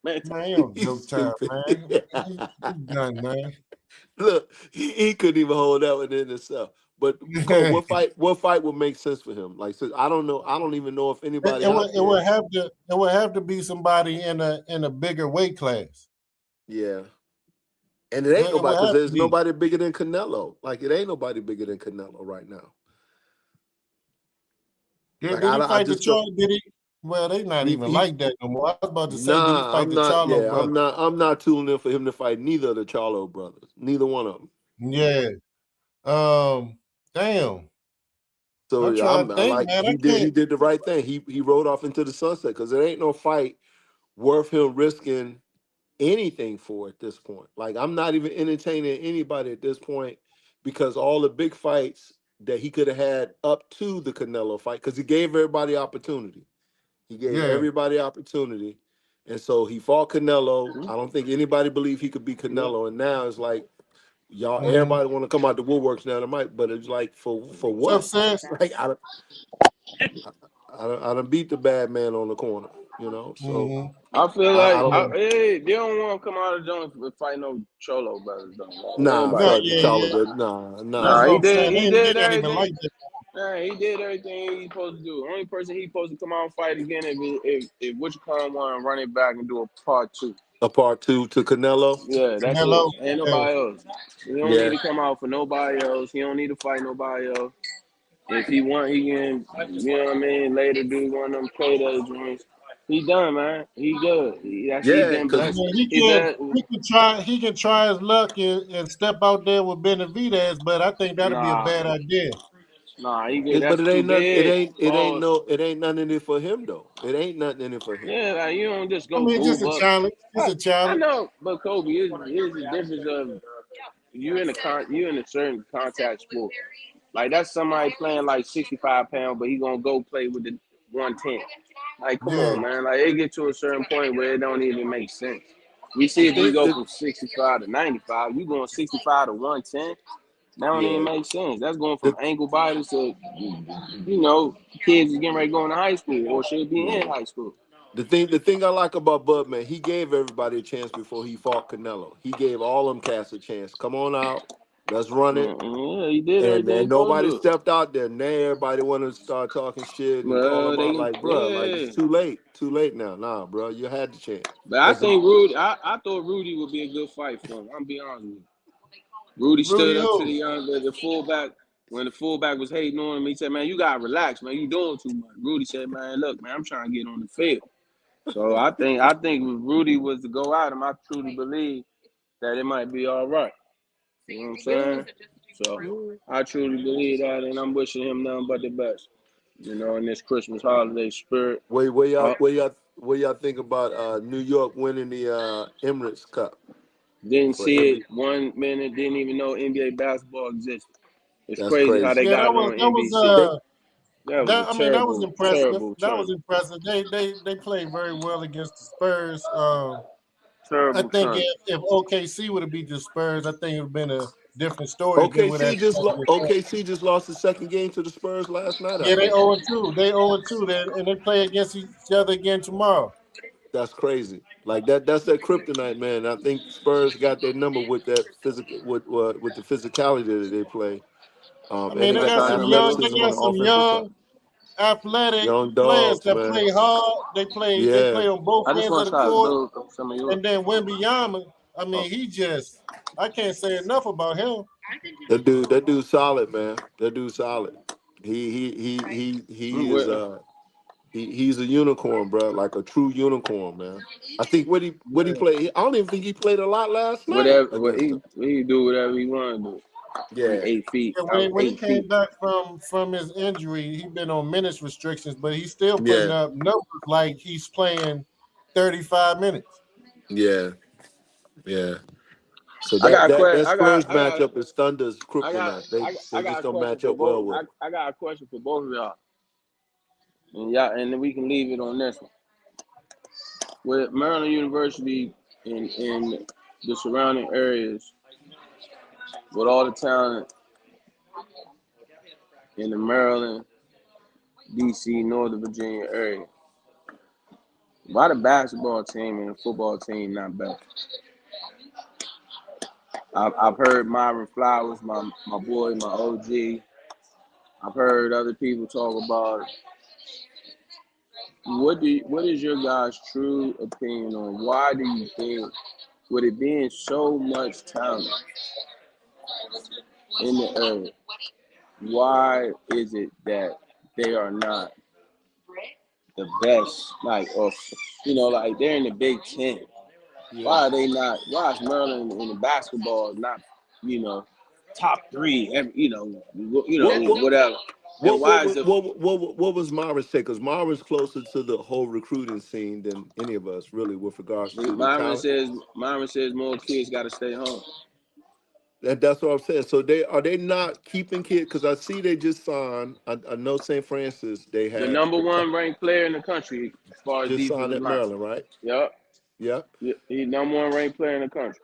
Speaker 3: Man,
Speaker 1: Man, ain't no
Speaker 2: He's
Speaker 1: joke time,
Speaker 2: stupid.
Speaker 1: man. He done, man.
Speaker 2: Look, he couldn't even hold that one in himself. But Cole,
Speaker 1: it,
Speaker 2: what fight would make sense for him? Like, so I don't know. I don't even know if anybody
Speaker 1: it would
Speaker 2: out there.
Speaker 1: it would have to be somebody in a bigger weight class.
Speaker 2: Yeah. And it ain't
Speaker 1: It
Speaker 2: nobody
Speaker 1: would
Speaker 2: because
Speaker 1: have to
Speaker 2: there's
Speaker 1: be.
Speaker 2: nobody bigger than Canelo. Like it ain't nobody bigger than Canelo right now. Like
Speaker 1: Did he
Speaker 2: I
Speaker 1: fight the
Speaker 2: just don't.
Speaker 1: Charlo? Did he? Well, they not even
Speaker 2: He
Speaker 1: like that no more. I was about to say, did he
Speaker 2: nah.
Speaker 1: fight
Speaker 2: I'm
Speaker 1: the
Speaker 2: not.
Speaker 1: Charlo
Speaker 2: Yeah,
Speaker 1: brother?
Speaker 2: I'm not tuning in for him to fight neither of the Charlo brothers. Neither one of them.
Speaker 1: Yeah. Damn.
Speaker 2: So
Speaker 1: I'm
Speaker 2: yeah,
Speaker 1: trying to
Speaker 2: I
Speaker 1: think,
Speaker 2: like
Speaker 1: man. I
Speaker 2: he
Speaker 1: can't.
Speaker 2: did the right thing. He rode off into the sunset because there ain't no fight worth him risking anything for at this point. Like I'm not even entertaining anybody at this point because all the big fights that he could have had up to the Canelo fight, because he gave everybody opportunity. He gave
Speaker 1: Yeah.
Speaker 2: everybody opportunity. And so he fought Canelo. I don't think anybody believed he could beat Canelo. And now it's like y'all,
Speaker 1: Mm-hmm.
Speaker 2: everybody want to come out the woodworks now. They might, but it's like for what?
Speaker 1: Success.
Speaker 2: Like I done beat the bad man on the corner, you know. So
Speaker 1: Mm-hmm.
Speaker 3: I feel
Speaker 2: I
Speaker 3: like
Speaker 2: don't know.
Speaker 3: hey, they don't want to come out of the joint and fight no Cholo brothers though. Like,
Speaker 2: Nah,
Speaker 3: everybody.
Speaker 1: No,
Speaker 2: fuck the
Speaker 1: yeah, yeah.
Speaker 2: Charlie, nah,
Speaker 1: That's
Speaker 2: nah.
Speaker 1: what
Speaker 3: Nah,
Speaker 1: I'm saying.
Speaker 3: he did
Speaker 1: They not even
Speaker 3: everything.
Speaker 1: like that.
Speaker 3: Nah, he did everything he's supposed to do. Only person he's supposed to come out and fight again if which one want to run it back and do a part two.
Speaker 2: A part two to Canelo.
Speaker 3: Yeah, that's it.
Speaker 1: Canelo.
Speaker 3: Ain't
Speaker 1: Yeah.
Speaker 3: nobody else. He don't need
Speaker 2: Yeah,
Speaker 3: to come out for nobody else. He don't need to fight nobody else. If he want, he can, you know what I mean, later do one of them payday joints. He done, man. He good. He
Speaker 2: yeah,
Speaker 3: been
Speaker 1: I
Speaker 2: because
Speaker 3: blessed.
Speaker 1: mean,
Speaker 3: He been,
Speaker 1: he can try his luck and step out there with Benavidez, but I think that'd be a
Speaker 3: nah,
Speaker 1: bad idea.
Speaker 3: he good.
Speaker 2: but
Speaker 3: That's too big. Pause.
Speaker 2: it ain't nothing in it for him though. It ain't nothing in it for him.
Speaker 3: Yeah, like you don't just
Speaker 1: I
Speaker 3: go
Speaker 1: mean, just
Speaker 3: move
Speaker 1: a
Speaker 3: up.
Speaker 1: challenge. Just a
Speaker 3: I
Speaker 1: challenge.
Speaker 3: know, but Kobe is the difference of you in a certain contact sport. Like that's somebody playing like 65 pounds, but he gonna go play with the 110. Like, come
Speaker 1: Yeah.
Speaker 3: on, man. Like it get to a certain point where it don't even make sense. We
Speaker 2: The
Speaker 3: see if you
Speaker 2: thing,
Speaker 3: go from 65 to 95, you going 65 to 110. That don't even
Speaker 2: yeah,
Speaker 3: make sense. That's going from
Speaker 2: the
Speaker 3: ankle biters to, kids is getting ready to go into high school or should be in
Speaker 2: yeah.
Speaker 3: high school.
Speaker 2: The thing I like about Bud, man, he gave everybody a chance before he fought Canelo. He gave all them cats a chance. Come on out, let's run it.
Speaker 3: Yeah, he did everything he
Speaker 2: And
Speaker 3: supposed
Speaker 2: nobody
Speaker 3: to do.
Speaker 2: stepped out there. Now everybody want to start talking shit and call
Speaker 3: Well,
Speaker 2: him out like, bruh, like it's
Speaker 3: yeah.
Speaker 2: too late now. Nah, bro, you had the chance.
Speaker 3: But I
Speaker 2: Because
Speaker 3: think Rudy, I thought Rudy would be a good fight for him. I'm be honest with you. Rudy stood
Speaker 1: Rudy
Speaker 3: up to
Speaker 1: who?
Speaker 3: the fullback when the fullback was hating on him. He said, "Man, you gotta relax, man. You doing too much." Rudy said, "Man, look, man, I'm trying to get on the field." So I think if Rudy was to go at him, I truly believe that it might be all right. You know what I'm saying? So I truly believe that, and I'm wishing him nothing but the best. In this Christmas holiday spirit. Uh,
Speaker 2: where y'all think about New York winning the Emirates Cup
Speaker 3: didn't
Speaker 2: for
Speaker 3: see it
Speaker 2: NBA?
Speaker 3: 1 minute. Didn't even know NBA basketball existed. It's
Speaker 2: That's
Speaker 3: crazy how
Speaker 2: crazy.
Speaker 3: they
Speaker 1: Yeah,
Speaker 3: got it on NBC.
Speaker 2: They
Speaker 3: That was a
Speaker 1: that was
Speaker 3: terrible,
Speaker 1: impressive.
Speaker 3: terrible
Speaker 1: That
Speaker 3: turn.
Speaker 1: was impressive. They played very well against the Spurs. I
Speaker 3: Terrible
Speaker 1: think
Speaker 3: turn.
Speaker 1: if OKC would have beat the Spurs, I think it would have been a different story. They would have.
Speaker 2: OKC just lost the second game to the Spurs last night, I
Speaker 1: Yeah, they
Speaker 2: think.
Speaker 1: 0-2. They 0-2. And they play against each other again tomorrow.
Speaker 2: That's crazy. Like that's that kryptonite, man. I think Spurs got their number with that physical with the physicality that they play.
Speaker 1: I
Speaker 2: And
Speaker 1: mean,
Speaker 2: they
Speaker 3: I
Speaker 2: got the
Speaker 3: got him too.
Speaker 1: they
Speaker 2: athleticism on
Speaker 1: got
Speaker 2: the
Speaker 1: some
Speaker 2: offensive side.
Speaker 1: young, athletic
Speaker 2: Young
Speaker 1: players
Speaker 2: dogs,
Speaker 1: that
Speaker 2: man.
Speaker 1: play hard. They
Speaker 2: Yeah,
Speaker 1: play on both
Speaker 3: I just
Speaker 1: ends of
Speaker 3: want to
Speaker 1: the
Speaker 3: try to
Speaker 1: court.
Speaker 3: build some of yours.
Speaker 1: And then Wembyama, I
Speaker 3: Oh,
Speaker 1: mean, I can't say enough about him.
Speaker 2: that dude solid, man. That dude solid. He
Speaker 3: I'm
Speaker 2: is
Speaker 3: with
Speaker 2: he's a unicorn, bro. Like a true unicorn, man. I think what he
Speaker 1: Yeah.
Speaker 2: played. I don't even think he played a lot last night
Speaker 3: whatever.
Speaker 2: against them.
Speaker 3: He do whatever he want to do. He
Speaker 2: Yeah,
Speaker 3: 8 feet.
Speaker 1: Yeah,
Speaker 3: I was
Speaker 1: when he
Speaker 3: 8 feet.
Speaker 1: came back from his injury, he been on minutes restrictions, but he's still putting
Speaker 2: yeah,
Speaker 1: up numbers like he's playing 35 minutes.
Speaker 2: yeah, yeah. So
Speaker 3: I got a
Speaker 2: that
Speaker 3: question.
Speaker 2: that Spurs matchup is Thunder's kryptonite. They
Speaker 3: I
Speaker 2: just
Speaker 3: got a
Speaker 2: don't
Speaker 3: question
Speaker 2: match
Speaker 3: for
Speaker 2: up well
Speaker 3: both.
Speaker 2: with him.
Speaker 3: I got a question for both of y'all. and then we can leave it on this one. With Maryland University in the surrounding areas, with all the talent in the Maryland, DC, Northern Virginia area, why the basketball team and the football team not better? I've heard Myron Flowers, my boy, my OG. I've heard other people talk about it. What is your guys' true opinion on why do you think, with it being so much talent in the area, why is it that they are not the best, like, or like they're in the Big Ten?
Speaker 2: Yeah.
Speaker 3: Why are they not? Why is Maryland in the basketball not, top three? Whatever. And why is the
Speaker 2: What was Myron's take? Because Myron's closer to the whole recruiting scene than any of us, really, with regards to the
Speaker 3: Myron
Speaker 2: talent.
Speaker 3: says more kids got to stay home.
Speaker 2: That's what I'm saying. So are they not keeping kids? Because I see they just signed. I know St. Francis. They
Speaker 3: The
Speaker 2: had
Speaker 3: number one ranked player in the country as far as
Speaker 2: just signed
Speaker 3: defensive
Speaker 2: at
Speaker 3: line.
Speaker 2: Maryland, right?
Speaker 3: Yep.
Speaker 2: Yep.
Speaker 3: He's number one ranked player in the country.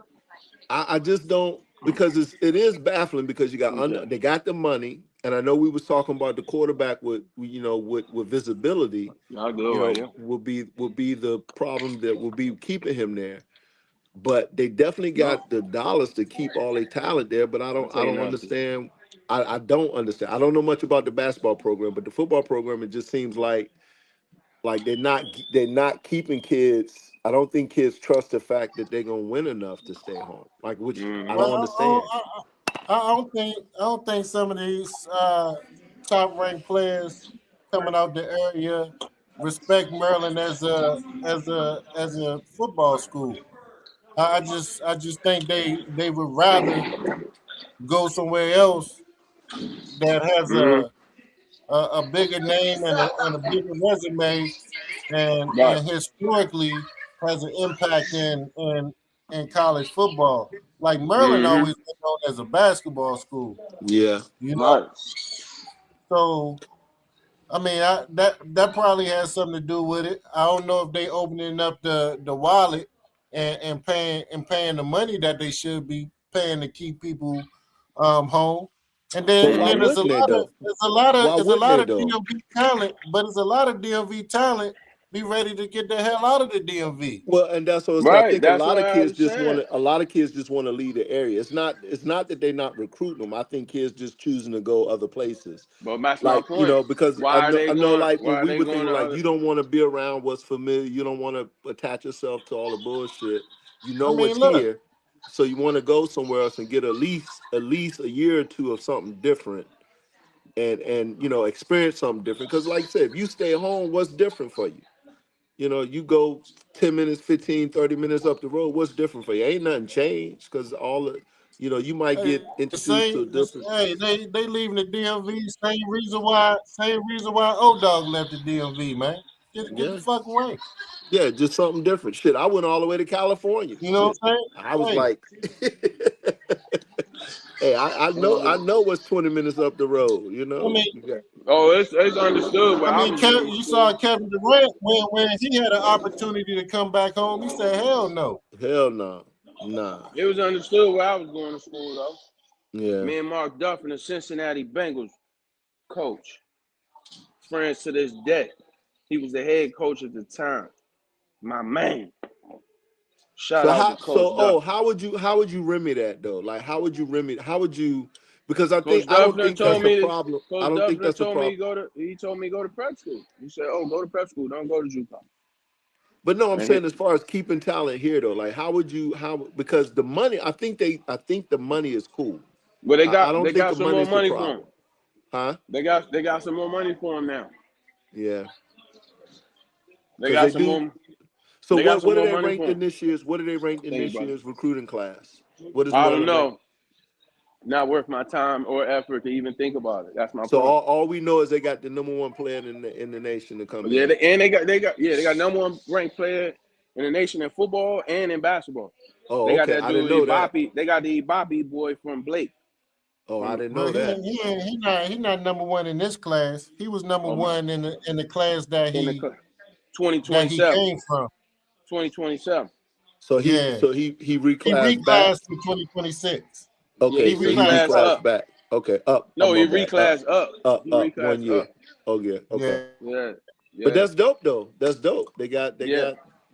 Speaker 2: I just don't, because it is baffling because you got they got the money, and I know we was talking about the quarterback with visibility, will be the problem that will be keeping him there. But they definitely got the dollars to keep all their talent there. But I don't understand. I don't understand. I don't know much about the basketball program, but the football program, it just seems like they're not keeping kids. I don't think kids trust the fact that they're gonna win enough to stay home. Like, which I don't understand.
Speaker 1: I don't think some of these top ranked players coming out the area respect Maryland as a football school. I just think they would rather go somewhere else that has a bigger name and a bigger resume and historically has an impact in college football. Like Maryland always been known as a basketball school.
Speaker 2: Yeah.
Speaker 1: So I mean, that probably has something to do with it. I don't know if they opening up the wallet and paying the money that they should be paying to keep people home. And
Speaker 2: But
Speaker 1: then
Speaker 2: why
Speaker 1: there's a
Speaker 2: wouldn't they
Speaker 1: lot of
Speaker 2: though? Why wouldn't they though?
Speaker 1: DMV talent, but it's a lot of DMV talent be ready to get the hell out of the DMV.
Speaker 2: Well, and that's what I think.
Speaker 3: That's what I was saying.
Speaker 2: A lot of kids just want to leave the area. It's not that they're not recruiting them. I think kids just choosing to go other places.
Speaker 3: But that's my
Speaker 2: Like,
Speaker 3: point.
Speaker 2: because
Speaker 3: Why are they
Speaker 2: I know
Speaker 3: going?
Speaker 2: like
Speaker 3: Why
Speaker 2: when
Speaker 3: are
Speaker 2: we
Speaker 3: they
Speaker 2: were
Speaker 3: going
Speaker 2: thinking
Speaker 3: to
Speaker 2: like
Speaker 3: other?
Speaker 2: you don't want to be around what's familiar. You don't want to attach yourself to all the bullshit. You know
Speaker 1: I mean,
Speaker 2: what's
Speaker 1: look,
Speaker 2: here, so you want to go somewhere else and get at least a year or two of something different. And experience something different. Because like I said, if you stay home, what's different for you? You go 10 minutes, 15, 30 minutes up the road. What's different for you? Ain't nothing changed because you might
Speaker 1: hey,
Speaker 2: get introduced to a different.
Speaker 1: they leaving the DMV. Same reason why O-Dog left the DMV, man. Get the
Speaker 2: Yeah.
Speaker 1: fuck away.
Speaker 2: Yeah, just something different. Shit, I went all the way to California.
Speaker 1: You know
Speaker 2: Shit.
Speaker 1: what I'm saying?
Speaker 2: I was
Speaker 1: Hey,
Speaker 2: like, hey, I know what's 20 minutes up the road,
Speaker 1: I mean,
Speaker 3: Oh, it's understood. But I was going to
Speaker 1: You
Speaker 3: school.
Speaker 1: saw Kevin Durant when he had an opportunity to come back home. He said, "Hell no."
Speaker 2: Hell no. Nah.
Speaker 3: It was understood where I was going to school though.
Speaker 2: Yeah.
Speaker 3: Me and Mark Duffin, the Cincinnati Bengals coach, friends to this day. He was the head coach at the time. My man. Shout out to Coach Duffin.
Speaker 2: How would you remedy that though? Like how would you, because I
Speaker 3: Coach
Speaker 2: don't
Speaker 3: Duffin
Speaker 2: think that's
Speaker 3: told
Speaker 2: the
Speaker 3: me this.
Speaker 2: problem. I
Speaker 3: Coach
Speaker 2: don't think
Speaker 3: Duffin
Speaker 2: that's the
Speaker 3: told me
Speaker 2: problem.
Speaker 3: he told me go to prep school. He said, "Oh, go to prep school. Don't go to JUCO."
Speaker 2: But no, I'm
Speaker 3: And
Speaker 2: saying as far as keeping talent here though, like because the money, I think the money is cool.
Speaker 3: Well,
Speaker 2: I don't
Speaker 3: they
Speaker 2: think
Speaker 3: got
Speaker 2: the
Speaker 3: some
Speaker 2: money
Speaker 3: more
Speaker 2: is the
Speaker 3: money for him.
Speaker 2: problem. Huh?
Speaker 3: They got some more money for him now.
Speaker 2: Yeah.
Speaker 3: They
Speaker 2: Because
Speaker 3: got
Speaker 2: they
Speaker 3: some
Speaker 2: do.
Speaker 3: more.
Speaker 2: So
Speaker 3: They got
Speaker 2: what
Speaker 3: some
Speaker 2: are
Speaker 3: more
Speaker 2: they
Speaker 3: money
Speaker 2: ranked
Speaker 3: for
Speaker 2: in
Speaker 3: him.
Speaker 2: this year's? What are they ranked in
Speaker 3: Thank you,
Speaker 2: this
Speaker 3: brother.
Speaker 2: year's recruiting class? What is
Speaker 3: I don't
Speaker 2: Maryland ranked?
Speaker 3: know. Not worth my time or effort to even think about it. That's my
Speaker 2: So
Speaker 3: point.
Speaker 2: all we know is they got the number one player in the nation to come
Speaker 3: Yeah,
Speaker 2: in.
Speaker 3: they got number one ranked player in the nation in football and in basketball.
Speaker 2: Oh,
Speaker 3: They got
Speaker 2: okay.
Speaker 3: that
Speaker 2: I didn't
Speaker 3: dude
Speaker 2: know that.
Speaker 3: Ibapi. They got the Ibapi boy from Blake.
Speaker 2: Oh, I didn't
Speaker 1: Well,
Speaker 2: know that.
Speaker 1: he not number one in this class. He was number
Speaker 3: Um,
Speaker 1: one in the class
Speaker 3: in the
Speaker 1: that he
Speaker 3: 2027,
Speaker 1: came from.
Speaker 3: 2027.
Speaker 2: So he
Speaker 1: Yeah,
Speaker 2: so he
Speaker 1: he
Speaker 2: reclassed back.
Speaker 1: reclassed to 2026.
Speaker 3: Yeah,
Speaker 2: Okay,
Speaker 1: He
Speaker 3: he
Speaker 2: so he
Speaker 1: reclassed
Speaker 3: reclassed
Speaker 1: up.
Speaker 2: reclassed
Speaker 3: up.
Speaker 2: back. Okay, up.
Speaker 3: No,
Speaker 2: I'm
Speaker 3: he
Speaker 2: on bad. Up,
Speaker 3: reclassed up. He
Speaker 2: up 1
Speaker 3: reclassed
Speaker 2: year.
Speaker 3: up.
Speaker 2: Oh yeah. Okay.
Speaker 1: Yeah,
Speaker 3: Yeah,
Speaker 2: But
Speaker 3: yeah,
Speaker 2: that's dope though. That's dope. They
Speaker 3: yeah.
Speaker 2: got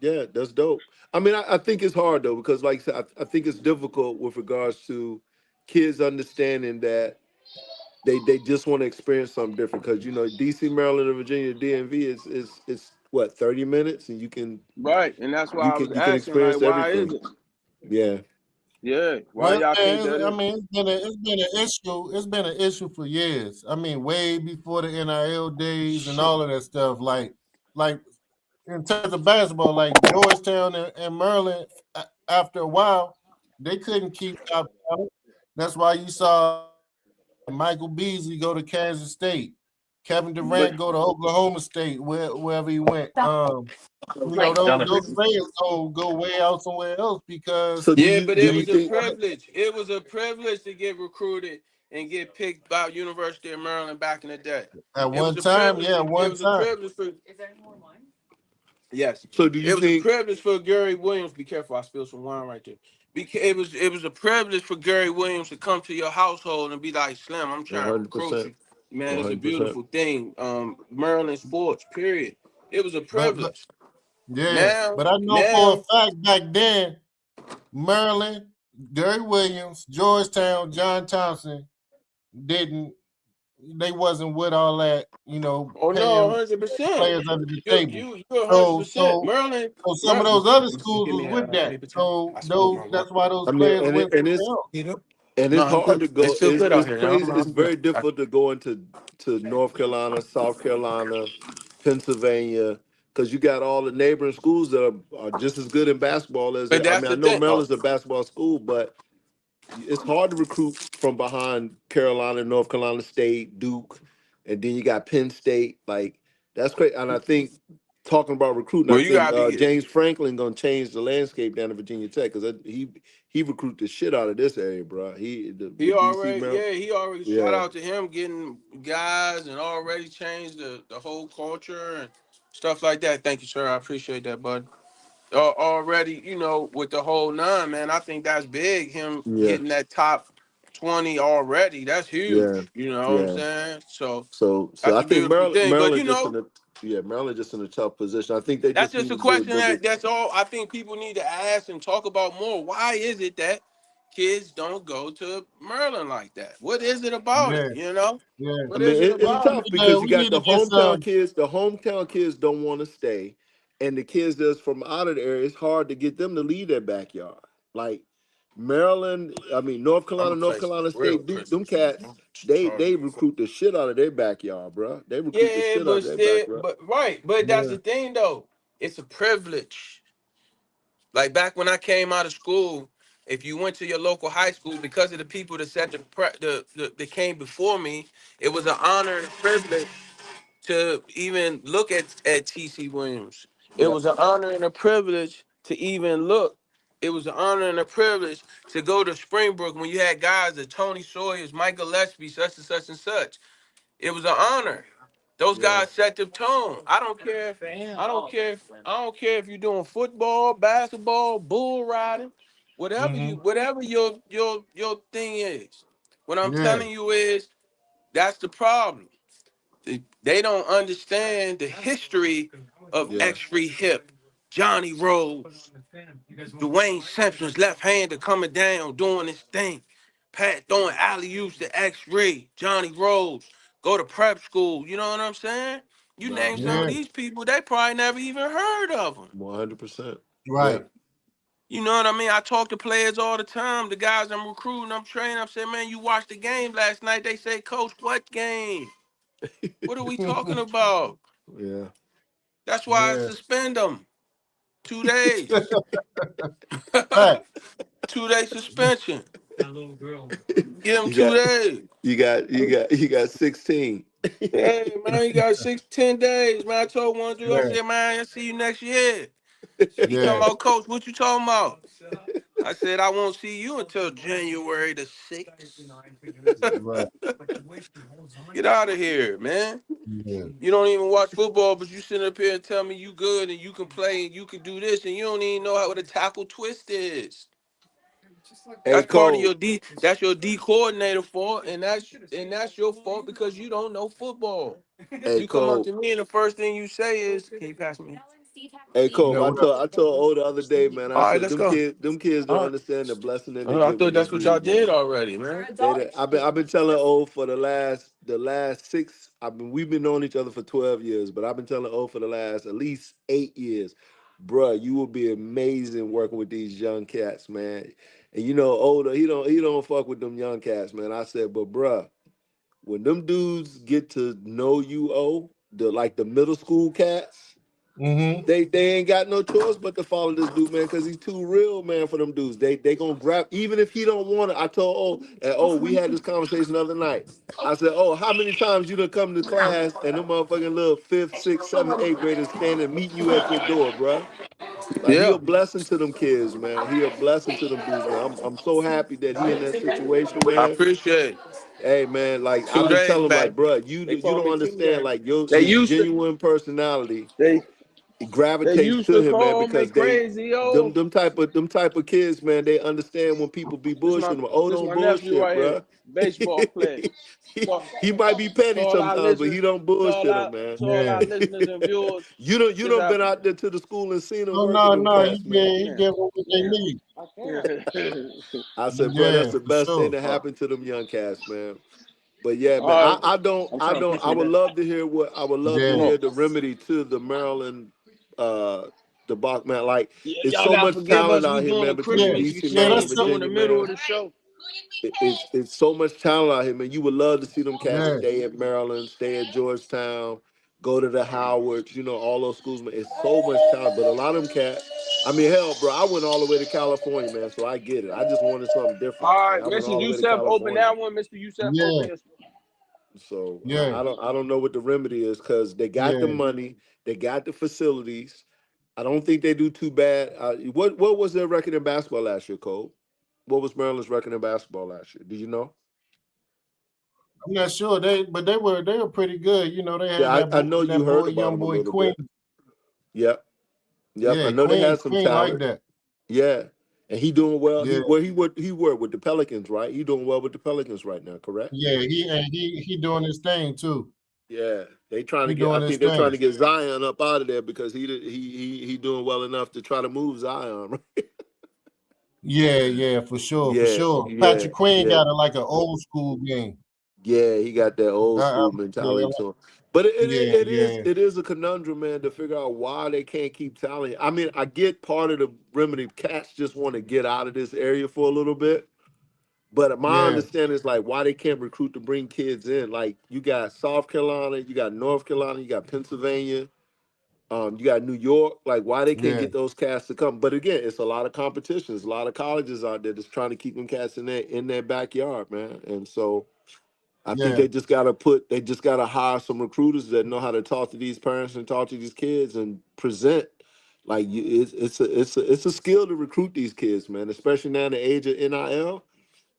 Speaker 2: yeah, that's dope. I mean, I think it's hard though, because like I said, I think it's difficult with regards to kids understanding that they just want to experience something different. Because DC, Maryland, and Virginia DMV is what, 30 minutes, and
Speaker 3: Right, and that's why I was
Speaker 2: you can
Speaker 3: asking, like,
Speaker 2: experience
Speaker 3: why is
Speaker 2: everything.
Speaker 3: it?
Speaker 2: Yeah.
Speaker 3: Yeah, why
Speaker 1: well,
Speaker 3: y'all think that
Speaker 1: I
Speaker 3: is?
Speaker 1: mean, it's been an issue. It's been an issue for years. I mean, way before the NIL days and all of that stuff. Like in terms of basketball, like Georgetown and Maryland, after a while, they couldn't keep top talent. That's why you saw Michael Beasley go to Kansas State, Kevin
Speaker 3: But
Speaker 1: Durant go to Oklahoma State, wherever he went. Those players go way out somewhere else because
Speaker 2: So
Speaker 3: yeah, but
Speaker 2: do
Speaker 3: it
Speaker 2: you
Speaker 3: was a
Speaker 2: think?
Speaker 3: privilege. It was a privilege to get recruited and get picked by University of Maryland back in the day.
Speaker 1: at
Speaker 3: It was
Speaker 1: one
Speaker 3: a
Speaker 1: time,
Speaker 3: privilege.
Speaker 1: yeah,
Speaker 3: It
Speaker 1: one
Speaker 3: was a
Speaker 1: time.
Speaker 3: privilege for. Yes,
Speaker 2: So do you
Speaker 3: it was a
Speaker 2: think?
Speaker 3: privilege for Gary Williams. Be careful, I spilled some wine right there. It was a privilege for Gary Williams to come to your household and be like, Slim, I'm
Speaker 2: One
Speaker 3: trying to
Speaker 2: hundred
Speaker 3: recruit
Speaker 2: percent.
Speaker 3: you. Man,
Speaker 2: One
Speaker 3: it's a
Speaker 2: hundred percent.
Speaker 3: beautiful thing. Maryland sports, period. It was a
Speaker 1: But
Speaker 3: privilege.
Speaker 1: yeah,
Speaker 3: Now,
Speaker 1: but I know for a
Speaker 3: now,
Speaker 1: fact back then, Maryland, Gary Williams, Georgetown, John Thompson didn't. They wasn't with all that,
Speaker 3: oh no,
Speaker 1: paying
Speaker 3: 100%.
Speaker 1: players under the
Speaker 3: You
Speaker 1: table.
Speaker 3: you you're hundred
Speaker 1: So
Speaker 3: percent.
Speaker 1: so
Speaker 3: Maryland,
Speaker 1: so some of
Speaker 3: Maryland.
Speaker 1: those other schools was with that. So that's why those
Speaker 2: I mean,
Speaker 1: players went somewhere else.
Speaker 2: and it's
Speaker 3: No, it's
Speaker 2: hard
Speaker 3: good.
Speaker 2: to
Speaker 3: It's
Speaker 2: go.
Speaker 3: still good out
Speaker 2: It's
Speaker 3: here. Now.
Speaker 2: crazy. It's
Speaker 3: I'm good.
Speaker 2: very difficult to go into North Carolina, South Carolina, Pennsylvania, because you got all the neighboring schools that are just as good in basketball as
Speaker 3: But
Speaker 2: I
Speaker 3: that's
Speaker 2: mean, I
Speaker 3: the
Speaker 2: know
Speaker 3: thing. Oh,
Speaker 2: Maryland's a basketball school, but it's hard to recruit from behind Carolina, North Carolina State, Duke, and then you got Penn State. Like that's great. And I think talking about recruiting, I
Speaker 3: well, you
Speaker 2: think
Speaker 3: gotta be.
Speaker 2: James Franklin gonna change the landscape down at Virginia Tech because he recruited the shit out of this area, bro. The
Speaker 3: He
Speaker 2: DC
Speaker 3: already,
Speaker 2: Maryland,
Speaker 3: yeah, he already. Shout
Speaker 2: yeah,
Speaker 3: out to him getting guys and already changed the whole culture and stuff like that. Thank you, sir. I appreciate that, bud. Already, with the whole nine, man. I think that's big. Him
Speaker 2: yeah,
Speaker 3: getting that top 20 already. That's
Speaker 2: yeah,
Speaker 3: huge. You know what I'm
Speaker 2: yeah.
Speaker 3: saying? So
Speaker 2: So
Speaker 3: that's
Speaker 2: I
Speaker 3: a
Speaker 2: think
Speaker 3: beautiful thing. But
Speaker 2: Maryland just in a Maryland just in a tough position. I think they
Speaker 3: that's
Speaker 2: just
Speaker 3: just
Speaker 2: need
Speaker 3: a
Speaker 2: to do
Speaker 3: question
Speaker 2: go get.
Speaker 3: that's all I think people need to ask and talk about more. Why is it that kids don't go to Maryland like that? What is it about it?
Speaker 1: Yeah, yeah.
Speaker 2: I
Speaker 3: What
Speaker 2: mean,
Speaker 3: is it
Speaker 2: it's
Speaker 3: about it?
Speaker 2: tough because you
Speaker 1: We
Speaker 2: got
Speaker 1: need to
Speaker 2: the
Speaker 1: get
Speaker 2: hometown
Speaker 1: some.
Speaker 2: kids. The hometown kids don't want to stay, and the kids that's from out of the area, it's hard to get them to leave their backyard. Like Maryland, I mean
Speaker 3: I'm gonna
Speaker 2: North
Speaker 3: play some
Speaker 2: Carolina
Speaker 3: real
Speaker 2: State, them
Speaker 3: Christmas music.
Speaker 2: cats,
Speaker 3: I'm
Speaker 2: they
Speaker 3: charging you for.
Speaker 2: recruit the shit out of their backyard, bro. They recruit the
Speaker 3: Yeah,
Speaker 2: shit out
Speaker 3: but
Speaker 2: of their
Speaker 3: still,
Speaker 2: backyard.
Speaker 3: but right, but that's
Speaker 1: Yeah,
Speaker 3: the thing though. It's a privilege. Like back when I came out of school, if you went to your local high school, because of the people that set that came before me, it was an honor and a privilege to even look at TC Williams. It
Speaker 2: Yeah,
Speaker 3: was an honor and a privilege to even look. It was an honor and a privilege to go to Springbrook when you had guys like Tony Sawyers, Michael Gillespie, such and such and such. It was an honor. Those
Speaker 2: yeah,
Speaker 3: guys set the tone. I don't care. I don't care if you're doing football, basketball, bull riding,
Speaker 1: hmm
Speaker 3: whatever your thing is. What I'm
Speaker 1: yeah,
Speaker 3: telling you is that's the problem. They don't understand the history of
Speaker 2: yeah.
Speaker 3: X-Free Hip, Johnny Rose, Dwayne Simpson's left-hander coming down doing his thing. Pat throwing alley-oops to X-Ray, Johnny Rose, go to prep school. You know what I'm saying? You
Speaker 2: Nah,
Speaker 3: name some
Speaker 1: yeah.
Speaker 3: of these people, they probably never even heard of them.
Speaker 2: 100%. Yeah,
Speaker 1: Right.
Speaker 3: You know what I mean? I talk to players all the time. The guys I'm recruiting, I'm training. I'm saying, man, you watched the game last night. They say, Coach, what game? What are we talking about?
Speaker 2: yeah.
Speaker 3: That's why I
Speaker 1: Yeah.
Speaker 3: suspend them 2 days.
Speaker 1: Right.
Speaker 3: 2 day suspension. Give them
Speaker 2: You
Speaker 3: two
Speaker 2: got
Speaker 3: days.
Speaker 2: you got 16.
Speaker 3: Hey man, you got 10 days, man. I told one dude, I
Speaker 1: Yeah.
Speaker 3: said, man, I'll see you next year. He talking
Speaker 1: Yeah.
Speaker 3: about coach, what you talking about?
Speaker 6: I said I won't see you until January the 6th.
Speaker 1: Right.
Speaker 6: Get out of here, man.
Speaker 1: Yeah.
Speaker 6: You don't even watch football, but you sit up here and tell me you good and you can play and you can do this, and you don't even know how what a tackle twist is.
Speaker 2: Hey,
Speaker 6: That's part of
Speaker 2: Cole.
Speaker 6: your D. That's your D coordinator fault, and that's your fault because you don't know football.
Speaker 2: Hey,
Speaker 6: You come up
Speaker 2: Cole.
Speaker 6: to me and the first thing you say is, "Can you pass me?"
Speaker 2: Hey,
Speaker 1: Yeah.
Speaker 2: Cole.
Speaker 1: What up?
Speaker 2: I told O the other day, man. I
Speaker 6: All right,
Speaker 2: said
Speaker 6: let's go.
Speaker 2: them kids don't
Speaker 6: All right.
Speaker 2: understand the blessing that they
Speaker 6: I
Speaker 2: get
Speaker 6: thought
Speaker 2: when they
Speaker 6: that's what y'all
Speaker 2: read,
Speaker 6: did
Speaker 2: man.
Speaker 6: already, man.
Speaker 2: I've been telling O for the last six. We've been knowing each other for 12 years, but I've been telling O for the last at least 8 years, bruh, you will be amazing working with these young cats, man. And you know, older he don't fuck with them young cats, man. I said, but bruh, when them dudes get to know you, O, the middle school cats.
Speaker 1: Mm-hmm.
Speaker 2: They ain't got no choice but to follow this dude, man, because he's too real, man, for them dudes. They gonna grab even if he don't want it. I told we had this conversation the other night. I said, oh, how many times you done come to class and them motherfucking little fifth, sixth, seventh, eighth graders standing meeting you at your door, bruh? Like he
Speaker 6: Yeah.
Speaker 2: a blessing to them kids, man. He a blessing to them dudes, man. I'm so happy that he in that situation,
Speaker 6: I
Speaker 2: man.
Speaker 6: appreciate it.
Speaker 2: Hey man, like I've
Speaker 6: 2
Speaker 2: been
Speaker 6: days
Speaker 2: telling him,
Speaker 6: back.
Speaker 2: like, bruh, you
Speaker 6: They
Speaker 2: you
Speaker 6: call
Speaker 2: don't
Speaker 6: me
Speaker 2: understand,
Speaker 6: TJ.
Speaker 2: like
Speaker 3: They
Speaker 2: your
Speaker 3: used to
Speaker 2: genuine personality
Speaker 3: they
Speaker 2: it
Speaker 3: they
Speaker 2: gravitates
Speaker 3: used
Speaker 2: to
Speaker 3: to
Speaker 2: him, man,
Speaker 3: call me
Speaker 2: because they
Speaker 3: crazy, yo.
Speaker 2: them type of kids, man, they understand when people be
Speaker 3: This my
Speaker 2: bullshitting. Oh,
Speaker 3: this
Speaker 2: don't
Speaker 3: my nephew
Speaker 2: bullshit,
Speaker 3: right here,
Speaker 2: bruh.
Speaker 3: baseball player. So,
Speaker 2: He might be petty
Speaker 3: to all our
Speaker 2: sometimes, but he
Speaker 3: listeners,
Speaker 2: don't bullshit him, man.
Speaker 3: to all
Speaker 1: Yeah.
Speaker 3: our listeners and viewers,
Speaker 2: You
Speaker 3: this
Speaker 2: don't been
Speaker 3: happened.
Speaker 2: out there to the school and seen him
Speaker 1: Oh
Speaker 2: work with
Speaker 1: no,
Speaker 2: them
Speaker 1: no,
Speaker 2: cats, man.
Speaker 1: he gave them what they need.
Speaker 2: I said, bro, that's
Speaker 1: Yeah,
Speaker 2: the
Speaker 1: for
Speaker 2: best thing
Speaker 1: sure.
Speaker 2: that happened to them young cats, man. But yeah, man,
Speaker 3: All right, I'm
Speaker 2: I
Speaker 3: trying to
Speaker 2: don't,
Speaker 3: push you
Speaker 2: I would
Speaker 3: that.
Speaker 2: love to hear
Speaker 1: Yeah.
Speaker 2: the remedy to the Maryland, the Bach, man. Like,
Speaker 3: Yeah,
Speaker 2: it's
Speaker 3: y'all
Speaker 2: so
Speaker 3: gotta
Speaker 2: much
Speaker 3: forgive
Speaker 2: talent
Speaker 3: us.
Speaker 2: out
Speaker 3: We
Speaker 2: here,
Speaker 3: doing
Speaker 2: man,
Speaker 3: a
Speaker 2: between
Speaker 1: Yeah.
Speaker 3: Christmas
Speaker 2: DC, Maryland,
Speaker 1: That's
Speaker 3: exchange too in
Speaker 1: something.
Speaker 3: the
Speaker 2: Virginia,
Speaker 3: middle of
Speaker 2: man.
Speaker 3: the show.
Speaker 2: It's so much talent out here, man. You would love to see them cats
Speaker 1: Yeah.
Speaker 2: stay at Maryland, stay at Georgetown, go to the Howards, all those schools, man. It's so much talent. But a lot of them cats, I mean, hell, bro, I went all the way to California, man. So I get it. I just wanted something different,
Speaker 3: All
Speaker 2: man.
Speaker 3: right,
Speaker 2: I went
Speaker 3: Mr.
Speaker 2: all the way to
Speaker 3: Youssef, open
Speaker 2: California.
Speaker 3: that one. Mr. Youssef,
Speaker 1: Yeah.
Speaker 3: open your.
Speaker 2: So
Speaker 1: Yeah.
Speaker 2: I don't know what the remedy is because they got the
Speaker 1: Yeah.
Speaker 2: money, they got the facilities. I don't think they do too bad. What was their record in basketball last year, Cole? What was Maryland's record in basketball last year? Do you know?
Speaker 1: I'm not sure but they were pretty good. You know, they had
Speaker 2: Yeah, I know you
Speaker 1: that boy,
Speaker 2: heard about
Speaker 1: young
Speaker 2: them a
Speaker 1: boy
Speaker 2: little
Speaker 1: Queen.
Speaker 2: bit. Yep, yep. I
Speaker 1: Yeah,
Speaker 2: know they had some
Speaker 1: Queen like
Speaker 2: talent.
Speaker 1: that.
Speaker 2: Yeah, and he doing well.
Speaker 1: Yeah.
Speaker 2: He worked with the Pelicans, right? He doing well with the Pelicans right now, correct?
Speaker 1: Yeah, he doing his thing too.
Speaker 2: Yeah, they trying to
Speaker 1: He
Speaker 2: get. I
Speaker 1: doing his
Speaker 2: think they're trying
Speaker 1: thing.
Speaker 2: to get Zion up out of there because he doing well enough to try to move Zion. Right?
Speaker 1: Yeah, yeah, for sure, for
Speaker 2: Yeah,
Speaker 1: sure.
Speaker 2: yeah,
Speaker 1: Patrick Queen
Speaker 2: yeah.
Speaker 1: got like an old school game.
Speaker 2: Yeah, he got that old school
Speaker 1: Yeah,
Speaker 2: mentality to him. But
Speaker 1: yeah, yeah,
Speaker 2: it is a conundrum, man, to figure out why they can't keep talent. I mean, I get part of the remedy. Cats just want to get out of this area for a little bit. But my
Speaker 1: yeah,
Speaker 2: understanding is like why they can't recruit to bring kids in. Like you got South Carolina, you got North Carolina, you got Pennsylvania, you got New York. Like why they can't
Speaker 1: yeah,
Speaker 2: get those cats to come? But again, it's a lot of competition. There's a lot of colleges out there that's trying to keep them cats in their backyard, man. And so I think
Speaker 1: yeah,
Speaker 2: they just gotta hire some recruiters that know how to talk to these parents and talk to these kids and present. Like it's a skill to recruit these kids, man. Especially now in the age of NIL,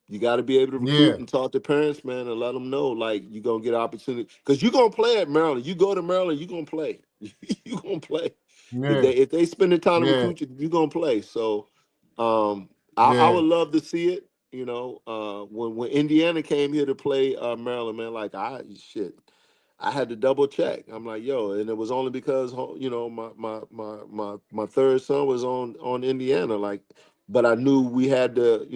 Speaker 2: you got to be able to recruit
Speaker 1: yeah,
Speaker 2: and talk to parents, man, and let them know like you're gonna get opportunity because you're gonna play at Maryland. You go to Maryland, you're gonna play. You're gonna play.
Speaker 1: yeah,
Speaker 2: If they spend the time to
Speaker 1: yeah,
Speaker 2: recruit you, you're gonna play. So I
Speaker 1: yeah.
Speaker 2: would love to see it. When Indiana came here to play Maryland, man, like I had to double check. I'm like, yo, and it was only because my third son was on Indiana, like, but I knew we had to,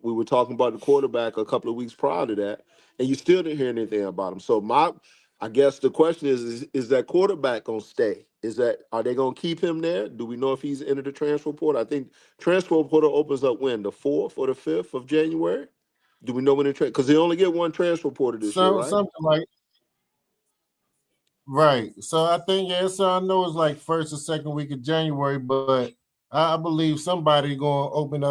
Speaker 2: we were talking about the quarterback a couple of weeks prior to that, and you still didn't hear anything about him. So I guess the question is that quarterback gonna stay? Are they gonna keep him there? Do we know if he's entered the transfer portal? I think transfer portal opens up when, the 4th or the 5th of January? Do we know when the because they only get one transfer portal this year, right?
Speaker 1: Something like right. So I think so I know it's like first or second week of January, but I believe somebody gonna open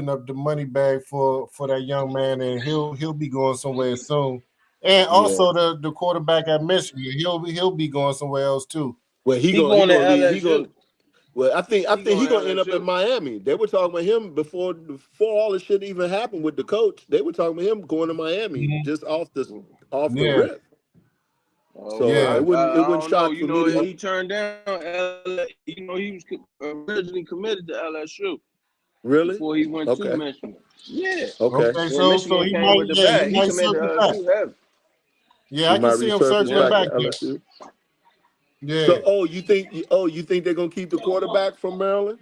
Speaker 1: up the money bag for that young man, and he'll be going somewhere soon. And
Speaker 2: Yeah.
Speaker 1: also the quarterback at Michigan, he'll be going somewhere else too.
Speaker 2: Well,
Speaker 3: He going to
Speaker 2: he gonna
Speaker 3: LSU.
Speaker 2: Well, I think
Speaker 3: He
Speaker 2: he
Speaker 3: going
Speaker 2: gonna end up in
Speaker 3: LSU.
Speaker 2: Miami. They were talking about him before all this shit even happened with the coach. They were talking about him going to Miami
Speaker 1: Mhm.
Speaker 2: just off the
Speaker 1: Yeah,
Speaker 2: rip.
Speaker 3: Oh,
Speaker 2: So
Speaker 1: yeah,
Speaker 2: it
Speaker 3: I
Speaker 2: wouldn't
Speaker 3: don't know.
Speaker 2: shock
Speaker 3: You
Speaker 2: for me
Speaker 3: know,
Speaker 2: to.
Speaker 3: he turned down LA. You know, he was originally committed to LSU
Speaker 2: Really?
Speaker 3: before he went to
Speaker 2: Okay.
Speaker 3: Michigan. Yeah.
Speaker 2: Okay.
Speaker 1: okay.
Speaker 3: When
Speaker 1: So
Speaker 3: Michigan
Speaker 1: he
Speaker 3: came
Speaker 1: might,
Speaker 3: with the
Speaker 1: yeah, he
Speaker 3: bag, he
Speaker 1: might
Speaker 3: committed to
Speaker 1: circle back.
Speaker 3: LSU heavy.
Speaker 1: Yeah,
Speaker 2: He
Speaker 1: I can
Speaker 2: might
Speaker 1: see him
Speaker 2: resurface
Speaker 1: circling
Speaker 3: Yeah.
Speaker 2: back
Speaker 1: back
Speaker 2: to
Speaker 1: there.
Speaker 2: LSU.
Speaker 1: Yeah,
Speaker 2: So, you think they're gonna keep the quarterback from Maryland?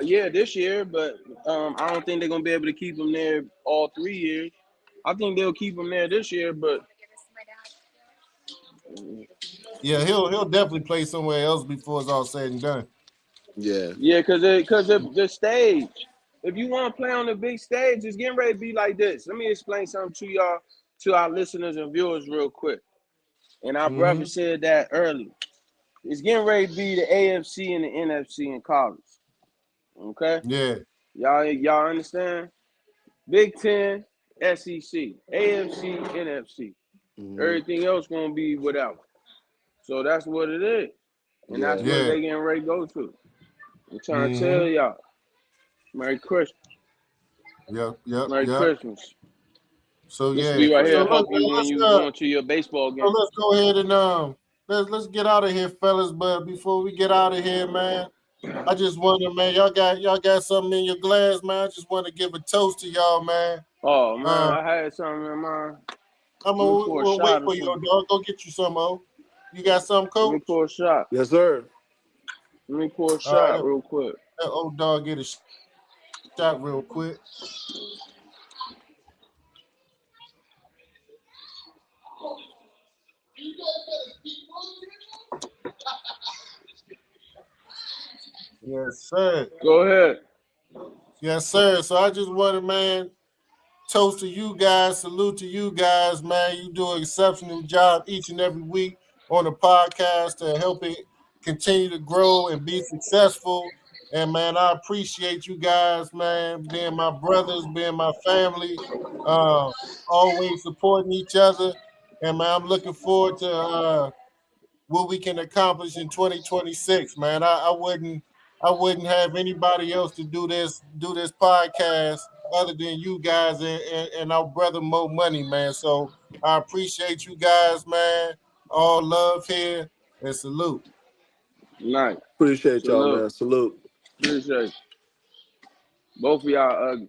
Speaker 3: Yeah, this year, but I don't think they're gonna be able to keep him there all 3 years. I think they'll keep him there this year, but
Speaker 1: yeah, he'll definitely play somewhere else before it's all said and done.
Speaker 2: Yeah.
Speaker 3: yeah, because the stage. If you want to play on the big stage, it's getting ready to be like this. Let me explain something to y'all, to our listeners and viewers, real quick. And our brother
Speaker 1: Mm-hmm.
Speaker 3: said that earlier. It's getting ready to be the AFC and the NFC in college. Okay,
Speaker 1: Yeah,
Speaker 3: y'all understand? Big Ten, SEC, AFC, NFC.
Speaker 2: Hmm.
Speaker 3: Everything else gonna be without. So that's what it is, and that's
Speaker 2: Yeah.
Speaker 3: what
Speaker 1: yeah.
Speaker 3: they getting ready to go to. I'm trying to
Speaker 1: Mm-hmm.
Speaker 3: tell y'all. Merry Christmas. Merry
Speaker 1: Yep.
Speaker 3: Christmas.
Speaker 1: So
Speaker 3: This will
Speaker 1: yeah.
Speaker 3: be right
Speaker 1: So
Speaker 3: here
Speaker 1: look,
Speaker 3: help
Speaker 1: man,
Speaker 3: you when you going to your baseball game.
Speaker 1: let's go ahead and let's get out of here, fellas. But before we get out of here, man, I just wonder, man, y'all got something in your glass, man. I just want to give a toast to y'all, man.
Speaker 3: Oh man,
Speaker 1: Uh,
Speaker 3: I had something in mind.
Speaker 1: I'm
Speaker 3: Let me
Speaker 1: gonna
Speaker 3: pour a
Speaker 1: we'll wait
Speaker 3: shot or
Speaker 1: for you,
Speaker 3: something.
Speaker 1: dog. Go get you some, You got some,
Speaker 3: Let me
Speaker 1: coach?
Speaker 3: pour a shot.
Speaker 2: Yes, sir.
Speaker 3: Let me pour a
Speaker 1: All right,
Speaker 3: shot real quick.
Speaker 1: that old dog get a shot real quick. Yes, sir.
Speaker 3: Go ahead.
Speaker 1: Yes, sir. So I just wanted, man, toast to you guys. Salute to you guys, man. You do an exceptional job each and every week on the podcast to help it continue to grow and be successful. And man, I appreciate you guys, man, being my brothers, being my family, uh, always supporting each other. And man, I'm looking forward to what we can accomplish in 2026, man. I wouldn't have anybody else to do this podcast other than you guys and our brother Mo Money, man. So I appreciate you guys, man. All love here and salute.
Speaker 3: Nice.
Speaker 2: Appreciate y'all,
Speaker 3: Salute.
Speaker 2: man. Salute.
Speaker 3: Appreciate you. Both of y'all ugly.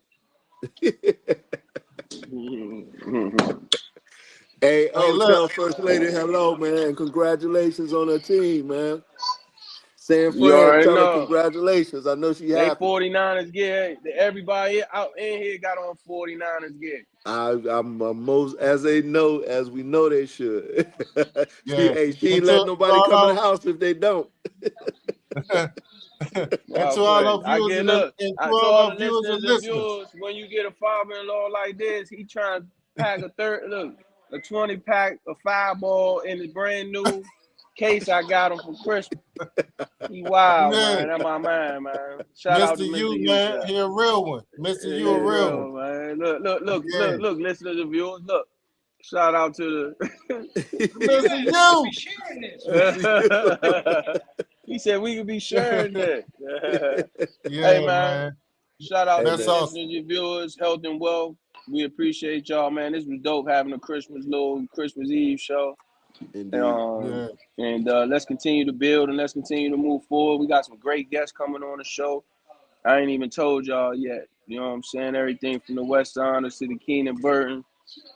Speaker 2: Hey,
Speaker 1: Hey, look,
Speaker 2: tell First Lady hello, man, and congratulations on her team, man. San
Speaker 3: You
Speaker 2: Fran,
Speaker 3: already
Speaker 2: tell her
Speaker 3: know.
Speaker 2: congratulations. I know she
Speaker 3: They
Speaker 2: happy.
Speaker 3: 49ers get everybody out in here got on 49ers get.
Speaker 2: I'm most as we know they should.
Speaker 1: yeah.
Speaker 2: She
Speaker 1: And
Speaker 2: ain't letting nobody come in the house if they don't.
Speaker 1: and
Speaker 3: Y'all
Speaker 1: to all
Speaker 3: play.
Speaker 1: our
Speaker 3: I
Speaker 1: viewers
Speaker 3: get
Speaker 1: and
Speaker 3: look.
Speaker 1: to
Speaker 3: To
Speaker 1: all
Speaker 3: all
Speaker 1: our
Speaker 3: the
Speaker 1: viewers and
Speaker 3: listeners and
Speaker 1: listeners.
Speaker 3: viewers, when you get a father-in-law like this, he trying to pack a 20-pack of Fireball in his brand new case I got him for Christmas. He wild,
Speaker 1: Yeah,
Speaker 3: man. That's my man, man. Shout out
Speaker 1: Mr.
Speaker 3: to Mr.
Speaker 1: You,
Speaker 3: U
Speaker 1: man,
Speaker 3: Shot.
Speaker 1: he a real one. Mr.
Speaker 3: Yeah,
Speaker 1: You a real one.
Speaker 3: real man.
Speaker 1: Yeah.
Speaker 3: Look, listeners and viewers, look. Shout out to
Speaker 1: Mr.
Speaker 4: Hey, we could
Speaker 1: You.
Speaker 4: be sharing this.
Speaker 3: the. He said we could be sharing that. Hey
Speaker 1: Yeah,
Speaker 3: man,
Speaker 1: man.
Speaker 3: shout out to
Speaker 2: Hey
Speaker 3: the
Speaker 1: That's
Speaker 2: man,
Speaker 1: awesome.
Speaker 3: listeners and viewers, health and wealth. We appreciate y'all, man. This was dope having a little Christmas Eve show.
Speaker 2: indeed.
Speaker 3: Um,
Speaker 1: Yeah.
Speaker 3: and let's continue to build and let's continue to move forward. We got some great guests coming on the show. I ain't even told y'all yet. You know what I'm saying? Everything from the West Islanders to the Keenan Burton,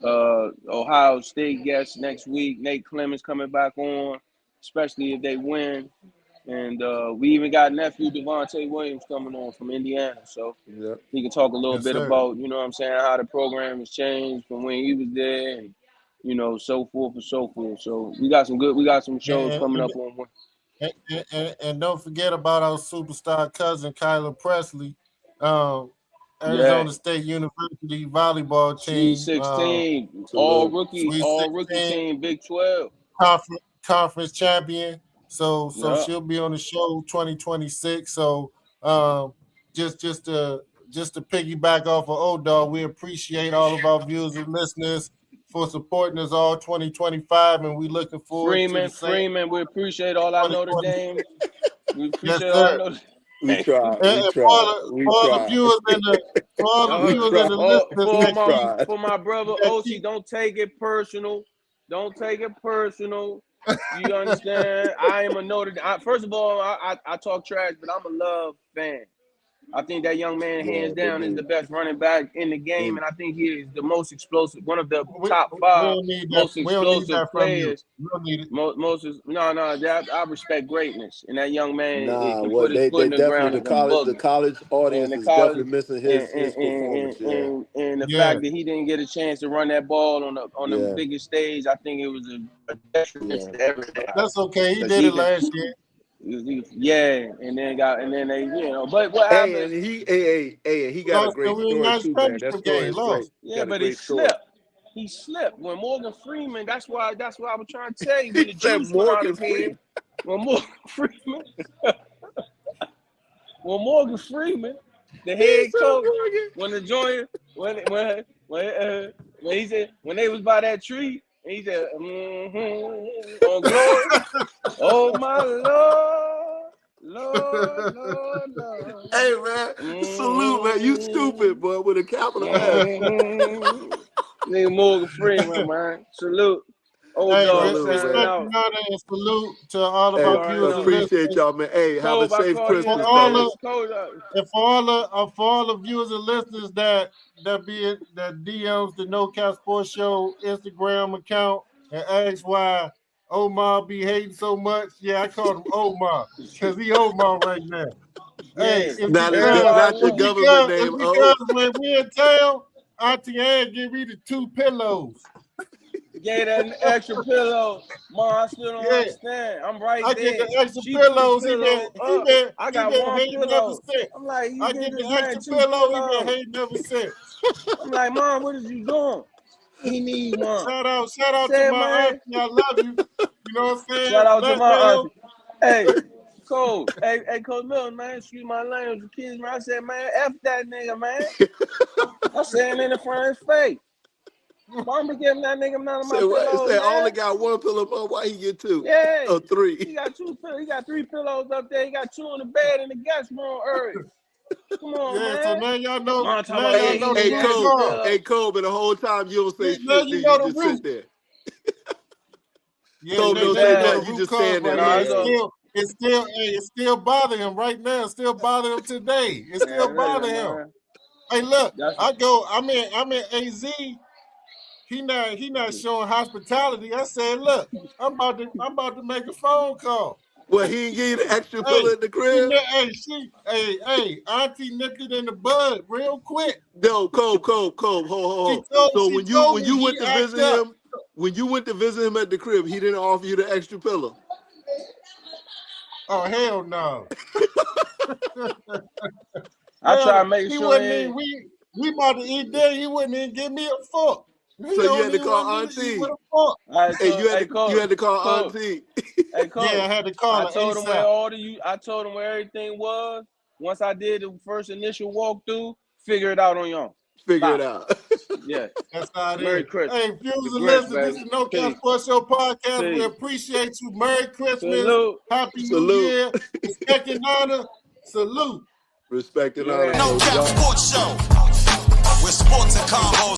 Speaker 3: Ohio State guests next week. Nate Clemens coming back on, especially if they win. And we even got nephew Devontae Williams coming on from Indiana. So
Speaker 2: Yep.
Speaker 3: he can talk a little
Speaker 1: Yes,
Speaker 3: bit
Speaker 1: sir.
Speaker 3: about, you know what I'm saying, how the program has changed from when he was there and, so forth and so forth. So we got some shows
Speaker 1: And,
Speaker 3: coming
Speaker 1: and,
Speaker 3: up on.
Speaker 1: and don't forget about our superstar cousin Kyler Presley, um,
Speaker 3: Yeah.
Speaker 1: Arizona State University volleyball
Speaker 3: Sweet
Speaker 1: team,
Speaker 3: 16,
Speaker 2: Salute.
Speaker 1: Sweet
Speaker 3: all rookie
Speaker 1: 16
Speaker 3: team, Big 12.
Speaker 1: conference champion. So
Speaker 3: Yeah.
Speaker 1: she'll be on the show 2026. So um, just to piggyback off of old dog, we appreciate all of our viewers and listeners for supporting us all 2025, and we looking forward to the same
Speaker 3: Freeman, we appreciate all our Notre
Speaker 1: 2020.
Speaker 3: Dame. We
Speaker 1: Yes,
Speaker 3: appreciate all
Speaker 1: sir.
Speaker 3: those.
Speaker 2: We tried.
Speaker 1: And,
Speaker 2: We
Speaker 1: and
Speaker 2: tried. We
Speaker 1: for all the
Speaker 2: tried.
Speaker 1: viewers and the
Speaker 2: We tried.
Speaker 1: listeners
Speaker 2: We tried.
Speaker 3: For my brother
Speaker 1: that
Speaker 3: OC,
Speaker 1: keep
Speaker 3: don't take it personal. Don't take it personal. You understand? I am a noted. First of all, I talk trash, but I'm a love fan. I think that young man,
Speaker 2: Yeah,
Speaker 3: hands
Speaker 2: but
Speaker 3: down, is the best running back in the game,
Speaker 2: and
Speaker 3: and I think he is the most explosive, one of the
Speaker 1: we,
Speaker 3: top
Speaker 1: we
Speaker 3: 5
Speaker 1: don't need that.
Speaker 3: most
Speaker 1: We don't need
Speaker 3: explosive
Speaker 1: that from you.
Speaker 3: players.
Speaker 1: We don't need it.
Speaker 3: That I respect greatness, and that young man
Speaker 2: nah,
Speaker 3: can
Speaker 2: what
Speaker 3: put his
Speaker 2: they
Speaker 3: foot in the
Speaker 2: definitely
Speaker 3: ground and can
Speaker 2: the
Speaker 3: boogie.
Speaker 2: college
Speaker 3: And
Speaker 2: audience
Speaker 3: the
Speaker 2: is
Speaker 3: college,
Speaker 2: definitely missing
Speaker 3: and
Speaker 2: his performance. Yeah,
Speaker 3: the
Speaker 1: Yeah,
Speaker 3: fact that he didn't get a chance to run that ball on the
Speaker 2: yeah,
Speaker 3: biggest stage, I think it was a detriment
Speaker 2: yeah.
Speaker 3: to everything.
Speaker 1: that's okay. He
Speaker 3: Because
Speaker 1: did it
Speaker 3: even
Speaker 1: last year.
Speaker 3: yeah, and then they but what
Speaker 2: Hey,
Speaker 3: happened?
Speaker 2: and he
Speaker 1: We
Speaker 2: got a
Speaker 1: lost and
Speaker 2: great
Speaker 1: we in
Speaker 2: story
Speaker 1: that
Speaker 2: too, man. That
Speaker 1: championship
Speaker 2: story
Speaker 1: game.
Speaker 2: is great.
Speaker 1: Lost.
Speaker 3: Yeah,
Speaker 2: Got a
Speaker 3: but he
Speaker 2: great story.
Speaker 3: slipped. He slipped when Morgan Freeman. That's why I was trying to tell you
Speaker 2: He
Speaker 3: when the
Speaker 2: said
Speaker 3: juice went out
Speaker 2: Morgan
Speaker 3: his head.
Speaker 2: Freeman.
Speaker 3: When Morgan Freeman, the
Speaker 2: He
Speaker 3: head
Speaker 2: said
Speaker 3: coach,
Speaker 2: Morgan.
Speaker 3: when the joint when he said when they was by that tree, and he said on glory. Oh my Lord, Lord, Lord, Lord.
Speaker 2: Hey man, salute man. You stupid boy with a capital S.
Speaker 3: Nigga Morgan Freeman, man. Salute. Old
Speaker 1: Hey,
Speaker 3: dog
Speaker 2: Salute
Speaker 3: signing
Speaker 2: man.
Speaker 1: respect
Speaker 3: out.
Speaker 1: and honor and salute to all of
Speaker 3: You
Speaker 2: Hey,
Speaker 1: our
Speaker 3: already
Speaker 1: viewers and
Speaker 3: know.
Speaker 2: appreciate
Speaker 1: listeners.
Speaker 2: y'all, man. Hey, have a
Speaker 3: Kobe, I
Speaker 2: safe
Speaker 3: call you in
Speaker 1: For
Speaker 3: the
Speaker 2: Christmas,
Speaker 1: all
Speaker 2: man.
Speaker 1: of
Speaker 3: business. Kobe,
Speaker 1: and for all the viewers and listeners that DMs the No Cap Sports Show Instagram account and ask why Omar be hating so much. Yeah, I called him Omar because he Omar right now. Hey,
Speaker 3: yeah.
Speaker 2: Now that's your government
Speaker 1: it's
Speaker 2: name.
Speaker 1: because
Speaker 2: Oh,
Speaker 1: when we in town, Auntie Ann give me the 2 pillows.
Speaker 3: Gave that extra pillow. Mom, I still don't
Speaker 1: Yeah,
Speaker 3: understand. I'm right
Speaker 1: I get
Speaker 3: there.
Speaker 1: the extra
Speaker 3: She put the
Speaker 1: pillows.
Speaker 3: pillow up. I
Speaker 1: He
Speaker 3: got
Speaker 1: been
Speaker 3: one
Speaker 1: hating ever
Speaker 3: pillow.
Speaker 1: since.
Speaker 3: I'm like, you
Speaker 1: I
Speaker 3: get
Speaker 1: get
Speaker 3: this
Speaker 1: the
Speaker 3: man
Speaker 1: extra
Speaker 3: 2
Speaker 1: pillow. He been
Speaker 3: pillows.
Speaker 1: hating ever since.
Speaker 3: I'm like, Mom, what is you doing? He need one.
Speaker 1: Shout out to
Speaker 3: Say,
Speaker 1: my
Speaker 3: man.
Speaker 1: auntie. I love you. You know what I'm saying?
Speaker 3: Shout out to my
Speaker 1: Let him.
Speaker 3: auntie. Hey, Cole. Hey, Coach Milton, man. Excuse my language, the kids, man. I said, man, F that nigga, man. I said it in the front of his face. Mama giving that nigga none of my
Speaker 2: say what?
Speaker 3: pillows,
Speaker 2: Say I
Speaker 3: man.
Speaker 2: only got one pillow, but why he get 2
Speaker 3: Yeah.
Speaker 2: or 3?
Speaker 3: He got 2 pillows. He got 3 pillows up there. He got 2 on the bed in the guest room early. Come on,
Speaker 1: Yeah, so
Speaker 3: man.
Speaker 1: now y'all know.
Speaker 3: Mom talking
Speaker 1: Now
Speaker 3: about,
Speaker 1: y'all
Speaker 3: yeah,
Speaker 1: know
Speaker 3: he
Speaker 1: the
Speaker 3: need
Speaker 2: Hey,
Speaker 3: the
Speaker 1: root
Speaker 3: extra
Speaker 2: Cole.
Speaker 1: cause.
Speaker 3: pillow.
Speaker 2: Hey, Cole, but the whole time you don't say
Speaker 1: Now
Speaker 2: shit, do
Speaker 1: you
Speaker 2: you?
Speaker 1: know
Speaker 2: You
Speaker 1: the
Speaker 2: just sit
Speaker 1: root.
Speaker 2: there.
Speaker 1: Yeah,
Speaker 2: Cole
Speaker 1: now
Speaker 2: don't
Speaker 1: you
Speaker 2: say
Speaker 1: know the
Speaker 2: nothing.
Speaker 3: Yeah.
Speaker 2: You
Speaker 1: root
Speaker 2: just
Speaker 1: cause
Speaker 2: stand there
Speaker 1: right
Speaker 3: No,
Speaker 1: here.
Speaker 2: like,
Speaker 3: it's all
Speaker 1: It's still bothering him right now. It still bothering him today. It still
Speaker 3: man,
Speaker 1: bothering
Speaker 3: listen,
Speaker 1: him.
Speaker 3: man.
Speaker 1: Hey, look,
Speaker 3: That's
Speaker 1: I'm in AZ. He not showing hospitality. I said, look, I'm about to make a phone call.
Speaker 2: well, he didn't give you the extra
Speaker 1: Hey,
Speaker 2: pillow at the crib.
Speaker 1: Auntie nipped it in the bud real quick.
Speaker 2: No, Cole, hold, hold. So
Speaker 1: She
Speaker 2: when
Speaker 1: told
Speaker 2: when
Speaker 1: me
Speaker 2: you
Speaker 1: he
Speaker 2: went to
Speaker 1: act
Speaker 2: visit
Speaker 1: up.
Speaker 2: him, at the crib, he didn't offer you the extra pillow.
Speaker 1: Oh hell no.
Speaker 3: I try to
Speaker 1: Hell,
Speaker 3: make
Speaker 1: he
Speaker 3: sure
Speaker 1: wouldn't
Speaker 3: they
Speaker 1: even we about to eat there. He wouldn't even give me a fork. He
Speaker 2: So you
Speaker 1: don't
Speaker 2: had to
Speaker 1: even want
Speaker 2: call
Speaker 1: me to eat with
Speaker 2: Auntie.
Speaker 1: a fork.
Speaker 3: I
Speaker 2: Hey,
Speaker 3: told hey
Speaker 2: you
Speaker 3: coach,
Speaker 2: had to call
Speaker 3: coach,
Speaker 2: Auntie.
Speaker 3: hey
Speaker 1: Yeah, I
Speaker 3: coach.
Speaker 1: had to call
Speaker 3: I
Speaker 1: her
Speaker 3: told him where
Speaker 1: ASAP.
Speaker 3: all the I told him where everything was. Once I did the first initial walkthrough, figure it out on your own.
Speaker 2: Figure
Speaker 3: Bye.
Speaker 2: it out.
Speaker 3: Yeah.
Speaker 1: That's how it
Speaker 3: Merry
Speaker 1: is.
Speaker 3: Christmas.
Speaker 1: Hey, viewers
Speaker 3: The
Speaker 1: and
Speaker 3: grits,
Speaker 1: listeners, this
Speaker 3: baby.
Speaker 1: is No Cap
Speaker 3: Peace.
Speaker 1: Sports Show Podcast. We
Speaker 3: Peace.
Speaker 1: appreciate you. Merry Christmas.
Speaker 3: Salute.
Speaker 1: Happy New
Speaker 2: Salute.
Speaker 1: Year. Respect and honor. Salute.
Speaker 2: Respect and honor,
Speaker 3: Yeah.
Speaker 7: No
Speaker 2: Coach.
Speaker 7: Cap
Speaker 2: Y'all.
Speaker 7: Sports Show, with sports and combos.